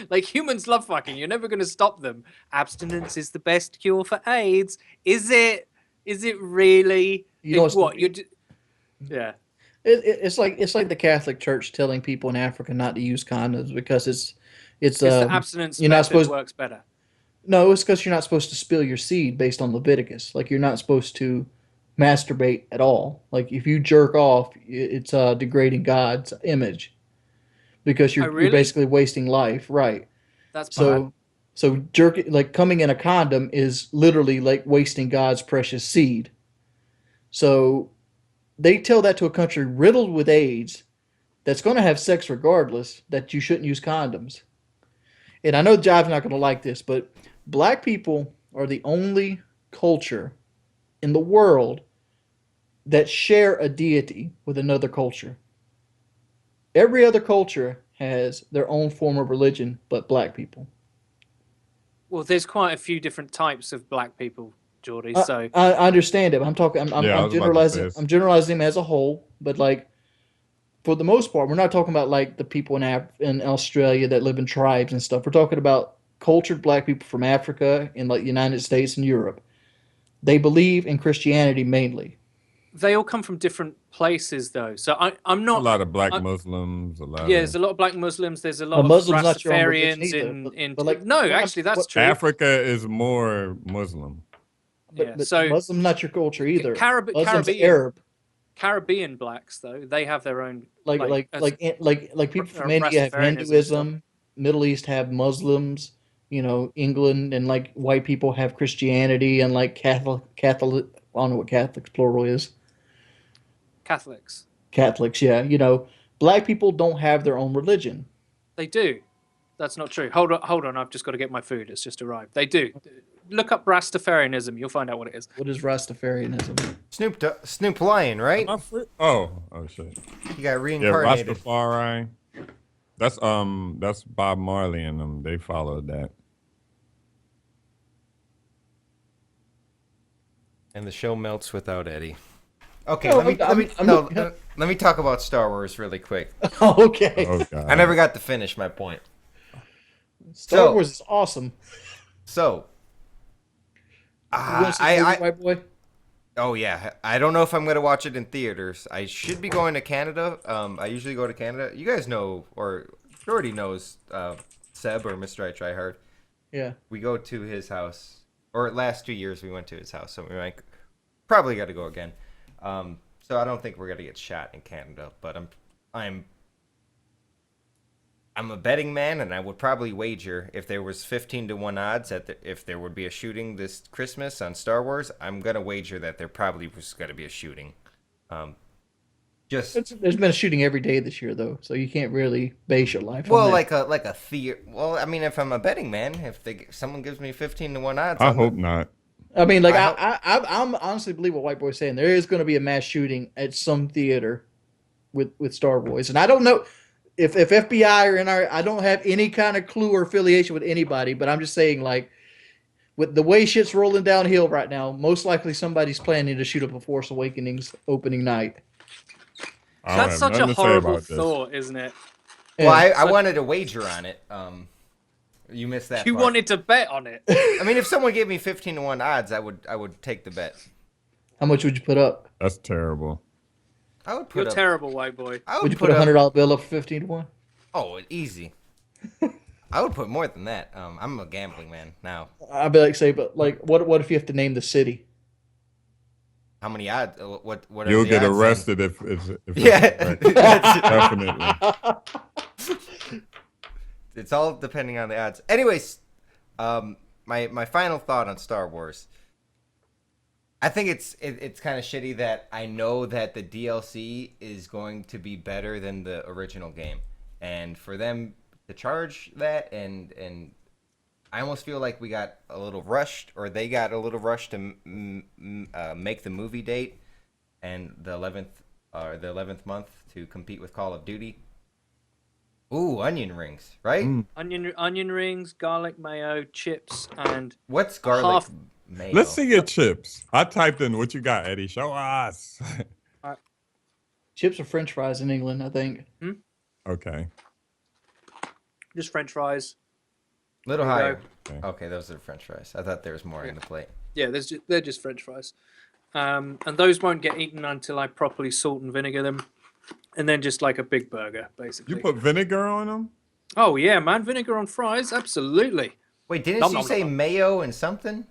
[SPEAKER 4] Like, humans love fucking. You're never going to stop them. Abstinence is the best cure for AIDS. Is it? Is it really?
[SPEAKER 5] You know
[SPEAKER 4] what? Yeah.
[SPEAKER 5] It's like the Catholic Church telling people in Africa not to use condoms because it's
[SPEAKER 4] the abstinence
[SPEAKER 5] you're not
[SPEAKER 4] method
[SPEAKER 5] supposed
[SPEAKER 4] works better.
[SPEAKER 5] No, it's because you're not supposed to spill your seed based on Leviticus. Like, you're not supposed to masturbate at all. Like, if you jerk off, it's degrading God's image because you're basically wasting life, right?
[SPEAKER 4] That's bad.
[SPEAKER 5] So jerking, like coming in a condom, is literally like wasting God's precious seed. So they tell that to a country riddled with AIDS that's going to have sex regardless, that you shouldn't use condoms. And I know Jive's not going to like this, but black people are the only culture in the world that share a deity with another culture. Every other culture has their own form of religion, but black people.
[SPEAKER 4] Well, there's quite a few different types of black people, Geordie. So
[SPEAKER 5] I understand it. I'm generalizing. I'm generalizing them as a whole, but like, for the most part, we're not talking about like the people in Australia that live in tribes and stuff. We're talking about cultured black people from Africa and like United States and Europe. They believe in Christianity mainly.
[SPEAKER 4] They all come from different places, though. So I'm not
[SPEAKER 3] a lot of black Muslims.
[SPEAKER 4] There's a lot of black Muslims. There's a lot of
[SPEAKER 5] Muslims
[SPEAKER 4] Rastafarians that's
[SPEAKER 3] That's
[SPEAKER 4] true.
[SPEAKER 3] Africa is more Muslim.
[SPEAKER 5] But
[SPEAKER 4] so
[SPEAKER 5] Muslim's not your culture either.
[SPEAKER 4] Caribbean
[SPEAKER 5] Arab.
[SPEAKER 4] Caribbean blacks, though, they have their own
[SPEAKER 5] like people from India have Hinduism, Middle East have Muslims, England and like white people have Christianity, and like Catholic. I don't know what Catholic's plural is. Catholics, yeah. Black people don't have their own religion.
[SPEAKER 4] They do. That's not true. Hold on. I've just got to get my food. It's just arrived. They do. Look up Rastafarianism. You'll find out what it is.
[SPEAKER 5] What is Rastafarianism?
[SPEAKER 2] Snoop Lion, right?
[SPEAKER 3] Oh shit.
[SPEAKER 2] He got reincarnated.
[SPEAKER 3] Yeah, Rastafari. That's Bob Marley and them. They followed that.
[SPEAKER 2] And the show melts without Eddie. Okay, let me talk about Star Wars really quick.
[SPEAKER 5] Okay.
[SPEAKER 3] Oh, God.
[SPEAKER 2] I never got to finish my point.
[SPEAKER 5] Star Wars is awesome.
[SPEAKER 2] So,
[SPEAKER 5] White Boy?
[SPEAKER 2] Oh yeah, I don't know if I'm gonna watch it in theaters. I should be going to Canada. I usually go to Canada. You guys know, or already knows, Seb or Mr. I Try Hard.
[SPEAKER 5] Yeah.
[SPEAKER 2] We go to his house, or last 2 years we went to his house. So Probably got to go again. So I don't think we're gonna get shot in Canada, but I'm a betting man, and I would probably wager if there was 15-1 odds if there would be a shooting this Christmas on Star Wars. I'm gonna wager that there probably was gonna be a shooting.
[SPEAKER 5] There's been a shooting every day this year, though, so you can't really base your life on that.
[SPEAKER 2] like a theory. Well, I mean, if I'm a betting man, if someone gives me 15-1 odds,
[SPEAKER 3] I hope not.
[SPEAKER 5] I mean, like I'm honestly believe what White Boy's saying. There is going to be a mass shooting at some theater with Star Wars, and I don't know if FBI or NRA. I don't have any kind of clue or affiliation with anybody, but I'm just saying, like, with the way shit's rolling downhill right now, most likely somebody's planning to shoot up a Force Awakenings opening night.
[SPEAKER 4] That's such a horrible thought, isn't it?
[SPEAKER 2] Well, I wanted to wager on it. You missed that.
[SPEAKER 4] You
[SPEAKER 2] part.
[SPEAKER 4] wanted to bet on it.
[SPEAKER 2] I mean, if someone gave me 15-1 odds, I would take the bet.
[SPEAKER 5] How much would you put up?
[SPEAKER 3] That's terrible.
[SPEAKER 2] I would put
[SPEAKER 4] You're terrible, White Boy.
[SPEAKER 5] Would you put a $100 bill up for 15-1?
[SPEAKER 2] Oh, easy. I would put more than that. I'm a gambling man now.
[SPEAKER 5] I'd be like, what if you have to name the city?
[SPEAKER 2] How many odds? What
[SPEAKER 3] You'll get arrested if
[SPEAKER 2] yeah.
[SPEAKER 3] Definitely.
[SPEAKER 2] It's all depending on the odds. Anyways, my final thought on Star Wars. I think it's kind of shitty that I know that the DLC is going to be better than the original game, and for them to charge that and I almost feel like we got a little rushed, or they got a little rushed to make the movie date and the 11th month to compete with Call of Duty. Ooh, onion rings, right?
[SPEAKER 4] Onion rings, garlic mayo, chips, and
[SPEAKER 2] what's garlic mayo?
[SPEAKER 3] Let's see your chips. I typed in what you got, Eddie. Show us.
[SPEAKER 5] Chips are French fries in England, I think.
[SPEAKER 3] Okay.
[SPEAKER 4] Just French fries.
[SPEAKER 2] Little higher. Okay, those are French fries. I thought there was more in the plate.
[SPEAKER 4] Yeah, they're just French fries. And those won't get eaten until I properly salt and vinegar them. And then just like a big burger, basically.
[SPEAKER 3] You put vinegar on them?
[SPEAKER 4] Oh, yeah, man. Vinegar on fries? Absolutely.
[SPEAKER 2] Wait, didn't you say mayo and something?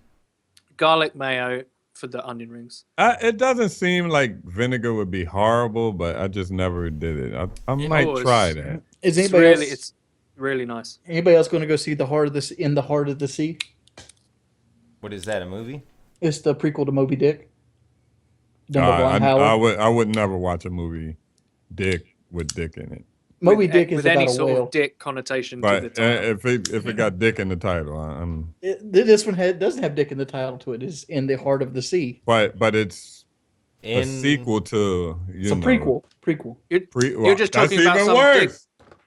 [SPEAKER 4] Garlic mayo for the onion rings.
[SPEAKER 3] It doesn't seem like vinegar would be horrible, but I just never did it. I might try that.
[SPEAKER 4] It's really nice.
[SPEAKER 5] Anybody else going to go see In the Heart of the Sea?
[SPEAKER 2] What is that, a movie?
[SPEAKER 5] It's the prequel to Moby Dick.
[SPEAKER 3] I would never watch a movie Dick with Dick in it.
[SPEAKER 5] Moby Dick is
[SPEAKER 4] with
[SPEAKER 5] about
[SPEAKER 4] any
[SPEAKER 5] a
[SPEAKER 4] sort
[SPEAKER 5] whale.
[SPEAKER 4] of dick connotation
[SPEAKER 3] But
[SPEAKER 4] to the title.
[SPEAKER 3] if it got Dick in the title,
[SPEAKER 5] This one doesn't have Dick in the title to it. It's In the Heart of the Sea.
[SPEAKER 3] but it's a sequel to
[SPEAKER 5] It's a prequel.
[SPEAKER 4] You're just talking about
[SPEAKER 3] even
[SPEAKER 4] some
[SPEAKER 3] worse.
[SPEAKER 4] dick.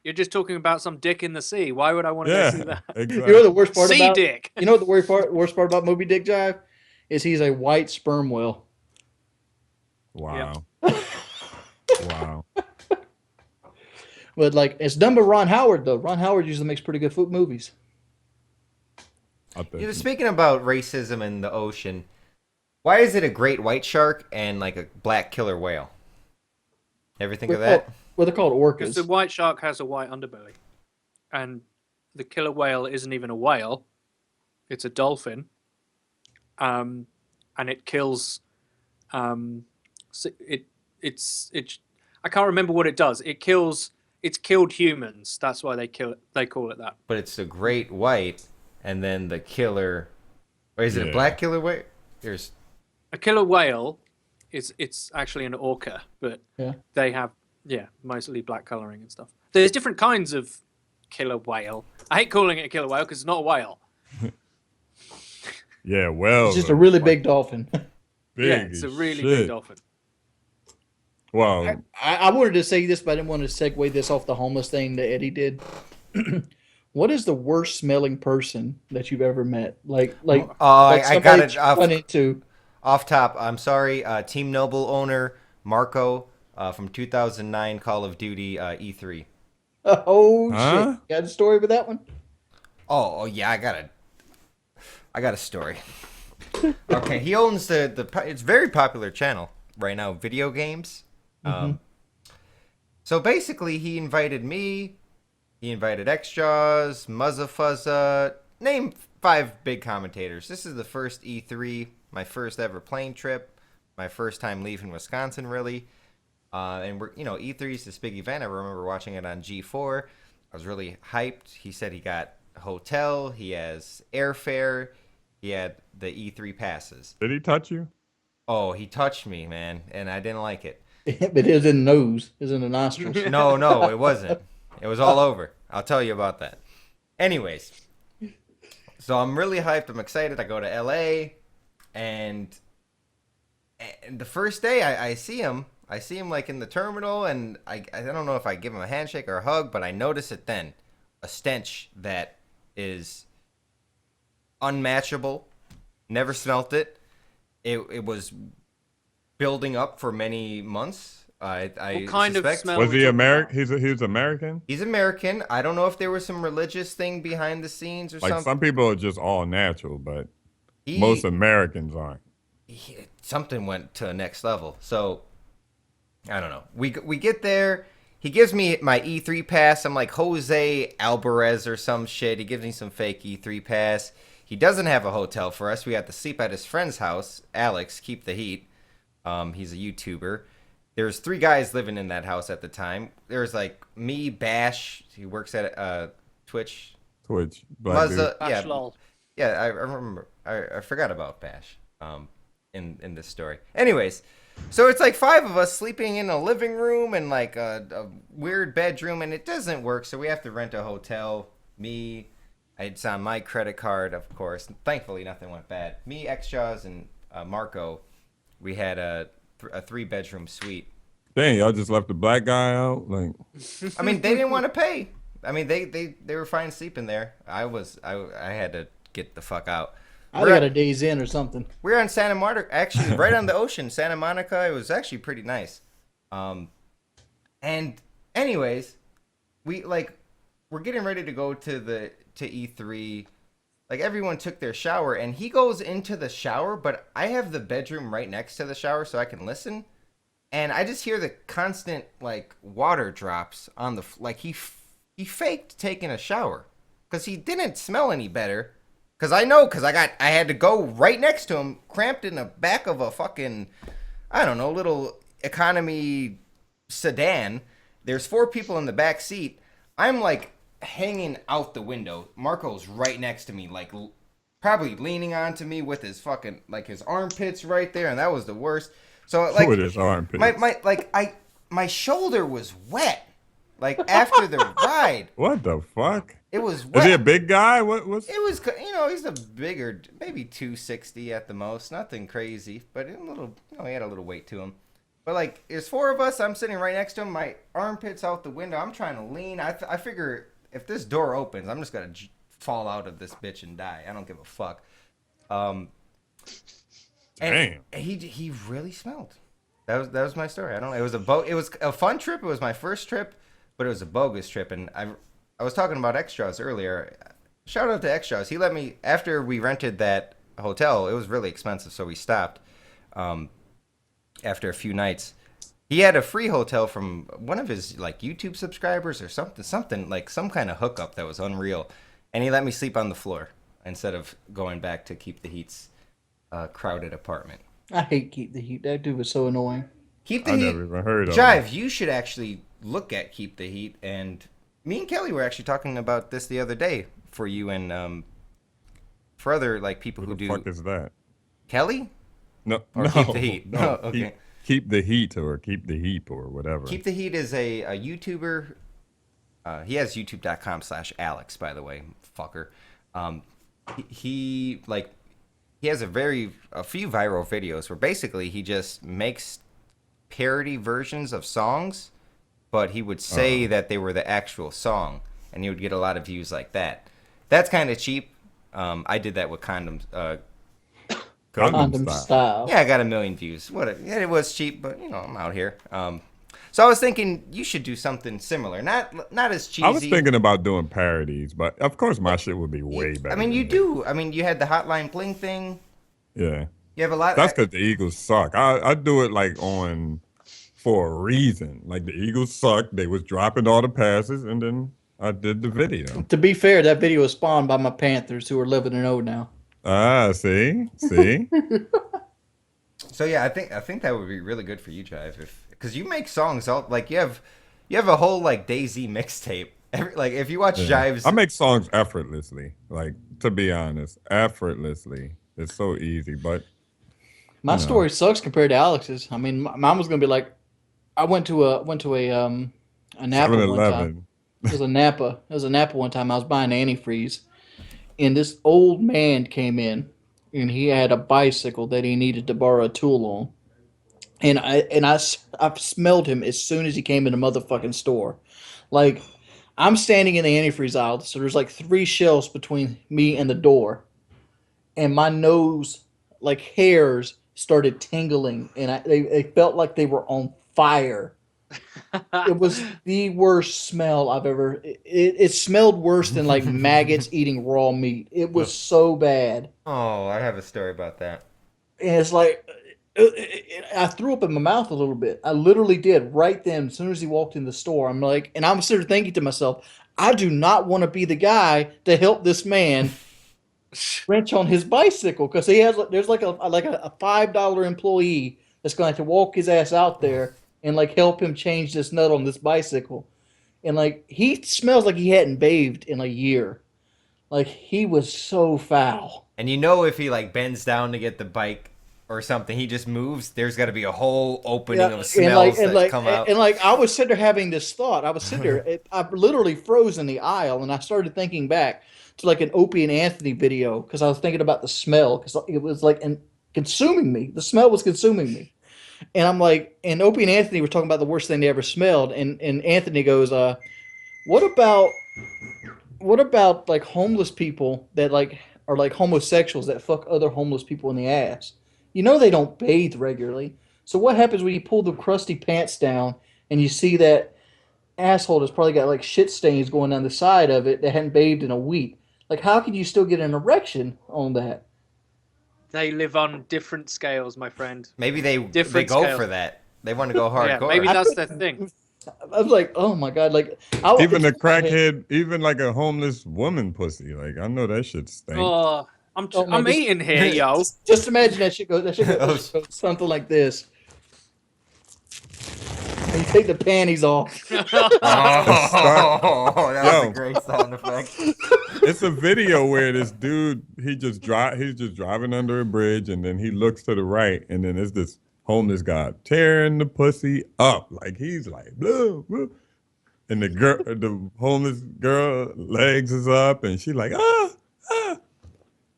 [SPEAKER 4] You're just talking about some dick in the sea. Why would I want to go see that?
[SPEAKER 3] Exactly.
[SPEAKER 5] You know the worst part about
[SPEAKER 4] dick.
[SPEAKER 5] You know what the worst part about Moby Dick, Jive? Is he's a white sperm whale.
[SPEAKER 3] Wow. Wow.
[SPEAKER 5] But like it's done by Ron Howard though. Ron Howard usually makes pretty good movies.
[SPEAKER 2] Speaking about racism in the ocean, why is it a great white shark and like a black killer whale? Ever think of that?
[SPEAKER 5] Well, they're called orcas.
[SPEAKER 4] Because the white shark has a white underbelly, and the killer whale isn't even a whale; it's a dolphin. And it kills. It's. I can't remember what it does. It kills. It's killed humans. That's why they kill it. They call it that.
[SPEAKER 2] But it's a great white, and then the killer. Or is it a black killer whale? There's
[SPEAKER 4] a killer whale. It's actually an orca, but they have mostly black coloring and stuff. There's different kinds of killer whale. I hate calling it a killer whale because it's not a whale.
[SPEAKER 3] Yeah, well,
[SPEAKER 5] it's just a really big dolphin.
[SPEAKER 4] It's a really big dolphin.
[SPEAKER 3] Wow.
[SPEAKER 5] I wanted to say this, but I didn't want to segue this off the homeless thing that Eddie did. What is the worst smelling person that you've ever met? I
[SPEAKER 2] got it
[SPEAKER 5] off
[SPEAKER 2] top. I'm sorry. Team Noble owner Marco from 2009 Call of Duty E3.
[SPEAKER 5] Oh shit! You got a story with that one?
[SPEAKER 2] Oh yeah, I got a story. Okay, he owns it's a very popular channel right now, video games. So basically, he invited me. He invited Xjaws, Muzza Fuzza. Name 5 big commentators. This is the first E3, my first ever plane trip. my first time leaving Wisconsin, really. And we're, E3 is this big event. I remember watching it on G4. I was really hyped. He said he got a hotel, he has airfare, he had the E3 passes.
[SPEAKER 3] Did he touch you?
[SPEAKER 2] Oh, he touched me, man, and I didn't like it.
[SPEAKER 5] But it was in the nose. It was in the nostrils.
[SPEAKER 2] No, it wasn't. It was all over. I'll tell you about that. Anyways, so I'm really hyped. I'm excited. I go to LA, and the first day I see him. I see him like in the terminal, and I don't know if I give him a handshake or a hug, but I notice it then. A stench that is unmatchable. Never smelt it. It was building up for many months. I
[SPEAKER 4] what kind
[SPEAKER 2] suspect.
[SPEAKER 4] of smell?
[SPEAKER 3] Was he American? He's American?
[SPEAKER 2] He's American. I don't know if there was some religious thing behind the scenes or something.
[SPEAKER 3] Like some people are just all natural, but most Americans aren't.
[SPEAKER 2] Something went to a next level. So I don't know. We get there. He gives me my E3 pass. I'm like Jose Alvarez or some shit. He gives me some fake E3 pass. He doesn't have a hotel for us. We had to sleep at his friend's house, Alex, Keep the Heat. He's a YouTuber. There's 3 guys living in that house at the time. There's like me, Bash. He works at Twitch.
[SPEAKER 3] Muzza,
[SPEAKER 4] Bash lol.
[SPEAKER 2] Yeah, I remember. I forgot about Bash in this story. Anyways, so it's like 5 of us sleeping in a living room and like a weird bedroom, and it doesn't work. So we have to rent a hotel. It's on my credit card, of course. Thankfully, nothing went bad. Me, X-Jaws, and Marco, we had a 3-bedroom suite.
[SPEAKER 3] Dang, y'all just left the black guy out? Like,
[SPEAKER 2] I mean, they didn't want to pay. I mean, they were fine sleeping there. I had to get the fuck out.
[SPEAKER 5] I got a Days Inn or something.
[SPEAKER 2] We're on Santa Monica, actually, right on the ocean, Santa Monica. It was actually pretty nice. And anyways, we're getting ready to go to E3. Like, everyone took their shower, and he goes into the shower, but I have the bedroom right next to the shower so I can listen. And I just hear the constant, like, water drops on the... Like, he faked taking a shower. Because he didn't smell any better. Because I had to go right next to him, cramped in the back of a fucking, I don't know, little economy sedan. There's 4 people in the back seat. I'm, like, hanging out the window. Marco's right next to me, like, probably leaning onto me with his fucking, like, his armpits right there, and that was the worst. So, like,
[SPEAKER 3] with his armpits.
[SPEAKER 2] My shoulder was wet, like, after the ride.
[SPEAKER 3] What the fuck?
[SPEAKER 2] It was wet.
[SPEAKER 3] Is he a big guy? What was?
[SPEAKER 2] It was, he's a bigger, maybe 260 at the most, nothing crazy, but a little, he had a little weight to him. But like, there's 4 of us. I'm sitting right next to him. My armpits out the window. I'm trying to lean. I figure if this door opens, I'm just gonna fall out of this bitch and die. I don't give a fuck. And
[SPEAKER 3] Damn.
[SPEAKER 2] He really smelled. That was my story. I don't know. It was a fun trip. It was my first trip, but it was a bogus trip. And I was talking about X-Jaws earlier. Shout out to X-Jaws. He let me, after we rented that hotel, it was really expensive, so we stopped after a few nights. He had a free hotel from one of his like YouTube subscribers or something like some kind of hookup that was unreal. And he let me sleep on the floor instead of going back to Keep the Heat's crowded apartment.
[SPEAKER 5] I hate Keep the Heat. That dude was so annoying.
[SPEAKER 2] Keep the Heat.
[SPEAKER 3] Never even heard of
[SPEAKER 2] Jive,
[SPEAKER 3] him.
[SPEAKER 2] you should actually look at Keep the Heat. And me and Kelly were actually talking about this the other day for you and for other like people who do.
[SPEAKER 3] What the fuck is that?
[SPEAKER 2] Kelly?
[SPEAKER 3] No,
[SPEAKER 2] Or Keep the Heat.
[SPEAKER 3] No,
[SPEAKER 2] Oh, okay.
[SPEAKER 3] Keep the Heat or Keep the Heat or whatever.
[SPEAKER 2] Keep the Heat is a YouTuber. He has youtube.com/Alex, by the way, fucker. He has a few viral videos where basically he just makes parody versions of songs, but he would say that they were the actual song, and he would get a lot of views like that. That's kind of cheap. I did that with condoms.
[SPEAKER 5] Condom style.
[SPEAKER 2] Yeah, I got 1 million views. Yeah, it was cheap, but I'm out here. So I was thinking you should do something similar, not as cheesy.
[SPEAKER 3] I was thinking about doing parodies, but of course my shit would be way better.
[SPEAKER 2] I mean, you do. I mean, you had the Hotline Bling thing.
[SPEAKER 3] Yeah.
[SPEAKER 2] You have a lot.
[SPEAKER 3] That's because the Eagles suck. I do it like for a reason. Like the Eagles suck. They was dropping all the passes, and then I did the video.
[SPEAKER 5] To be fair, that video was spawned by my Panthers, who are 11-0 now.
[SPEAKER 3] Ah, see.
[SPEAKER 2] So yeah, I think that would be really good for you, Jive, because you make songs all like you have a whole like Daisy mixtape. Like if you watch Jive's,
[SPEAKER 3] I make songs effortlessly. Like to be honest, effortlessly. It's so easy, but
[SPEAKER 5] My story sucks compared to Alex's. I mean, mine was gonna be like, I a Napa one time.
[SPEAKER 3] 7-Eleven.
[SPEAKER 5] It was a Napa. It was a Napa one time. I was buying antifreeze, and this old man came in, and he had a bicycle that he needed to borrow a tool on. And I smelled him as soon as he came in the motherfucking store. Like, I'm standing in the antifreeze aisle, so there's like 3 shelves between me and the door, and my nose, like hairs, started tingling, and they felt like they were on fire. It was the worst smell I've ever. It smelled worse than like maggots eating raw meat. It was so bad.
[SPEAKER 2] oh, I have a story about that.
[SPEAKER 5] And it's like I threw up in my mouth a little bit. I literally did right then. As soon as he walked in the store, I'm like, and I'm sort of thinking to myself, I do not want to be the guy to help this man wrench on his bicycle because there's like a $5 employee that's going to have to walk his ass out there and like help him change this nut on this bicycle. And like he smells like he hadn't bathed in a year. Like he was so foul.
[SPEAKER 2] And you know, if he like bends down to get the bike or something, he just moves. There's got to be a whole opening of smells that come out.
[SPEAKER 5] And like I was sitting there having this thought. I was sitting there. I literally froze in the aisle, and I started thinking back to like an Opie and Anthony video because I was thinking about the smell because it was like consuming me. The smell was consuming me. And I'm like, and Opie and Anthony were talking about the worst thing they ever smelled. And Anthony goes, what about like homeless people that like are like homosexuals that fuck other homeless people in the ass? You know they don't bathe regularly. So what happens when you pull the crusty pants down and you see that asshole that's probably got like shit stains going down the side of it that hadn't bathed in a week? Like how can you still get an erection on that?
[SPEAKER 4] They live on different scales, my friend.
[SPEAKER 2] Maybe they go
[SPEAKER 4] scales.
[SPEAKER 2] for that. They want to go hardcore.
[SPEAKER 4] Yeah, maybe that's their thing.
[SPEAKER 5] I was like, oh my god, like
[SPEAKER 3] Even a crackhead, even like a homeless woman pussy. Like I know that shit stinks.
[SPEAKER 4] Oh, I'm eating here, yo.
[SPEAKER 5] Just imagine that shit goes something like this. And you take the panties off.
[SPEAKER 2] Oh, that was a great sound effect.
[SPEAKER 3] It's a video where this dude he's just driving under a bridge, and then he looks to the right, and then there's this homeless guy tearing the pussy up, like he's like, blah, blah. And the homeless girl legs is up, and she like,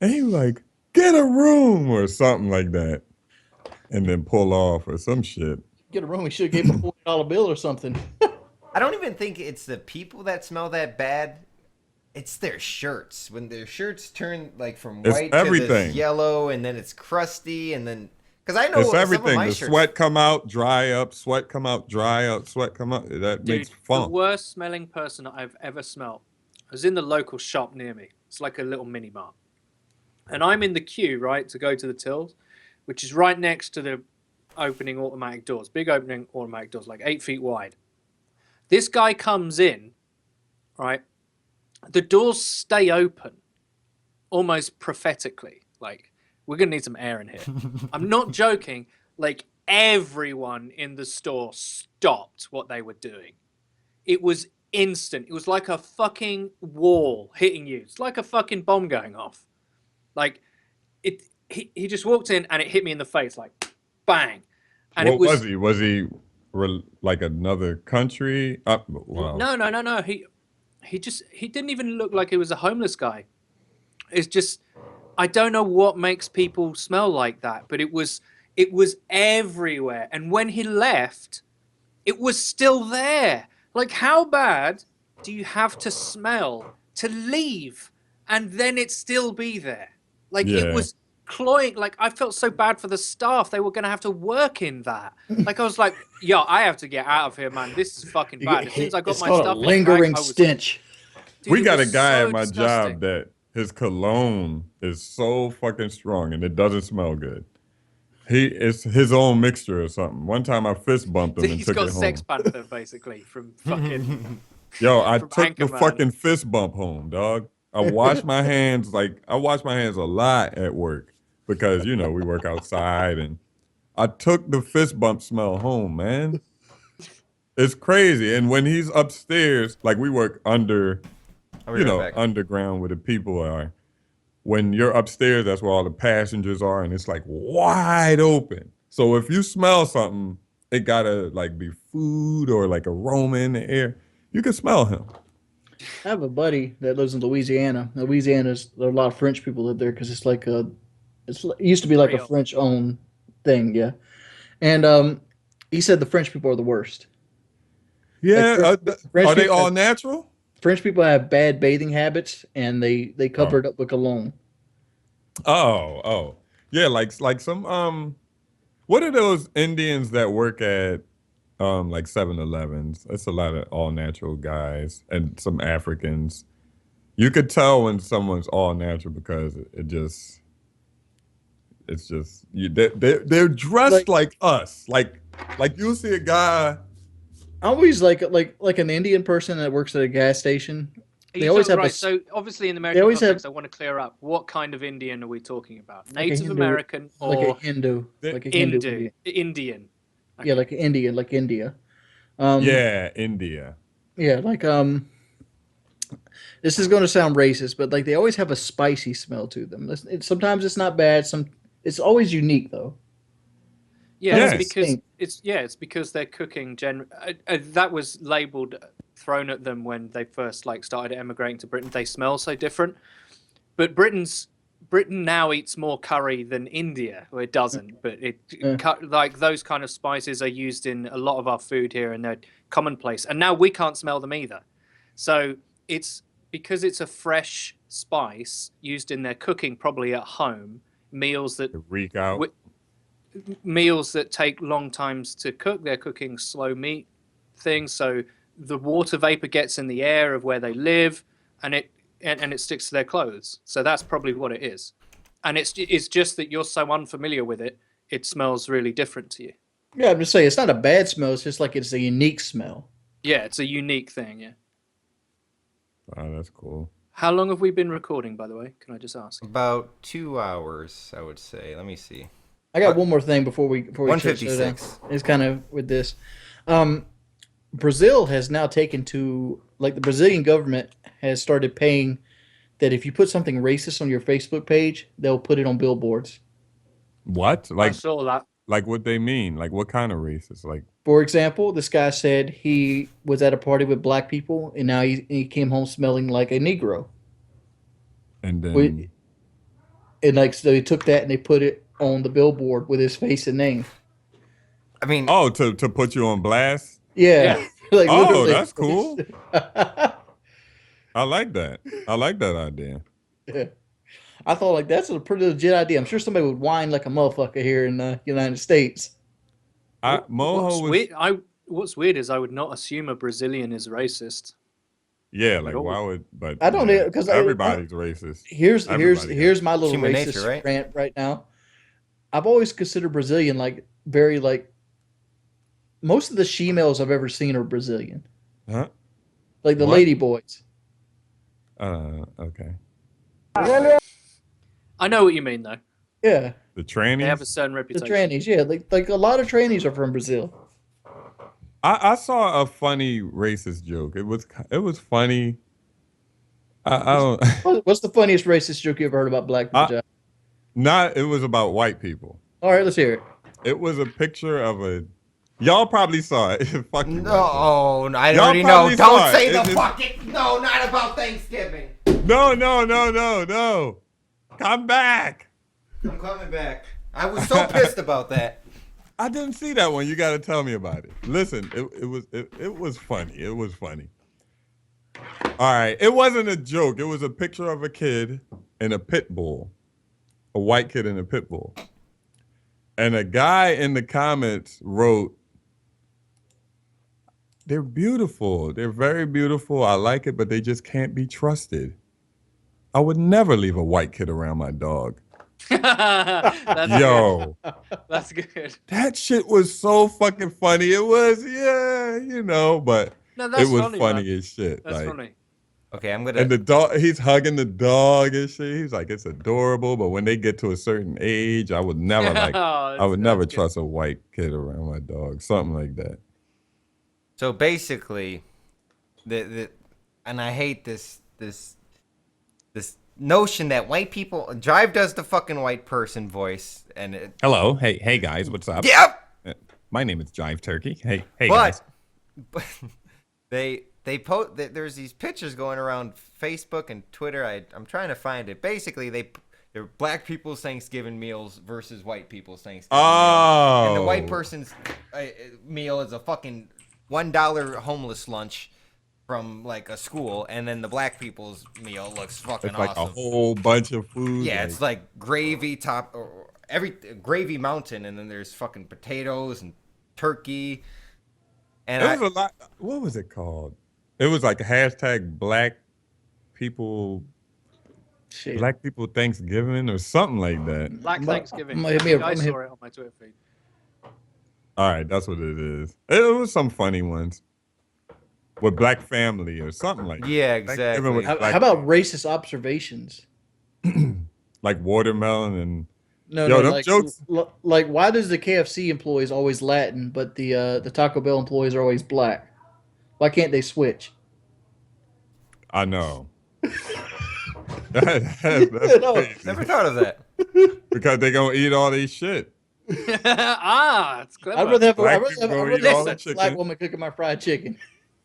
[SPEAKER 3] and he like, get a room or something like that, and then pull off or some shit.
[SPEAKER 5] Get a room. He should have gave him a $40 bill or something.
[SPEAKER 2] I don't even think it's the people that smell that bad. It's their shirts. When their shirts turn like from white to this yellow, and then it's crusty, and then because I know
[SPEAKER 3] it's everything.
[SPEAKER 2] Some of my
[SPEAKER 3] the
[SPEAKER 2] shirts...
[SPEAKER 3] sweat come out, dry up, sweat come out, dry up, sweat come out. That makes fun.
[SPEAKER 4] The worst smelling person I've ever smelled was in the local shop near me. It's like a little mini mart, and I'm in the queue right to go to the tills, which is right next to the opening automatic doors, big opening automatic doors, like 8 feet wide. This guy comes in, right? The doors stay open almost prophetically. Like, we're going to need some air in here. I'm not joking. Like, everyone in the store stopped what they were doing. It was instant. It was like a fucking wall hitting you. It's like a fucking bomb going off. Like, he just walked in and it hit me in the face, like, bang. And
[SPEAKER 3] what was he? Was he like another country?
[SPEAKER 4] Wow. No. He didn't even look like he was a homeless guy. It's just, I don't know what makes people smell like that, but it was everywhere. And when he left, it was still there. Like, how bad do you have to smell to leave and then it still be there? Like, It was cloying. Like, I felt so bad for the staff. They were going to have to work in that. Like, I was like, yo, I have to get out of here, man. This is fucking bad. As soon as I got my stuff,
[SPEAKER 5] lingering stench.
[SPEAKER 3] Dude, we got a guy at my job that his cologne is so fucking strong and it doesn't smell good. It's his own mixture or something. One time I fist bumped him and took it home.
[SPEAKER 4] He's got Sex Panther basically from fucking.
[SPEAKER 3] Yo, I took the fucking fist bump home, dog. I wash my hands a lot at work because we work outside, and I took the fist bump smell home, man. It's crazy. And when he's upstairs, like we work under, underground where the people are. When you're upstairs, that's where all the passengers are, and it's like wide open. So if you smell something, it gotta like be food or like aroma in the air. You can smell him.
[SPEAKER 5] I have a buddy that lives in Louisiana. There are a lot of French people live there because it used to be like a French-owned thing, yeah. And he said the French people are the worst.
[SPEAKER 3] Yeah, are they all natural?
[SPEAKER 5] French people have bad bathing habits, and they cover it up with cologne.
[SPEAKER 3] Oh, yeah, like some what are those Indians that work at like 7-Elevens? It's a lot of all natural guys and some Africans. You could tell when someone's all natural because they're dressed like us. Like you'll see a guy.
[SPEAKER 5] I always like an Indian person that works at a gas station. They always have
[SPEAKER 4] so obviously in the American context, I want to clear up what kind of Indian are we talking about? Native American or
[SPEAKER 5] like a Hindu? Like a Hindu
[SPEAKER 4] Indian.
[SPEAKER 5] Okay. Yeah, like an Indian, like India.
[SPEAKER 3] Yeah, India.
[SPEAKER 5] Yeah, like this is going to sound racist, but like they always have a spicy smell to them. Sometimes it's not bad. It's always unique though.
[SPEAKER 4] Yeah, it's because they're cooking. That was labeled, thrown at them when they first started emigrating to Britain. They smell so different, but Britain now eats more curry than India. Well, it doesn't, but like those kind of spices are used in a lot of our food here, and they're commonplace. And now we can't smell them either. So it's because it's a fresh spice used in their cooking, probably at home. Meals that
[SPEAKER 3] reek out.
[SPEAKER 4] Meals that take long times to cook. They're cooking slow meat things, so the water vapor gets in the air of where they live, and it sticks to their clothes. So that's probably what it is. And it's just that you're so unfamiliar with it, it smells really different to you.
[SPEAKER 5] Yeah, I'm just saying it's not a bad smell. It's just like it's a unique smell.
[SPEAKER 4] Yeah, it's a unique thing. Yeah.
[SPEAKER 3] Wow, that's cool.
[SPEAKER 4] How long have we been recording, by the way? Can I just ask?
[SPEAKER 2] About 2 hours, I would say. Let me see.
[SPEAKER 5] I got one more thing before we
[SPEAKER 2] 156.
[SPEAKER 5] It's kind of with this. Brazil has now taken to, like, the Brazilian government has started paying that if you put something racist on your Facebook page, they'll put it on billboards.
[SPEAKER 3] What? Like,
[SPEAKER 4] I saw that.
[SPEAKER 3] Like what they mean? Like what kind of racist? Like,
[SPEAKER 5] for example, this guy said he was at a party with black people, and now he came home smelling like a Negro.
[SPEAKER 3] And then,
[SPEAKER 5] so he took that and they put it on the billboard with his face and name.
[SPEAKER 2] I mean,
[SPEAKER 3] to put you on blast.
[SPEAKER 5] Yeah.
[SPEAKER 3] That's cool. I like that. I like that idea.
[SPEAKER 5] Yeah. I thought that's a pretty legit idea. I'm sure somebody would whine like a motherfucker here in the United States.
[SPEAKER 4] What's weird is I would not assume a Brazilian is racist.
[SPEAKER 3] Yeah, like why would? But
[SPEAKER 5] I don't know because
[SPEAKER 3] everybody's racist.
[SPEAKER 5] Here's my little
[SPEAKER 2] human
[SPEAKER 5] racist
[SPEAKER 2] nature, right?
[SPEAKER 5] rant right now. I've always considered Brazilian very most of the she-males I've ever seen are Brazilian.
[SPEAKER 3] Huh?
[SPEAKER 5] Like the lady boys.
[SPEAKER 3] Okay.
[SPEAKER 4] I know what you mean, though.
[SPEAKER 5] Yeah.
[SPEAKER 3] The trannies?
[SPEAKER 4] They have a certain reputation.
[SPEAKER 5] The trannies, yeah. Like a lot of trannies are from Brazil.
[SPEAKER 3] I saw a funny racist joke. It was funny. I don't.
[SPEAKER 5] What's the funniest racist joke you ever heard about black people?
[SPEAKER 3] It was about white people.
[SPEAKER 5] All right, let's hear it.
[SPEAKER 3] It was a picture of a. Y'all probably saw it. Fucking
[SPEAKER 2] no, I already know. Don't say the fucking. No, not about Thanksgiving.
[SPEAKER 3] No. Come back.
[SPEAKER 2] I'm coming back. I was so pissed about that.
[SPEAKER 3] I didn't see that one. You got to tell me about it. Listen, it was funny. It was funny. All right. It wasn't a joke. It was a picture of a kid in a pit bull. A white kid in a pit bull. And a guy in the comments wrote, "They're beautiful. They're very beautiful. I like it, but they just can't be trusted. I would never leave a white kid around my dog." Yo,
[SPEAKER 4] that's good.
[SPEAKER 3] That shit was so fucking funny. It was, but
[SPEAKER 4] no,
[SPEAKER 3] it was
[SPEAKER 4] funny
[SPEAKER 3] funny as shit.
[SPEAKER 4] That's funny.
[SPEAKER 2] Okay, I'm gonna.
[SPEAKER 3] And the dog, he's hugging the dog and shit. He's like, it's adorable. But when they get to a certain age, I would never I would never trust a white kid around my dog. Something like that.
[SPEAKER 2] So basically, and I hate this notion that white people. Drive does the fucking white person voice, and
[SPEAKER 3] Hello, hey guys, what's up?
[SPEAKER 2] Yep.
[SPEAKER 3] My name is Jive Turkey. Hey
[SPEAKER 2] But
[SPEAKER 3] guys.
[SPEAKER 2] they post. There's these pictures going around Facebook and Twitter. I'm trying to find it. Basically, they're black people's Thanksgiving meals versus white people's Thanksgiving meals. And the white person's meal is a fucking $1 homeless lunch from like a school, and then the black people's meal looks fucking
[SPEAKER 3] It's like
[SPEAKER 2] awesome.
[SPEAKER 3] a whole bunch of food.
[SPEAKER 2] Yeah, it's like gravy top or gravy mountain, and then there's fucking potatoes and turkey. And
[SPEAKER 3] it was a lot. What was it called? It was like hashtag Black People Thanksgiving or something like that.
[SPEAKER 4] Black Thanksgiving. I saw it on my Twitter feed.
[SPEAKER 3] All right, that's what it is. It was some funny ones with Black family or something like that.
[SPEAKER 2] Yeah, exactly.
[SPEAKER 5] How about racist observations?
[SPEAKER 3] Like watermelon and
[SPEAKER 5] them
[SPEAKER 3] jokes.
[SPEAKER 5] Like, why does the KFC employees always Latin, but the Taco Bell employees are always black? Why can't they switch?
[SPEAKER 3] I know. That's crazy.
[SPEAKER 2] Never thought of that.
[SPEAKER 3] Because they're gonna eat all these shit.
[SPEAKER 4] It's clever.
[SPEAKER 5] I'd rather have
[SPEAKER 3] a
[SPEAKER 5] black woman cooking my fried chicken.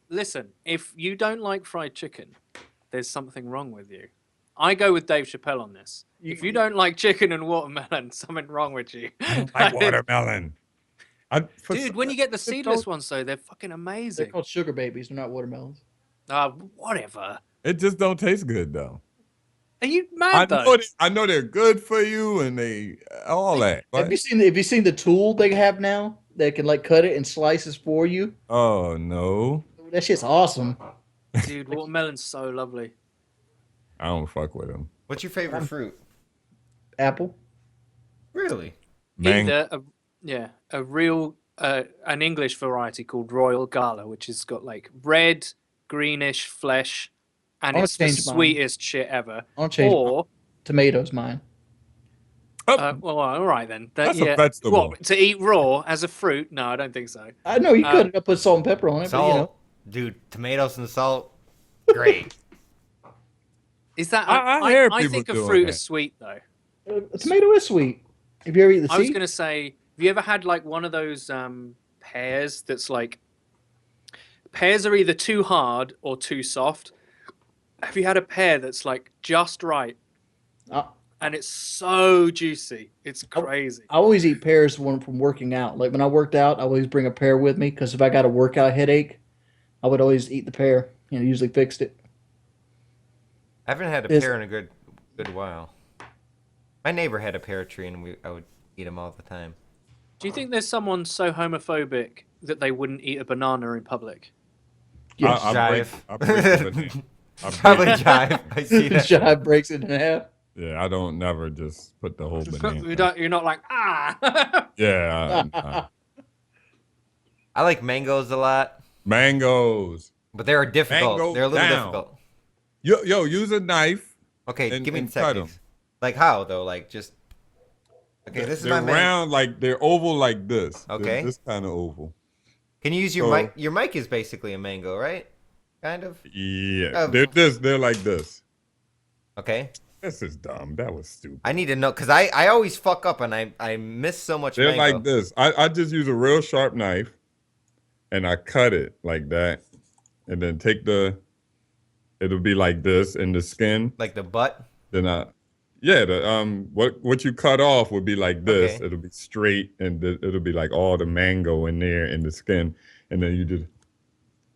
[SPEAKER 4] Listen, if you don't like fried chicken, there's something wrong with you. I go with Dave Chappelle on this. If you don't like chicken and watermelon, something wrong with you.
[SPEAKER 3] Like watermelon.
[SPEAKER 4] Dude, when you get the seedless ones, though, they're fucking amazing.
[SPEAKER 5] They're called sugar babies. They're not watermelons.
[SPEAKER 4] Whatever.
[SPEAKER 3] It just don't taste good, though.
[SPEAKER 4] Are you mad, though?
[SPEAKER 3] I know they're good for you and all that.
[SPEAKER 5] Have you seen the tool they have now that can like cut it and slices for you?
[SPEAKER 3] Oh, no.
[SPEAKER 5] That shit's awesome.
[SPEAKER 4] Dude, watermelon's so lovely.
[SPEAKER 3] I don't fuck with them.
[SPEAKER 2] What's your favorite fruit?
[SPEAKER 5] Apple.
[SPEAKER 2] Really?
[SPEAKER 4] Either an English variety called Royal Gala, which has got like red, greenish flesh, and it's the sweetest shit ever.
[SPEAKER 5] I'll change tomatoes, mine.
[SPEAKER 4] Well, all right then.
[SPEAKER 3] That's a vegetable.
[SPEAKER 4] What, to eat raw as a fruit? No, I don't think so.
[SPEAKER 5] I know you could. I put salt and pepper on it.
[SPEAKER 2] Salt,
[SPEAKER 5] but, you know.
[SPEAKER 2] Dude, tomatoes and salt, great.
[SPEAKER 4] Is that? I think a fruit is sweet though.
[SPEAKER 5] A tomato is sweet. Have you ever eaten the seed?
[SPEAKER 4] I was gonna say, have you ever had like one of those pears that's like pears are either too hard or too soft? Have you had a pear that's like just right? And it's so juicy. It's crazy.
[SPEAKER 5] I always eat pears from working out. Like when I worked out, I always bring a pear with me because if I got a workout headache, I would always eat the pear. Usually fixed it.
[SPEAKER 2] I haven't had a pear in a good while. My neighbor had a pear tree, and I would eat them all the time.
[SPEAKER 4] Do you think there's someone so homophobic that they wouldn't eat a banana in public?
[SPEAKER 5] Yes.
[SPEAKER 2] Jive. Probably Jive. I see that.
[SPEAKER 5] Jive breaks it in half.
[SPEAKER 3] Yeah, I don't never just put the whole banana.
[SPEAKER 4] You're not like, ah.
[SPEAKER 3] Yeah.
[SPEAKER 2] I like mangoes a lot.
[SPEAKER 3] Mangoes.
[SPEAKER 2] But they're difficult.
[SPEAKER 3] Mango
[SPEAKER 2] they're a little
[SPEAKER 3] down.
[SPEAKER 2] difficult.
[SPEAKER 3] Yo, use a knife.
[SPEAKER 2] Okay, give me
[SPEAKER 3] and
[SPEAKER 2] the techniques. Like how though? Like just. Okay, this is my
[SPEAKER 3] They're round, like they're oval, like this.
[SPEAKER 2] Okay.
[SPEAKER 3] They're this kind of oval.
[SPEAKER 2] Can you use your mic? Your mic is basically a mango, right? Kind of.
[SPEAKER 3] Yeah. They're like this.
[SPEAKER 2] Okay.
[SPEAKER 3] This is dumb. That was stupid.
[SPEAKER 2] I need to know because I always fuck up and I miss so much.
[SPEAKER 3] They're
[SPEAKER 2] mango.
[SPEAKER 3] like this. I just use a real sharp knife, and I cut it like that, and then take it'll be like this in the skin.
[SPEAKER 2] Like the butt.
[SPEAKER 3] Then what you cut off would be like this.
[SPEAKER 2] Okay.
[SPEAKER 3] It'll be straight, and it'll be like all the mango in there in the skin, and then you just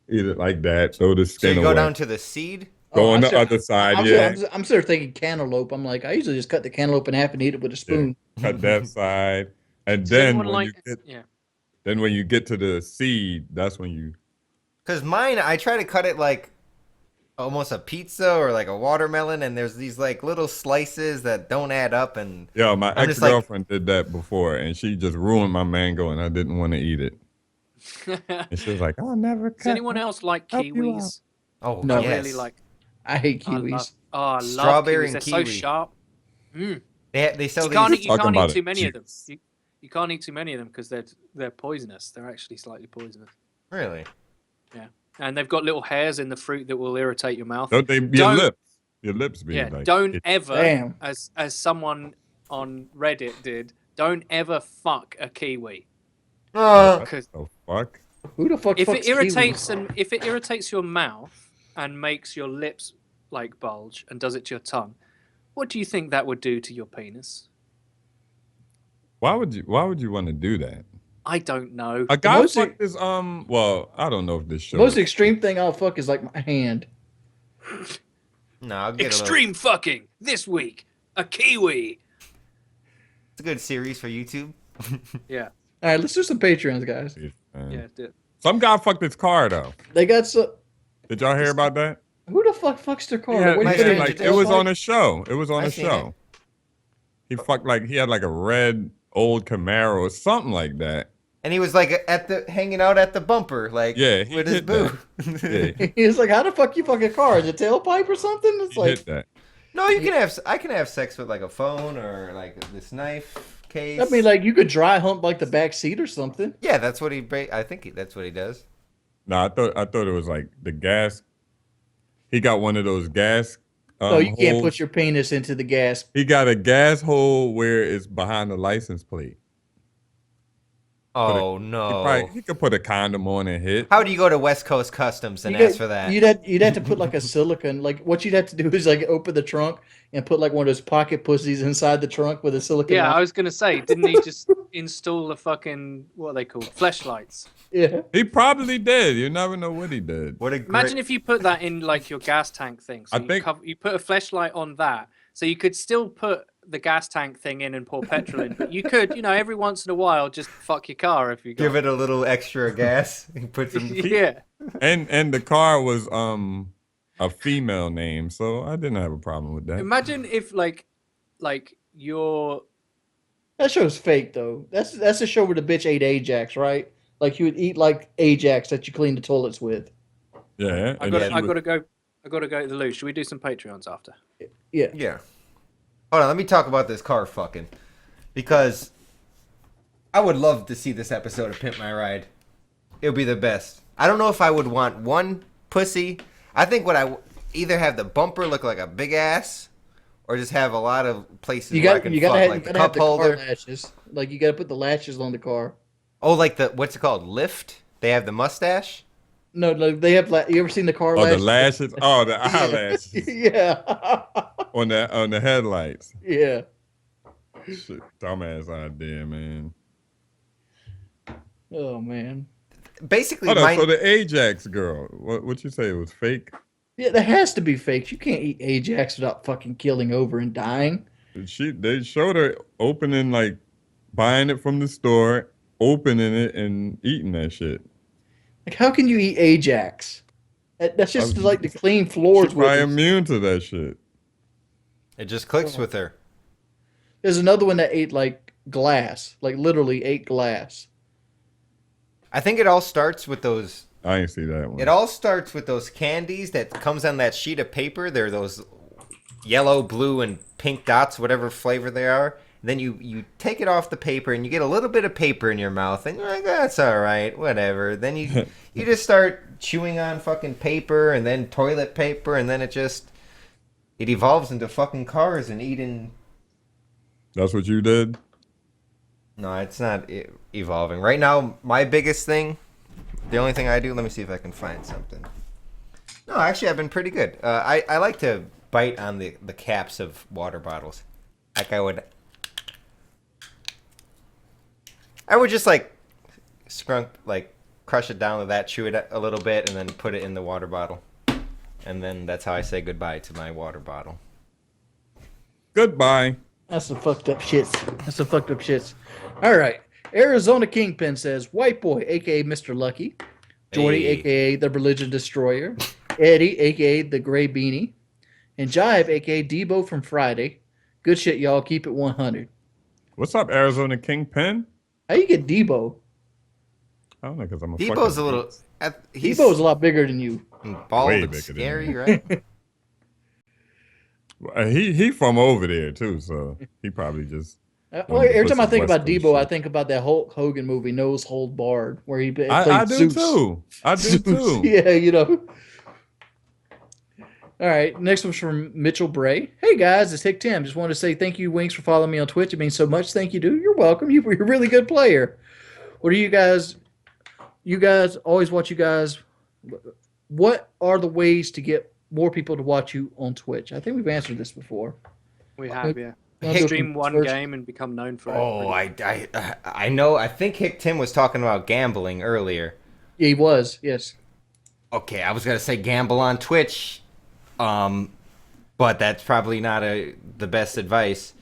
[SPEAKER 3] eat it like that. Throw the skin
[SPEAKER 2] So you go
[SPEAKER 3] away.
[SPEAKER 2] down to the seed.
[SPEAKER 3] Go on the other side.
[SPEAKER 5] I'm sort of thinking cantaloupe. I'm like, I usually just cut the cantaloupe in half and eat it with a spoon.
[SPEAKER 3] Yeah. Cut that side, and then when you get to the seed, that's when you.
[SPEAKER 2] Because mine, I try to cut it like almost a pizza or like a watermelon, and there's these like little slices that don't add up. And
[SPEAKER 3] yeah, my ex-girlfriend did that before, and she just ruined my mango, and I didn't want to eat it. And she was like, "I'll never cut."
[SPEAKER 4] Does anyone else like kiwis?
[SPEAKER 2] Oh
[SPEAKER 5] no,
[SPEAKER 2] yes.
[SPEAKER 4] Really like.
[SPEAKER 5] I hate kiwis.
[SPEAKER 4] I love
[SPEAKER 2] Strawberry
[SPEAKER 4] kiwis.
[SPEAKER 2] and
[SPEAKER 4] They're
[SPEAKER 2] kiwi.
[SPEAKER 4] so sharp. Mm.
[SPEAKER 2] They sell
[SPEAKER 4] You can't
[SPEAKER 2] these.
[SPEAKER 4] eat, you can't
[SPEAKER 3] about
[SPEAKER 4] eat too
[SPEAKER 3] it.
[SPEAKER 4] many of them. You can't eat too many of them because they're poisonous. They're actually slightly poisonous.
[SPEAKER 2] Really?
[SPEAKER 4] Yeah, and they've got little hairs in the fruit that will irritate your mouth.
[SPEAKER 3] Don't they? Your lips be
[SPEAKER 4] Yeah,
[SPEAKER 3] like.
[SPEAKER 4] don't ever,
[SPEAKER 5] Damn.
[SPEAKER 4] as someone on Reddit did, don't ever fuck a kiwi. Because
[SPEAKER 3] Oh fuck.
[SPEAKER 5] Who the fuck?
[SPEAKER 4] if
[SPEAKER 5] fucks
[SPEAKER 4] it irritates
[SPEAKER 5] kiwis?
[SPEAKER 4] if it irritates your mouth and makes your lips like bulge and does it to your tongue, what do you think that would do to your penis?
[SPEAKER 3] Why would you want to do that?
[SPEAKER 4] I don't know.
[SPEAKER 3] A guy
[SPEAKER 5] most-
[SPEAKER 3] fucked this well, I don't know if this show.
[SPEAKER 5] The most extreme thing I'll fuck is like my hand.
[SPEAKER 2] No, I'll get
[SPEAKER 4] Extreme fucking this week. A kiwi.
[SPEAKER 2] It's a good series for YouTube.
[SPEAKER 4] Yeah.
[SPEAKER 5] All right, let's do some Patreons, guys.
[SPEAKER 4] Yeah.
[SPEAKER 3] Some guy fucked his car though.
[SPEAKER 5] They got so.
[SPEAKER 3] Did y'all hear about that?
[SPEAKER 5] Who the fuck fucks their car?
[SPEAKER 3] Yeah,
[SPEAKER 5] What do you
[SPEAKER 2] nice
[SPEAKER 5] put
[SPEAKER 2] to
[SPEAKER 5] in
[SPEAKER 2] meet
[SPEAKER 5] the
[SPEAKER 3] like
[SPEAKER 2] you.
[SPEAKER 3] it was
[SPEAKER 5] tailpipe?
[SPEAKER 3] on a show. It was on
[SPEAKER 2] I
[SPEAKER 3] a
[SPEAKER 2] seen
[SPEAKER 3] show. He fucked like he had like a red old Camaro or something like that.
[SPEAKER 2] And he was like hanging out at the bumper, like
[SPEAKER 3] Yeah, he
[SPEAKER 2] with his
[SPEAKER 3] hit
[SPEAKER 2] boo.
[SPEAKER 3] Yeah,
[SPEAKER 5] He's like, how the fuck you fuck a car? Is it tailpipe or something? It's
[SPEAKER 3] he
[SPEAKER 5] like,
[SPEAKER 3] hit that.
[SPEAKER 2] No, I can have sex with like a phone or like this knife case.
[SPEAKER 5] I mean, like you could dry hump like the back seat or something.
[SPEAKER 2] yeah, that's what I think that's what he does.
[SPEAKER 3] No, I thought it was like the gas. He got one of those gas.
[SPEAKER 5] So you can't
[SPEAKER 3] holes.
[SPEAKER 5] put your penis into the gas.
[SPEAKER 3] He got a gas hole where it's behind the license plate.
[SPEAKER 2] Oh no!
[SPEAKER 3] He could put a condom on and hit.
[SPEAKER 2] How do you go to West Coast Customs and ask for that?
[SPEAKER 5] You'd have to put like a silicone. Like what you'd have to do is like open the trunk and put like one of those pocket pussies inside the trunk with a silicone.
[SPEAKER 4] Yeah,
[SPEAKER 5] mouth.
[SPEAKER 4] I was gonna say, didn't he just install the fucking what are they called? Fleshlights.
[SPEAKER 5] Yeah.
[SPEAKER 3] He probably did. You never know what he did.
[SPEAKER 2] What a great...
[SPEAKER 4] Imagine if you put that in like your gas tank thing. So you put a fleshlight on that, so you could still put the gas tank thing in and pour petrol in, but you could, every once in a while, just fuck your car if you got...
[SPEAKER 2] give it a little extra gas. You put some.
[SPEAKER 4] Yeah.
[SPEAKER 3] And the car was a female name, so I didn't have a problem with that.
[SPEAKER 4] Imagine if like your...
[SPEAKER 5] That show's fake though. That's a show where the bitch ate Ajax, right? Like you would eat like Ajax that you clean the toilets with.
[SPEAKER 3] Yeah,
[SPEAKER 4] I gotta go to the loo. Should we do some Patreons after?
[SPEAKER 5] Yeah.
[SPEAKER 2] Yeah. Hold on, let me talk about this car fucking. Because I would love to see this episode of Pimp My Ride. It would be the best. I don't know if I would want one pussy. I think either have the bumper look like a big ass, or just have a lot of places where I can fuck, like the cup holder.
[SPEAKER 5] Car latches. Like you gotta put the latches on the car.
[SPEAKER 2] Oh, like the, what's it called? Lift? They have the mustache?
[SPEAKER 5] No, like they have. You ever seen the car
[SPEAKER 3] Oh,
[SPEAKER 5] latches?
[SPEAKER 3] the lashes. Oh, the eyelashes
[SPEAKER 5] Yeah.
[SPEAKER 3] on the headlights.
[SPEAKER 5] Yeah.
[SPEAKER 3] Shit, dumbass idea, man.
[SPEAKER 5] Oh man.
[SPEAKER 2] Basically,
[SPEAKER 3] Hold on, so the Ajax girl, what you say it was fake?
[SPEAKER 5] Yeah, that has to be fake. You can't eat Ajax without fucking killing over and dying.
[SPEAKER 3] They showed her opening, like buying it from the store, opening it and eating that shit.
[SPEAKER 5] Like, how can you eat Ajax? That's just like the clean floors.
[SPEAKER 3] She's probably
[SPEAKER 5] with it.
[SPEAKER 3] immune to that shit.
[SPEAKER 2] it just clicks with her.
[SPEAKER 5] There's another one that ate like glass, like literally ate glass.
[SPEAKER 2] I think it all starts with those.
[SPEAKER 3] I ain't see that one.
[SPEAKER 2] It all starts with those candies that comes on that sheet of paper. They're those yellow, blue, and pink dots, whatever flavor they are. Then you take it off the paper and you get a little bit of paper in your mouth and you're like, that's all right, whatever. Then you just start chewing on fucking paper and then toilet paper and then it evolves into fucking cars and eating.
[SPEAKER 3] That's what you did?
[SPEAKER 2] No, it's not evolving. Right now, my biggest thing, the only thing I do, let me see if I can find something. No, actually, I've been pretty good. I like to bite on the caps of water bottles. Like I would just like crush it down with that, chew it a little bit, and then put it in the water bottle. And then that's how I say goodbye to my water bottle.
[SPEAKER 3] Goodbye.
[SPEAKER 5] That's some fucked up shits. All right. Arizona Kingpin says, White Boy, a.k.a. Mr. Lucky. Jordy,
[SPEAKER 2] Hey.
[SPEAKER 5] a.k.a. the Religion Destroyer. Eddie, a.k.a. the Gray Beanie. And Jive, a.k.a. Debo from Friday. Good shit, y'all. Keep it 100.
[SPEAKER 3] What's up, Arizona Kingpin?
[SPEAKER 5] How you get Debo?
[SPEAKER 3] I don't know, because I'm a
[SPEAKER 2] Debo's
[SPEAKER 3] fucking
[SPEAKER 2] a little... He's
[SPEAKER 5] Debo's a lot bigger than you.
[SPEAKER 2] bald
[SPEAKER 3] way
[SPEAKER 2] and
[SPEAKER 3] bigger than
[SPEAKER 2] scary,
[SPEAKER 3] me.
[SPEAKER 2] right?
[SPEAKER 3] He from over there too, so he probably just.
[SPEAKER 5] Well,
[SPEAKER 3] wanted to
[SPEAKER 5] every
[SPEAKER 3] put
[SPEAKER 5] time I
[SPEAKER 3] some
[SPEAKER 5] think
[SPEAKER 3] West
[SPEAKER 5] about
[SPEAKER 3] Coast
[SPEAKER 5] Debo, I
[SPEAKER 3] shit.
[SPEAKER 5] think about that Hulk Hogan movie, Nose Hold Barred, where he
[SPEAKER 3] I
[SPEAKER 5] played
[SPEAKER 3] do
[SPEAKER 5] Zeus.
[SPEAKER 3] too. I do too.
[SPEAKER 5] Yeah, you know. All right, next one's from Mitchell Bray. Hey guys, it's Hick Tim. Just wanted to say thank you, Winks, for following me on Twitch. It means so much. Thank you, dude. You're welcome. You're a really good player. What are you guys? You guys always watch you guys. What are the ways to get more people to watch you on Twitch? I think we've answered this before.
[SPEAKER 4] We have, yeah.
[SPEAKER 2] Hey,
[SPEAKER 4] Stream one game and become known for it.
[SPEAKER 2] Oh, I know. I think Hick Tim was talking about gambling earlier.
[SPEAKER 5] Yeah, he was. Yes.
[SPEAKER 2] Okay, I was gonna say gamble on Twitch, but that's probably not the best advice.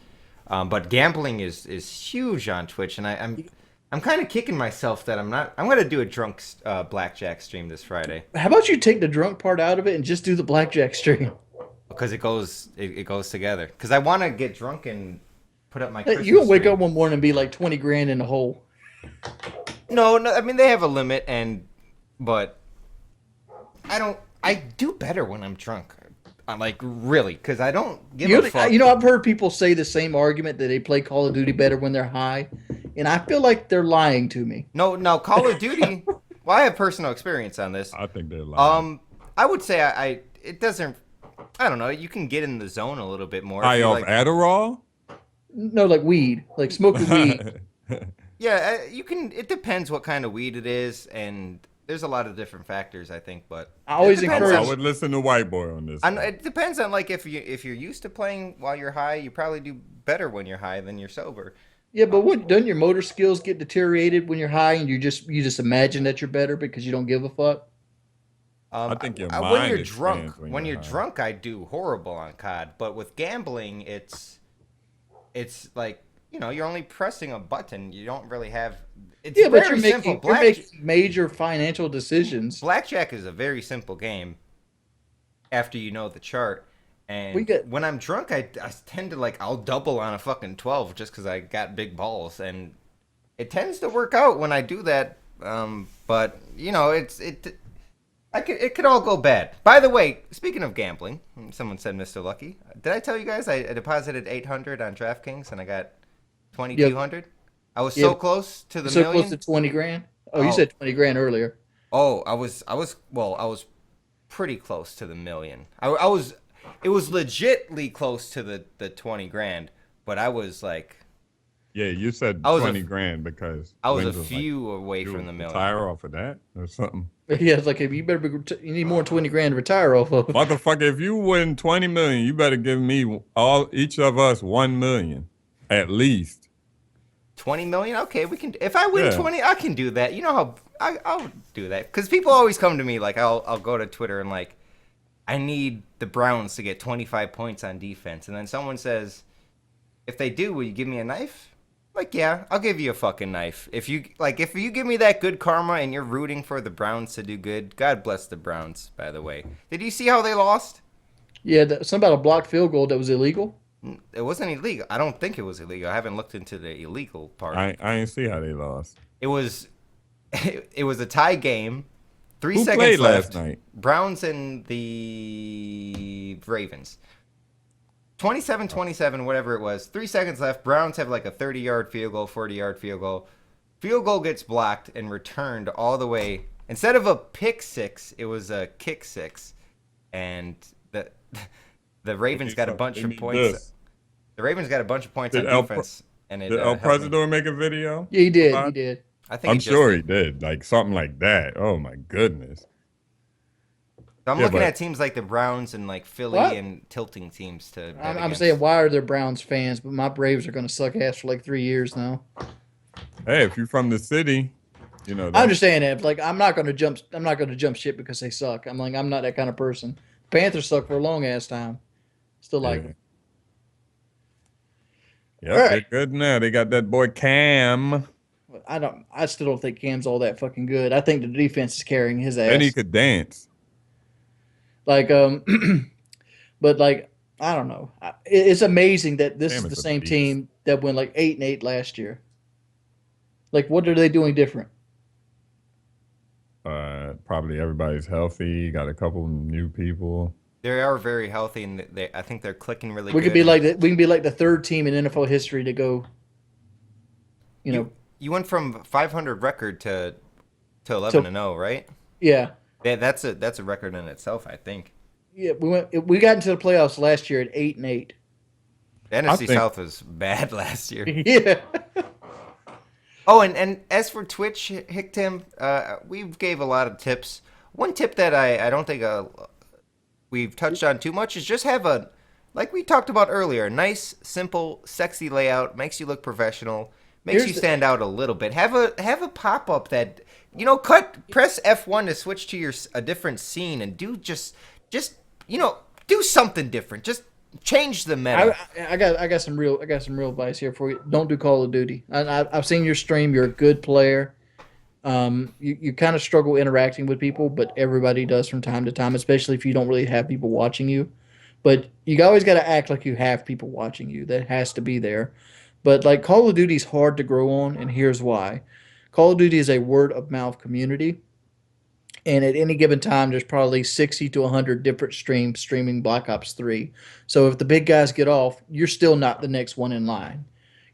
[SPEAKER 2] But gambling is huge on Twitch, and I'm kind of kicking myself that I'm not. I'm gonna do a drunk blackjack stream this Friday.
[SPEAKER 5] How about you take the drunk part out of it and just do the blackjack stream?
[SPEAKER 2] Because it goes together. Because I want to get drunk and put up my Christmas
[SPEAKER 5] You'll wake
[SPEAKER 2] tree.
[SPEAKER 5] up one morning and be like 20 grand in the hole.
[SPEAKER 2] No. I mean they have a limit, but I do better when I'm drunk. I'm like really, because I don't give a fuck.
[SPEAKER 5] You know, I've heard people say the same argument that they play Call of Duty better when they're high, and I feel like they're lying to me.
[SPEAKER 2] No, Call of Duty. Well, I have personal experience on this.
[SPEAKER 3] I think they're lying.
[SPEAKER 2] I would say it doesn't. I don't know. You can get in the zone a little bit more.
[SPEAKER 3] High off Adderall?
[SPEAKER 5] No, like weed, like smoking weed.
[SPEAKER 2] Yeah, you can. It depends what kind of weed it is, and there's a lot of different factors, I think. But
[SPEAKER 5] I always
[SPEAKER 3] I
[SPEAKER 5] encourage.
[SPEAKER 3] would listen to White Boy on this.
[SPEAKER 2] It depends on like if you're used to playing while you're high, you probably do better when you're high than you're sober.
[SPEAKER 5] Yeah, but doesn't your motor skills get deteriorated when you're high, and you just imagine that you're better because you don't give a fuck?
[SPEAKER 3] I think your
[SPEAKER 2] when
[SPEAKER 3] mind
[SPEAKER 2] you're
[SPEAKER 3] expands
[SPEAKER 2] drunk,
[SPEAKER 3] when you're high.
[SPEAKER 2] drunk, I do horrible on COD. But with gambling, it's like you're only pressing a button. You don't really have. It's
[SPEAKER 5] Yeah, but
[SPEAKER 2] very
[SPEAKER 5] you're
[SPEAKER 2] simple.
[SPEAKER 5] making major financial decisions.
[SPEAKER 2] Blackjack is a very simple game. After you know the chart, and when I'm drunk, I tend to I'll double on a fucking 12 just because I got big balls, and it tends to work out when I do that. But it could all go bad. By the way, speaking of gambling, someone said Mr. Lucky. Did I tell you guys I deposited 800 on DraftKings and I got 2,200? I was so close to the million.
[SPEAKER 5] So close to 20 grand. Oh, you said 20 grand earlier.
[SPEAKER 2] Oh, I was pretty close to the million. It was legitly close to the 20 grand, but I was like.
[SPEAKER 3] Yeah, you said 20 grand because
[SPEAKER 2] I was a few away from the million.
[SPEAKER 3] Retire off of that or something.
[SPEAKER 5] Yeah, it's like if you you need more than 20 grand to retire off of.
[SPEAKER 3] Motherfucker, if you win 20 million, you better give me each of us 1 million at least.
[SPEAKER 2] 20 million? Okay, we can. If I win 20, I can do that. You know how I'll do that because people always come to me like I'll go to Twitter and like I need the Browns to get 25 points on defense, and then someone says, if they do, will you give me a knife? Like, yeah, I'll give you a fucking knife. If you give me that good karma and you're rooting for the Browns to do good, God bless the Browns, by the way. Did you see how they lost?
[SPEAKER 5] Yeah, something about a blocked field goal that was illegal.
[SPEAKER 2] It wasn't illegal. I don't think it was illegal. I haven't looked into the illegal part.
[SPEAKER 3] I didn't see how they lost.
[SPEAKER 2] It was a tie game. 3
[SPEAKER 3] Who
[SPEAKER 2] seconds
[SPEAKER 3] played
[SPEAKER 2] left.
[SPEAKER 3] last night?
[SPEAKER 2] Browns and the Ravens. 27-27, whatever it was. 3 seconds left. Browns have like a 30-yard field goal, 40-yard field goal. Field goal gets blocked and returned all the way. Instead of a pick six, it was a kick six. And the Ravens got a bunch of points. The Ravens got a bunch of points on defense. Did
[SPEAKER 3] El Presidor make a video?
[SPEAKER 5] Yeah, he did. He did.
[SPEAKER 3] I'm sure he did. Like something like that. Oh my goodness.
[SPEAKER 2] So I'm looking at teams like the Browns and like Philly and tilting teams to.
[SPEAKER 5] I'm saying, why are there Browns fans? But my Braves are going to suck ass for like 3 years now.
[SPEAKER 3] Hey, if you're from the city, you know.
[SPEAKER 5] I understand that. Like, I'm not going to jump shit because they suck. I'm not that kind of person. Panthers suck for a long ass time. Still like them.
[SPEAKER 3] Yeah, they're good now. They got that boy Cam.
[SPEAKER 5] I still don't think Cam's all that fucking good. I think the defense is carrying his ass.
[SPEAKER 3] And he could dance.
[SPEAKER 5] Like, but like, I don't know. It's amazing that this is the same team that went like 8-8 last year. Like, what are they doing different?
[SPEAKER 3] Probably everybody's healthy. Got a couple new people.
[SPEAKER 2] They are very healthy, and I think they're clicking really good.
[SPEAKER 5] We can be like the third team in NFL history to go.
[SPEAKER 2] You went from 500 record to 11-0, right?
[SPEAKER 5] Yeah.
[SPEAKER 2] That's a record in itself, I think.
[SPEAKER 5] Yeah, we got into the playoffs last year at 8-8.
[SPEAKER 2] The NFC South was bad last year.
[SPEAKER 5] Yeah.
[SPEAKER 2] Oh, and as for Twitch, Tim, we gave a lot of tips. One tip that I don't think we've touched on too much is just have like we talked about earlier, nice, simple, sexy layout, makes you look professional, makes you stand out a little bit. Have a pop-up that, press F1 to switch to a different scene and do just do something different. Just change the meta.
[SPEAKER 5] I got some real advice here for you. Don't do Call of Duty. I've seen your stream. You're a good player. You kind of struggle interacting with people, but everybody does from time to time, especially if you don't really have people watching you. But you always got to act like you have people watching you. That has to be there. But like Call of Duty is hard to grow on, and here's why. Call of Duty is a word of mouth community. And at any given time, there's probably 60 to 100 different streams streaming Black Ops 3. So if the big guys get off, you're still not the next one in line.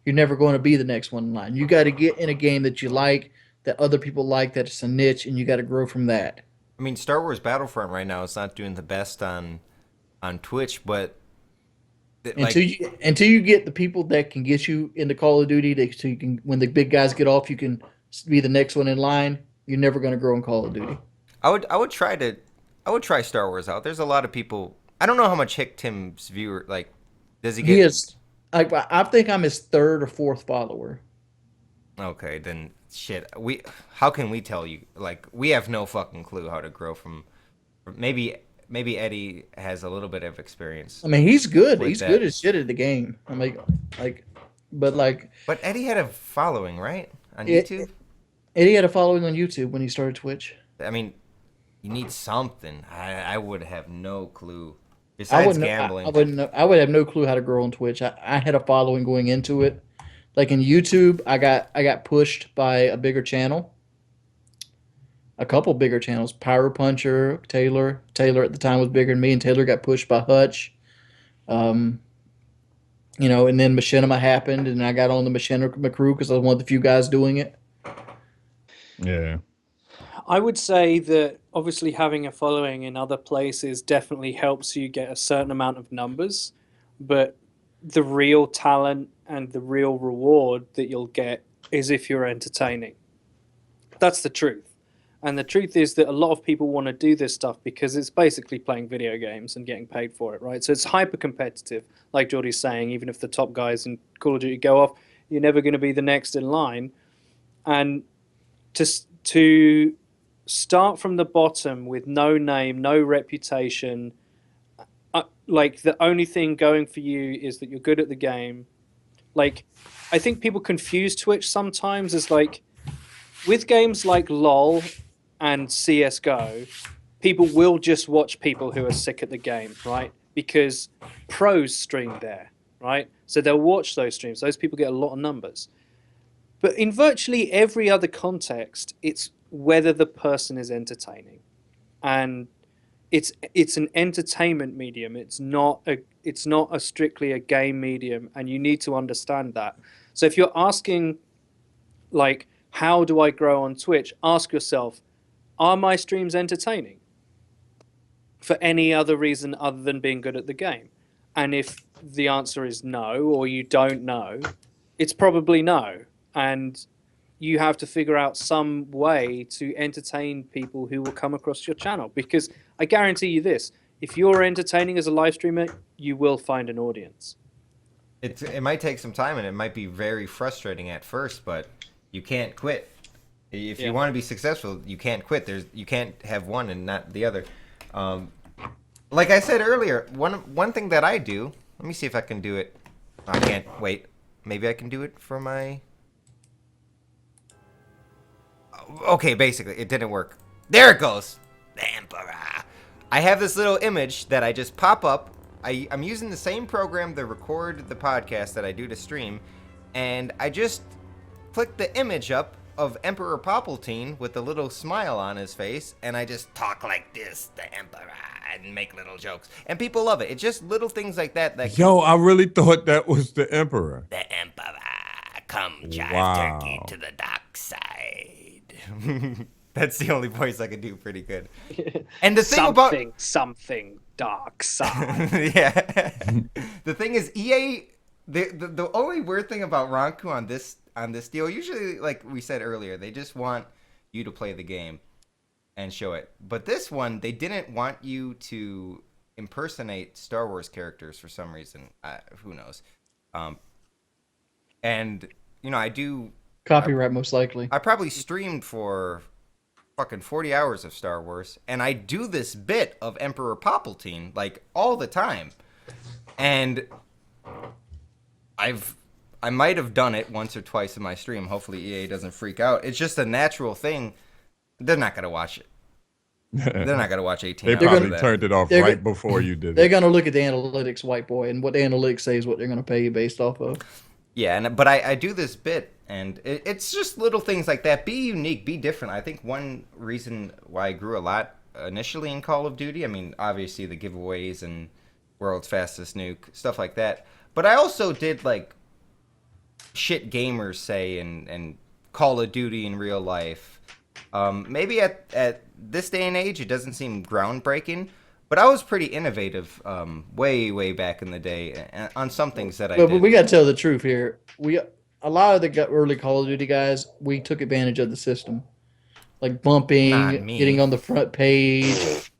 [SPEAKER 5] You're never going to be the next one in line. You got to get in a game that you like, that other people like, that it's a niche, and you got to grow from that.
[SPEAKER 2] I mean, Star Wars Battlefront right now is not doing the best on Twitch, but
[SPEAKER 5] until you get the people that can get you into Call of Duty, so you can, when the big guys get off, you can be the next one in line. You're never going to grow in Call of Duty.
[SPEAKER 2] I would try Star Wars out. There's a lot of people. I don't know how much Tim's viewer does he get?
[SPEAKER 5] He is. I think I'm his third or fourth follower.
[SPEAKER 2] Okay, then shit. How can we tell you? We have no fucking clue how to grow from. Maybe Eddie has a little bit of experience.
[SPEAKER 5] I mean, he's good. He's good as shit at the game. I mean, But
[SPEAKER 2] Eddie had a following, right, on YouTube.
[SPEAKER 5] Eddie had a following on YouTube when he started Twitch.
[SPEAKER 2] I mean, you need something. I would have no clue. Besides gambling,
[SPEAKER 5] I would have no clue how to grow on Twitch. I had a following going into it. Like in YouTube, I got pushed by a bigger channel. A couple bigger channels. Pyro Puncher, Taylor. Taylor at the time was bigger than me, and Taylor got pushed by Hutch. And then Machinima happened, and I got on the Machinima crew because I was one of the few guys doing it.
[SPEAKER 3] Yeah.
[SPEAKER 4] I would say that obviously having a following in other places definitely helps you get a certain amount of numbers, but the real talent and the real reward that you'll get is if you're entertaining. That's the truth. And the truth is that a lot of people want to do this stuff because it's basically playing video games and getting paid for it, right? So it's hyper competitive, like Jordy's saying. Even if the top guys in Call of Duty go off, you're never going to be the next in line. And to start from the bottom with no name, no reputation, the only thing going for you is that you're good at the game. I think people confuse Twitch sometimes as with games like LOL and CSGO, people will just watch people who are sick at the game, right? Because pros stream there, right? So they'll watch those streams. Those people get a lot of numbers. But in virtually every other context, it's whether the person is entertaining. And it's an entertainment medium. It's not a strictly a game medium, and you need to understand that. So if you're asking, how do I grow on Twitch? Ask yourself, are my streams entertaining? For any other reason other than being good at the game? And if the answer is no, or you don't know, it's probably no. And you have to figure out some way to entertain people who will come across your channel. Because I guarantee you this, if you're entertaining as a live streamer, you will find an audience.
[SPEAKER 2] It might take some time, and it might be very frustrating at first, but you can't quit. If you want to be successful, you can't quit. You can't have one and not the other. Like I said earlier, one thing that I do, let me see if I can do it. I can't, wait. Maybe I can do it for my... Okay, basically, it didn't work. There it goes. The Emperor. I have this little image that I just pop up. I'm using the same program to record the podcast that I do to stream, and I just click the image up of Emperor Palpatine with a little smile on his face, and I just talk like this, the Emperor. and make little jokes, and people love it. It's just little things like that.
[SPEAKER 3] Yo, I really thought that was the Emperor.
[SPEAKER 2] The Emperor, come drive Turkey to the dark side. That's the only voice I can do pretty good. And the thing about
[SPEAKER 4] something dark side.
[SPEAKER 2] Yeah. The thing is, EA. The only weird thing about Ranku on this deal, usually, like we said earlier, they just want you to play the game and show it. But this one, they didn't want you to impersonate Star Wars characters for some reason. Who knows? And I do
[SPEAKER 5] copyright most likely.
[SPEAKER 2] I probably streamed for fucking 40 hours of Star Wars, and I do this bit of Emperor Palpatine like all the time, and I might have done it once or twice in my stream. Hopefully EA doesn't freak out. It's just a natural thing. They're not gonna watch it. They're not gonna watch 18
[SPEAKER 3] They
[SPEAKER 2] hours
[SPEAKER 3] probably
[SPEAKER 2] of that.
[SPEAKER 3] turned it off right before you did
[SPEAKER 5] They're
[SPEAKER 3] it.
[SPEAKER 5] gonna look at the analytics, white boy, and what the analytics say is what they're gonna pay you based off of.
[SPEAKER 2] Yeah, but I do this bit, and it's just little things like that. Be unique, be different. I think one reason why I grew a lot initially in Call of Duty, I mean, obviously the giveaways and World's Fastest Nuke, stuff like that. But I also did, like, shit gamers say and Call of Duty in real life. Maybe at this day and age, it doesn't seem groundbreaking, but I was pretty innovative way back in the day on some things that I did.
[SPEAKER 5] But we got to tell the truth here. A lot of the early Call of Duty guys, we took advantage of the system. Like bumping, getting on the front page,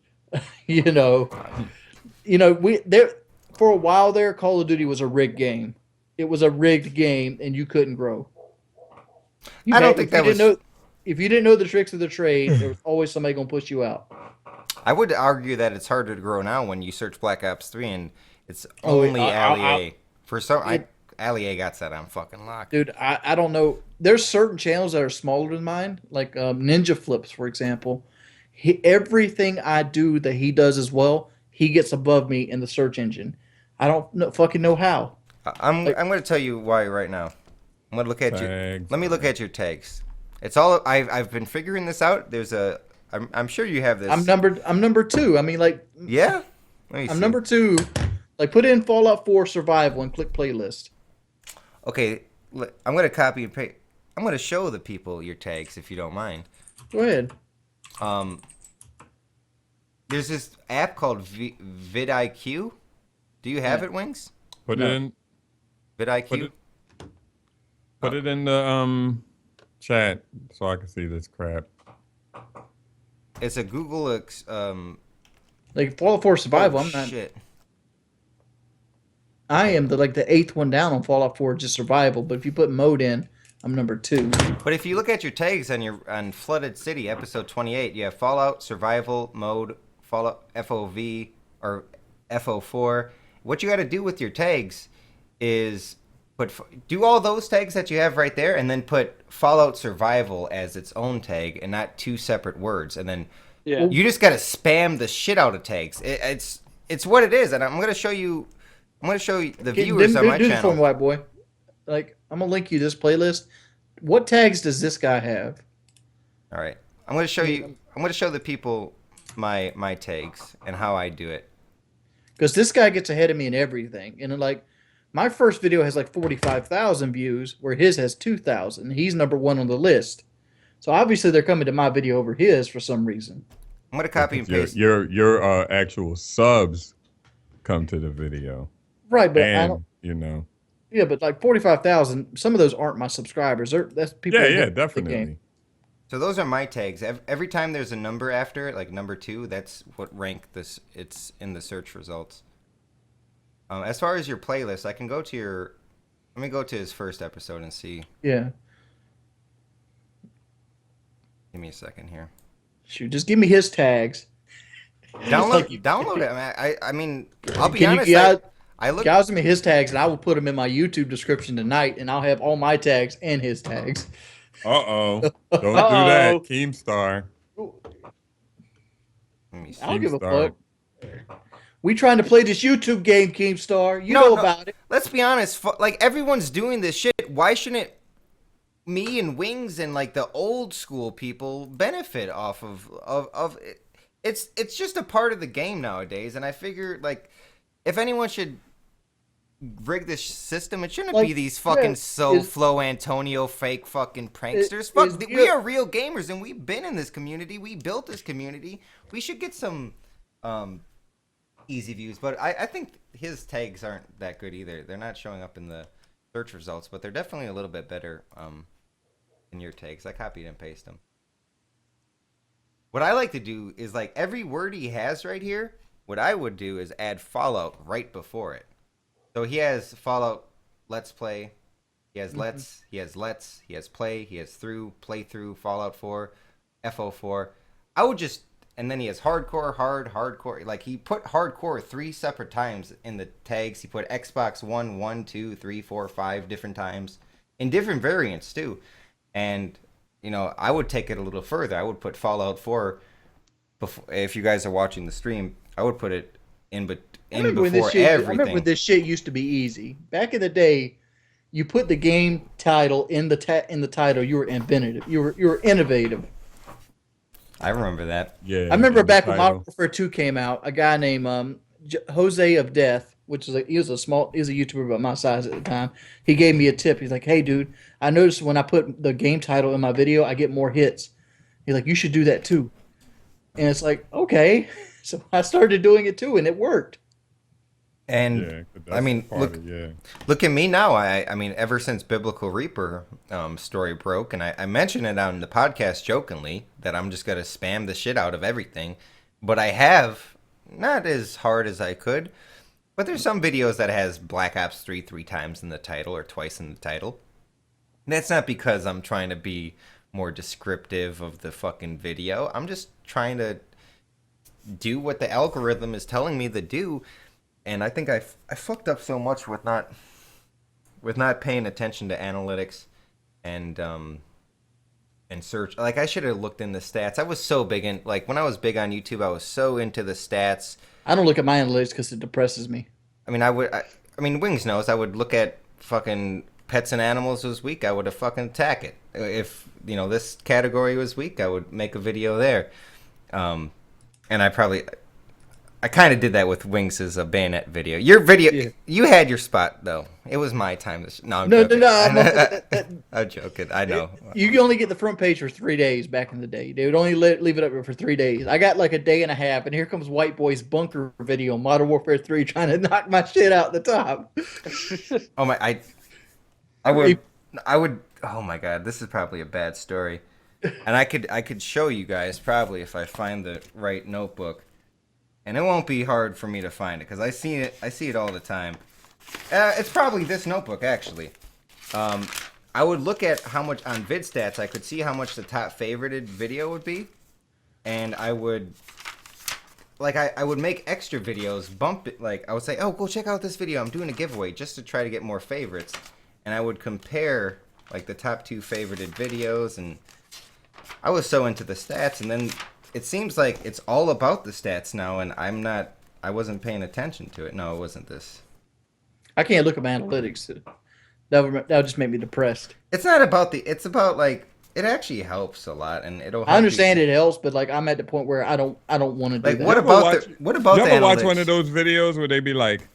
[SPEAKER 5] for a while there, Call of Duty was a rigged game. It was a rigged game, and you couldn't grow.
[SPEAKER 2] I don't think that was...
[SPEAKER 5] If you didn't know the tricks of the trade, there was always somebody going to push you out.
[SPEAKER 2] I would argue that it's harder to grow now when you search Black Ops 3 and it's only Ali-A. Ali-A got that on fucking lock.
[SPEAKER 5] Dude, I don't know. There's certain channels that are smaller than mine, like Ninja Flips, for example. Everything I do that he does as well, he gets above me in the search engine. I don't fucking know how.
[SPEAKER 2] I'm going to tell you why right now. I'm going to look at you. Let me look at your tags. It's all I've been figuring this out. I'm sure you have this.
[SPEAKER 5] I'm number 2. I mean, like,
[SPEAKER 2] yeah.
[SPEAKER 5] I'm number 2. Like, put in Fallout 4 Survival and click playlist.
[SPEAKER 2] Okay, I'm gonna copy and paste. I'm gonna show the people your tags if you don't mind.
[SPEAKER 5] Go ahead.
[SPEAKER 2] There's this app called vidIQ. Do you have it, Wings?
[SPEAKER 3] Put it in
[SPEAKER 2] vidIQ.
[SPEAKER 3] Put it in the chat so I can see this crap.
[SPEAKER 2] It's a Google
[SPEAKER 5] like Fallout 4 Survival. I'm not.
[SPEAKER 2] Shit.
[SPEAKER 5] I am the 8th one down on Fallout 4 just survival. But if you put mode in, I'm number 2.
[SPEAKER 2] But if you look at your tags on Flooded City episode 28, you have Fallout Survival mode, Fallout FOV or FO4. What you got to do with your tags is do all those tags that you have right there, and then put Fallout Survival as its own tag and not two separate words. And then you just got to spam the shit out of tags. It's what it is, and I'm gonna show you. I'm gonna show you the viewers on my
[SPEAKER 5] channel.
[SPEAKER 2] channel.
[SPEAKER 5] White boy. Like, I'm gonna link you this playlist. What tags does this guy have?
[SPEAKER 2] All right, I'm gonna show you. I'm gonna show the people my tags and how I do it.
[SPEAKER 5] Because this guy gets ahead of me in everything, and my first video has 45,000 views, where his has 2,000. He's number 1 on the list. So obviously they're coming to my video over his for some reason.
[SPEAKER 2] I'm gonna copy and paste.
[SPEAKER 3] Your actual subs come to the video.
[SPEAKER 5] Right, but
[SPEAKER 3] and,
[SPEAKER 5] yeah, but 45,000. Some of those aren't my subscribers. That's people.
[SPEAKER 3] Yeah, definitely.
[SPEAKER 2] So those are my tags. Every time there's a number after it, like number 2, that's what rank it's in the search results. As far as your playlist, I can go to let me go to his first episode and see.
[SPEAKER 5] Yeah.
[SPEAKER 2] Give me a second here.
[SPEAKER 5] Shoot, just give me his tags.
[SPEAKER 2] Download it. I mean, I'll be honest.
[SPEAKER 5] Guys, me his tags, and I will put them in my YouTube description tonight, and I'll have all my tags and his tags.
[SPEAKER 3] Don't do that, Keemstar.
[SPEAKER 5] I don't give a fuck. We trying to play this YouTube game, Keemstar. You know about it.
[SPEAKER 2] Let's be honest. Everyone's doing this shit. Why shouldn't me and Wings and the old school people benefit off of it? it's just a part of the game nowadays, and I figure like if anyone should rig this system, it shouldn't be these fucking Flo Antonio fake fucking pranksters. We are real gamers, and we've been in this community. We built this community. We should get some easy views, but I think his tags aren't that good either. They're not showing up in the search results, but they're definitely a little bit better than your tags. I copied and pasted them. What I like to do is like every word he has right here, what I would do is add Fallout right before it. So he has Fallout Let's Play, he has he has Play, he has Playthrough, Fallout 4, FO4. I would just, and then he has Hardcore, Hardcore. Like he put Hardcore 3 separate times in the tags. He put Xbox One 1, 2, 3, 4, 5 different times in different variants too. And you know, I would take it a little further. I would put Fallout 4 before, if you guys are watching the stream, I would put it in before everything.
[SPEAKER 5] I remember when this shit used to be easy. Back in the day, you put the game title in the title, you were inventive. You were innovative.
[SPEAKER 2] I remember that.
[SPEAKER 5] Yeah. I remember back when Modern Warfare 2 came out, a guy named Jose of Death, which is he was a YouTuber about my size at the time. He gave me a tip. He's like, "Hey, dude, I noticed when I put the game title in my video, I get more hits." He's like, "You should do that too." And it's like, okay. So I started doing it too, and it worked.
[SPEAKER 2] And I mean, look at me now. I mean, ever since Biblical Reaper story broke, and I mentioned it on the podcast jokingly that I'm just gonna spam the shit out of everything, but I have not as hard as I could. But there's some videos that has Black Ops 3 times in the title or twice in the title. And that's not because I'm trying to be more descriptive of the fucking video. I'm just trying to do what the algorithm is telling me to do. And I think I fucked up so much with not paying attention to analytics and search. Like I should have looked in the stats. I was so big in, like when I was big on YouTube, I was so into the stats.
[SPEAKER 5] I don't look at my analytics because it depresses me.
[SPEAKER 2] I mean, I mean, Wings knows. I would look at fucking pets and animals was weak. I would have fucking attack it. If you know this category was weak, I would make a video there. And I kind of did that with Wings' Bayonet video. Your video, you had your spot though. It was my time. I'm joking. I'm joking. I know.
[SPEAKER 5] You can only get the front page for 3 days back in the day. They would only leave it up for 3 days. I got like a day and a half, and here comes White Boy's bunker video, Modern Warfare 3, trying to knock my shit out the top.
[SPEAKER 2] Oh my! I would. Oh my God! This is probably a bad story, and I could show you guys probably if I find the right notebook. And it won't be hard for me to find it because I see it all the time. It's probably this notebook actually. I would look at how much on VidStats. I could see how much the top favorited video would be, and I would I would make extra videos, bump it. Like I would say, oh, go check out this video. I'm doing a giveaway just to try to get more favorites, and I would compare like the top 2 favorited videos, and I was so into the stats, and then. It seems like it's all about the stats now, and I wasn't paying attention to it. No, it wasn't this.
[SPEAKER 5] I can't look at my analytics. That would just make me depressed.
[SPEAKER 2] It's not about it's about like, it actually helps a lot, and it'll help
[SPEAKER 5] I understand it helps, but like I'm at the point where I don't want to do that.
[SPEAKER 2] What about
[SPEAKER 3] you ever watch one of those videos where they be like,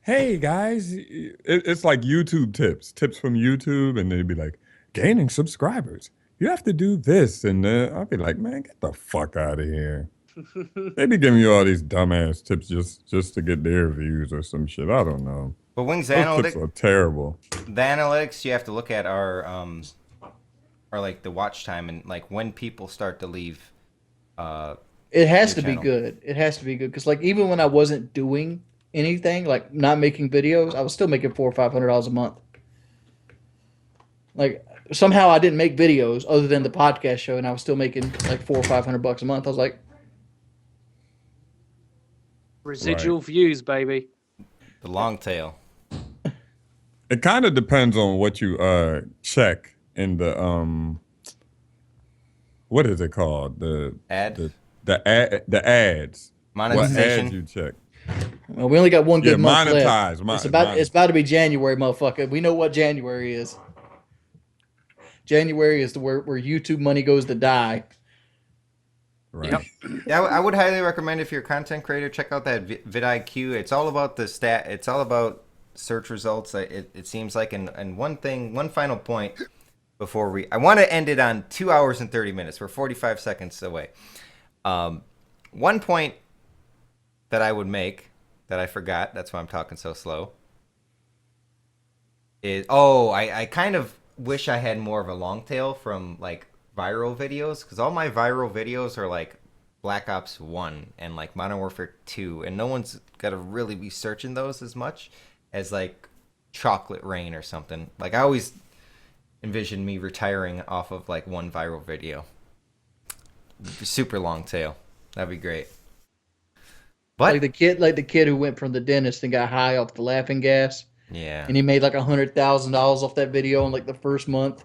[SPEAKER 3] hey guys, it's like YouTube tips from YouTube, and they'd be like, gaining subscribers. You have to do this, and I'll be like, man, get the fuck out of here. They be giving you all these dumbass tips just to get their views or some shit. I don't know.
[SPEAKER 2] But Wings
[SPEAKER 3] analytics tips are terrible.
[SPEAKER 2] The analytics you have to look at are like the watch time and like when people start to leave.
[SPEAKER 5] It has to be good. It has to be good because like even when I wasn't doing anything, like not making videos, I was still making $400 or $500 a month. Like. Somehow I didn't make videos other than the podcast show, and I was still making like $400 or $500 a month. I was like,
[SPEAKER 4] residual views, baby.
[SPEAKER 2] The long tail.
[SPEAKER 3] It kind of depends on what you check in the what is it called? The
[SPEAKER 2] ad.
[SPEAKER 3] The ads.
[SPEAKER 2] Monetization.
[SPEAKER 3] What ads you check?
[SPEAKER 5] Well, we only got one good month
[SPEAKER 3] left.
[SPEAKER 5] It's about to be January, motherfucker. We know what January is. January is where YouTube money goes to die.
[SPEAKER 3] Right.
[SPEAKER 4] Yep.
[SPEAKER 2] Yeah, I would highly recommend if you're a content creator, check out that vidIQ. It's all about the stat. It's all about search results. It seems like, and one final point before I want to end it on 2 hours and 30 minutes. We're 45 seconds away. One point that I would make that I forgot. That's why I'm talking so slow. I kind of wish I had more of a long tail from like viral videos, because all my viral videos are like Black Ops 1 and like Modern Warfare 2, and no one's got to really be searching those as much as like Chocolate Rain or something. Like I always envision me retiring off of like one viral video. Super long tail. That'd be great. But
[SPEAKER 5] like the kid who went from the dentist and got high off the laughing gas.
[SPEAKER 2] Yeah.
[SPEAKER 5] And he made like $100,000 off that video in like the first month.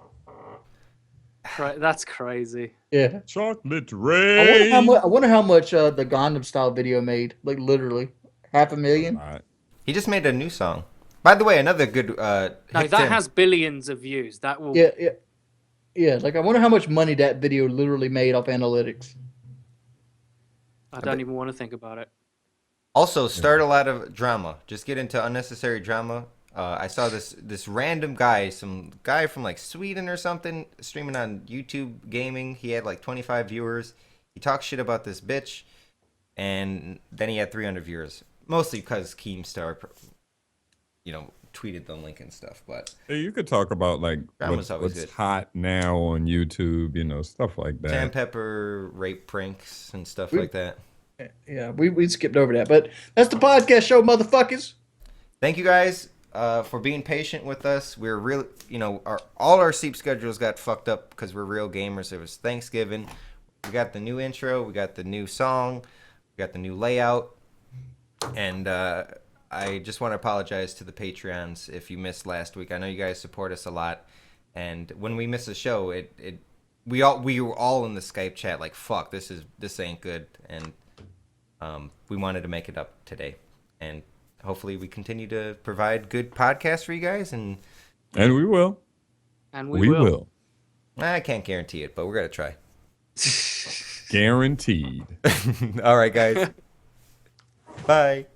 [SPEAKER 4] Right, that's crazy.
[SPEAKER 5] Yeah.
[SPEAKER 3] Chocolate Rain.
[SPEAKER 5] I wonder how much the Gundam style video made. Like literally $500,000.
[SPEAKER 3] Right.
[SPEAKER 2] He just made a new song. By the way, another good.
[SPEAKER 4] No, that has billions of views. That will.
[SPEAKER 5] Yeah. Like I wonder how much money that video literally made off analytics.
[SPEAKER 4] I don't even want to think about it.
[SPEAKER 2] Also, start a lot of drama. Just get into unnecessary drama. I saw this random guy, some guy from like Sweden or something, streaming on YouTube gaming. He had like 25 viewers. He talked shit about this bitch, and then he had 300 viewers. Mostly because Keemstar, tweeted the link and stuff. But
[SPEAKER 3] hey, you could talk about like what's
[SPEAKER 2] good.
[SPEAKER 3] hot now on YouTube, stuff like that.
[SPEAKER 2] Sandpepper rape pranks and stuff like that.
[SPEAKER 5] Yeah, we skipped over that, but that's the podcast show, motherfuckers.
[SPEAKER 2] Thank you guys for being patient with us. We're real, all our sleep schedules got fucked up because we're real gamers. It was Thanksgiving. We got the new intro, we got the new song, we got the new layout, and I just want to apologize to the Patreons if you missed last week. I know you guys support us a lot, and when we miss a show, we were all in the Skype chat like, fuck, this ain't good, and we wanted to make it up today, and hopefully we continue to provide good podcasts for you guys, and
[SPEAKER 3] we will.
[SPEAKER 4] And we will.
[SPEAKER 2] I can't guarantee it, but we're gonna try.
[SPEAKER 3] Guaranteed.
[SPEAKER 2] All right, guys. Bye.